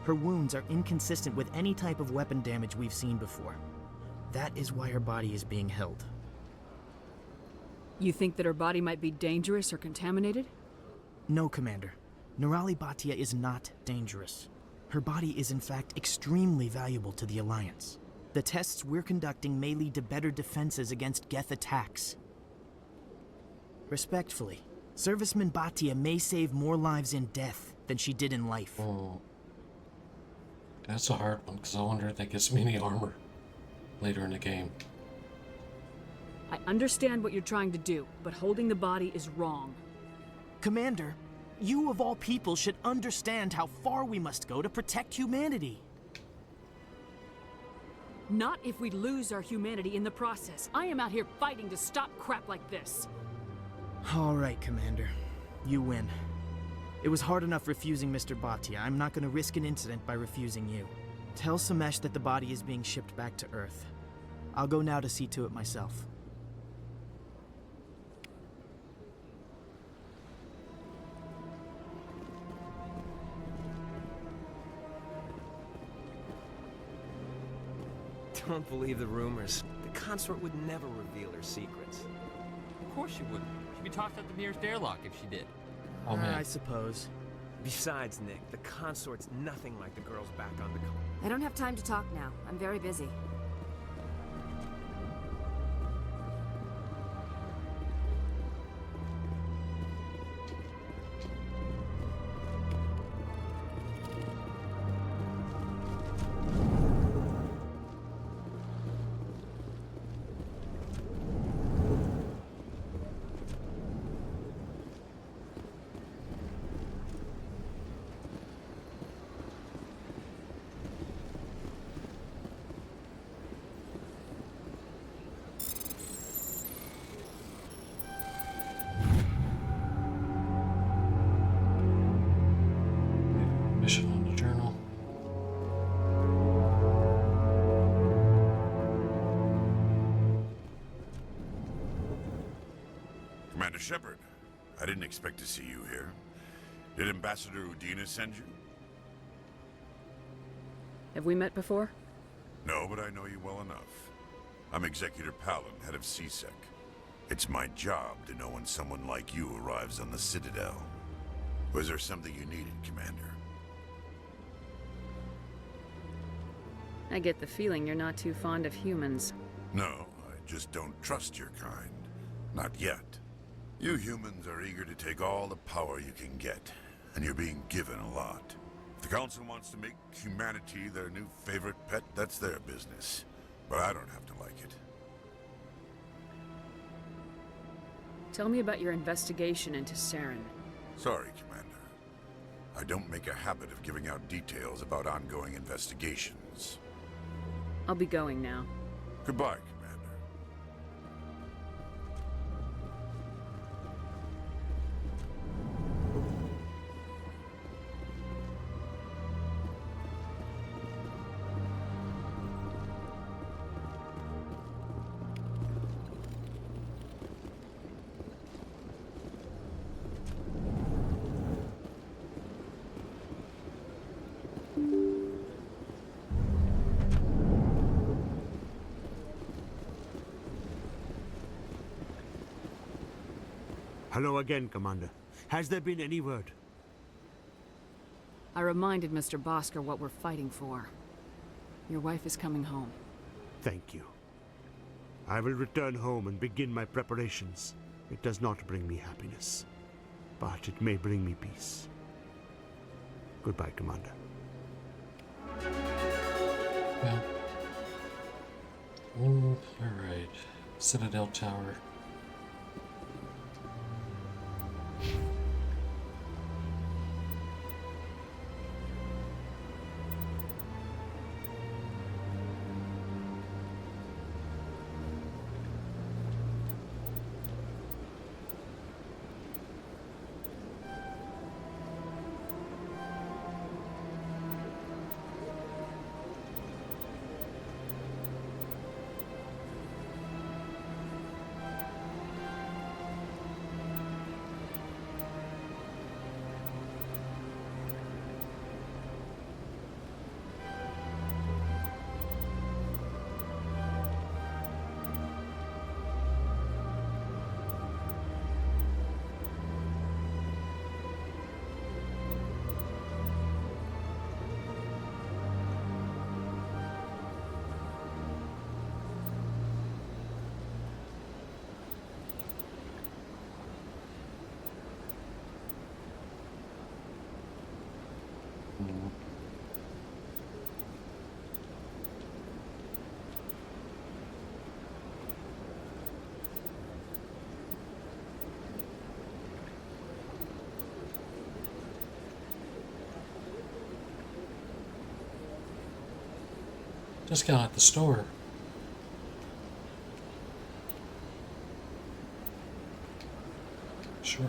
Her wounds are inconsistent with any type of weapon damage we've seen before. That is why her body is being held. You think that her body might be dangerous or contaminated? No, Commander. Nirali Bhatia is not dangerous. Her body is in fact extremely valuable to the Alliance. The tests we're conducting may lead to better defenses against Geth attacks. Respectfully, Serviceman Bhatia may save more lives in death than she did in life. Oh. That's a hard one, because I wonder if that gets me any armor later in the game. I understand what you're trying to do, but holding the body is wrong. Commander, you of all people should understand how far we must go to protect humanity. Not if we lose our humanity in the process. I am out here fighting to stop crap like this. All right, Commander. You win. It was hard enough refusing Mr. Bhatia. I'm not going to risk an incident by refusing you. Tell Samesh that the body is being shipped back to Earth. I'll go now to see to it myself. Don't believe the rumors. The consort would never reveal her secrets. Of course she wouldn't. She'd be tossed out the nearest airlock if she did. Oh, man. I suppose. Besides, Nick, the consort's nothing like the girls back on the... I don't have time to talk now. I'm very busy. Shepard, I didn't expect to see you here. Did Ambassador Udina send you? Have we met before? No, but I know you well enough. I'm Executor Palin, head of CSEC. It's my job to know when someone like you arrives on the Citadel. Was there something you needed, Commander? I get the feeling you're not too fond of humans. No, I just don't trust your kind. Not yet. You humans are eager to take all the power you can get, and you're being given a lot. If the Council wants to make humanity their new favorite pet, that's their business. But I don't have to like it. Tell me about your investigation into Saren. Sorry, Commander. I don't make a habit of giving out details about ongoing investigations. I'll be going now. Goodbye, Commander. Hello again, Commander. Has there been any word? I reminded Mr. Bosker what we're fighting for. Your wife is coming home. Thank you. I will return home and begin my preparations. It does not bring me happiness, but it may bring me peace. Goodbye, Commander. Well. Alright. Citadel Tower. Discount at the store. Sure.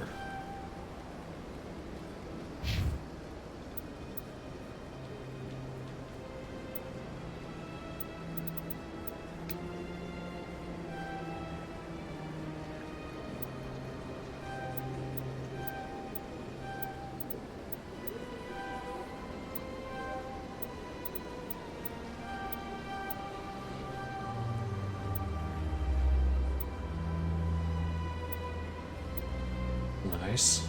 Nice.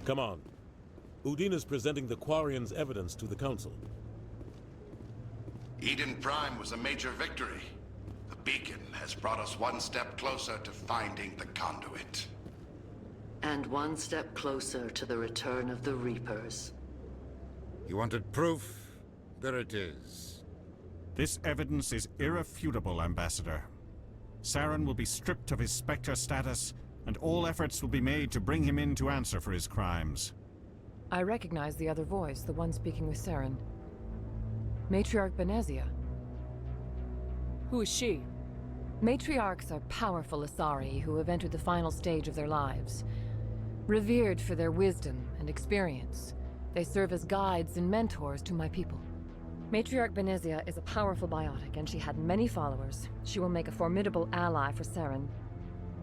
Come on. Udina's presenting the Quarians' evidence to the Council. Eden Prime was a major victory. The beacon has brought us one step closer to finding the conduit. And one step closer to the return of the Reapers. You wanted proof? There it is. This evidence is irrefutable, Ambassador. Saren will be stripped of his Spectre status, and all efforts will be made to bring him in to answer for his crimes. I recognize the other voice, the one speaking with Saren. Matriarch Benezia. Who is she? Matriarchs are powerful Asari who have entered the final stage of their lives. Revered for their wisdom and experience, they serve as guides and mentors to my people. Matriarch Benezia is a powerful biotic, and she had many followers. She will make a formidable ally for Saren.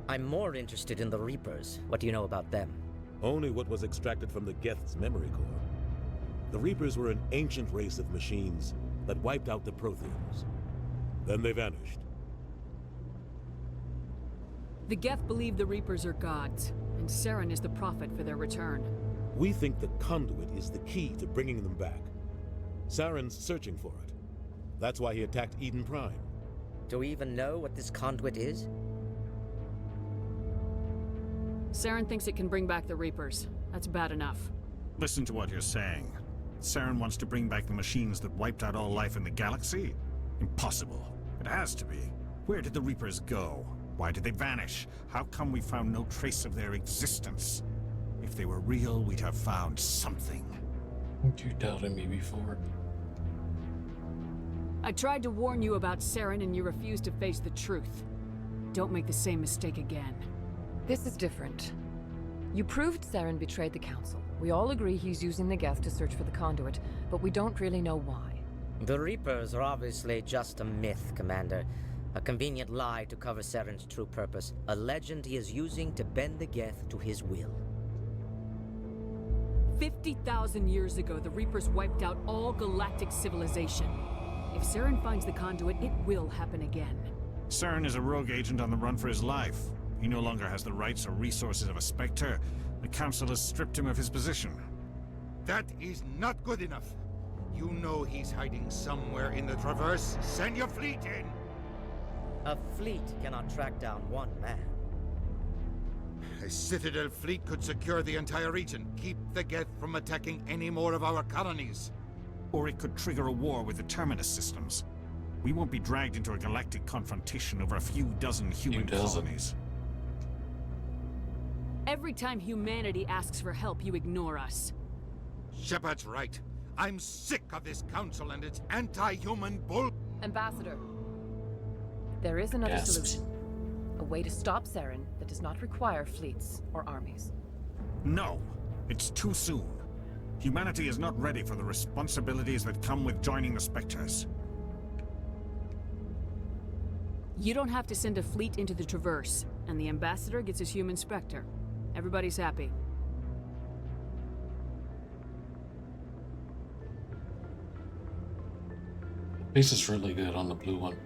I'm more interested in the Reapers. What do you know about them? Only what was extracted from the Geth's memory core. The Reapers were an ancient race of machines that wiped out the Protheans. Then they vanished. The Geth believe the Reapers are gods, and Saren is the prophet for their return. We think the conduit is the key to bringing them back. Saren's searching for it. That's why he attacked Eden Prime. Do we even know what this conduit is? Saren thinks it can bring back the Reapers. That's bad enough. Listen to what you're saying. Saren wants to bring back the machines that wiped out all life in the galaxy? Impossible. It has to be. Where did the Reapers go? Why did they vanish? How come we found no trace of their existence? If they were real, we'd have found something. You doubted me before. I tried to warn you about Saren and you refused to face the truth. Don't make the same mistake again. This is different. You proved Saren betrayed the Council. We all agree he's using the Geth to search for the conduit, but we don't really know why. The Reapers are obviously just a myth, Commander. A convenient lie to cover Saren's true purpose. A legend he is using to bend the Geth to his will. 50,000 years ago, the Reapers wiped out all galactic civilization. If Saren finds the conduit, it will happen again. Saren is a rogue agent on the run for his life. He no longer has the rights or resources of a Spectre. The Council has stripped him of his position. That is not good enough. You know he's hiding somewhere in the Traverse. Send your fleet in! A fleet cannot track down one man. A Citadel fleet could secure the entire region, keep the Geth from attacking any more of our colonies. Or it could trigger a war with the Terminus systems. We won't be dragged into a galactic confrontation over a few dozen human colonies. Every time humanity asks for help, you ignore us. Shepard's right. I'm sick of this council and its anti-human bull... Ambassador, there is another solution. A way to stop Saren that does not require fleets or armies. No, it's too soon. Humanity is not ready for the responsibilities that come with joining the Spectres. You don't have to send a fleet into the Traverse, and the Ambassador gets his human Spectre. Everybody's happy. Base is really good on the blue one.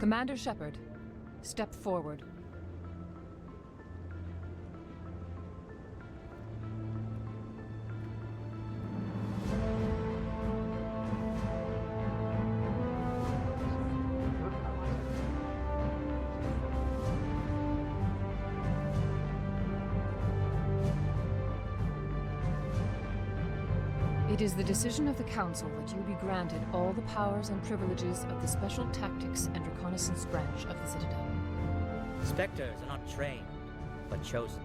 Commander Shepard, step forward. It is the decision of the Council that you be granted all the powers and privileges of the Special Tactics and Reconnaissance branch of the Citadel. Spectres are not trained, but chosen.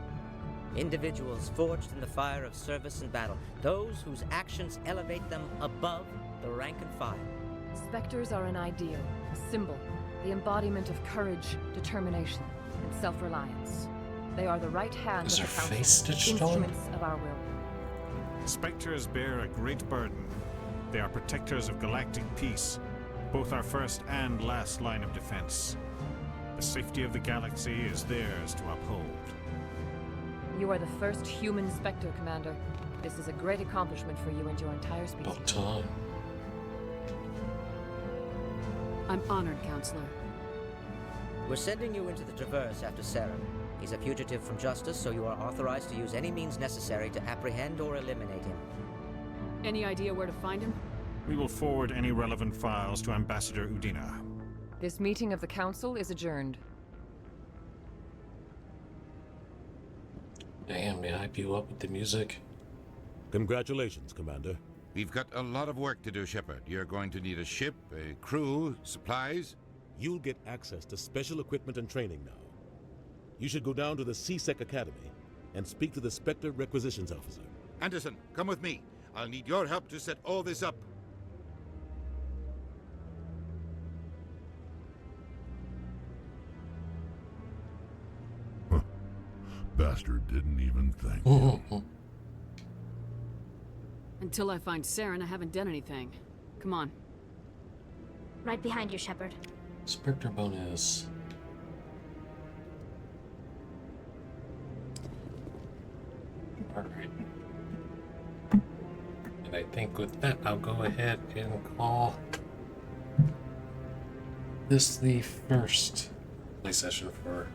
Individuals forged in the fire of service and battle. Those whose actions elevate them above the rank and file. Spectres are an ideal, a symbol, the embodiment of courage, determination, and self-reliance. They are the right hand Is of her the Council, face stitched on? instruments of our will. Spectres bear a great burden. They are protectors of galactic peace, both our first and last line of defense. The safety of the galaxy is theirs to uphold. You are the first human Spectre, Commander. This is a great accomplishment for you and your entire species. About time. I'm honored, Counselor. We're sending you into the Traverse after Saren. He's a fugitive from justice, so you are authorized to use any means necessary to apprehend or eliminate him. Any idea where to find him? We will forward any relevant files to Ambassador Udina. This meeting of the Council is adjourned. Damn, may I hype you up with the music? Congratulations, Commander. We've got a lot of work to do, Shepard. You're going to need a ship, a crew, supplies. You'll get access to special equipment and training now. You should go down to the C-Sec Academy and speak to the Spectre Requisitions Officer. Anderson, come with me. I'll need your help to set all this up. Bastard didn't even thank you. Until I find Saren, I haven't done anything. Come on. Right behind you, Shepard. Spectre bonus. Alright. And I think with that, I'll go ahead and call this the first play session for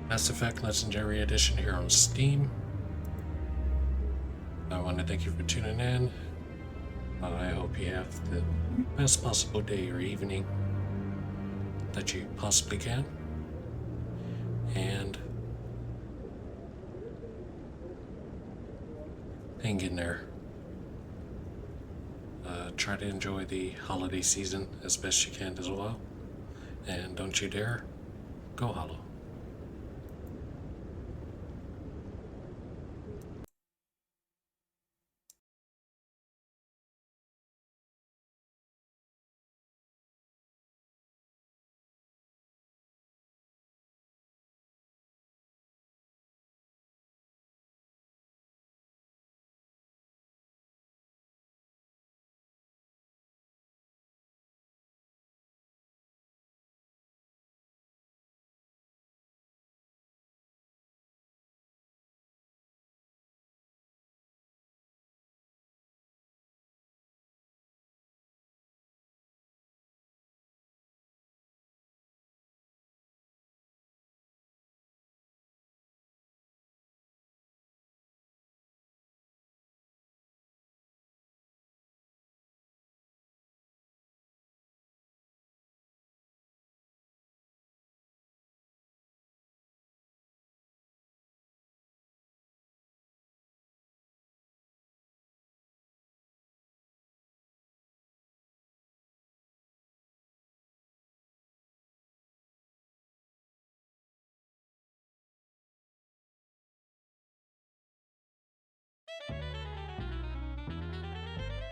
Mass Effect Legendary Edition here on Steam. I want to thank you for tuning in. I hope you have the best possible day or evening that you possibly can. And hang in there. Try to enjoy the holiday season as best you can as well. And don't you dare go hollow.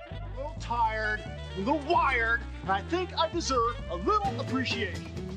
A little tired, a little wired, and I think I deserve a little appreciation.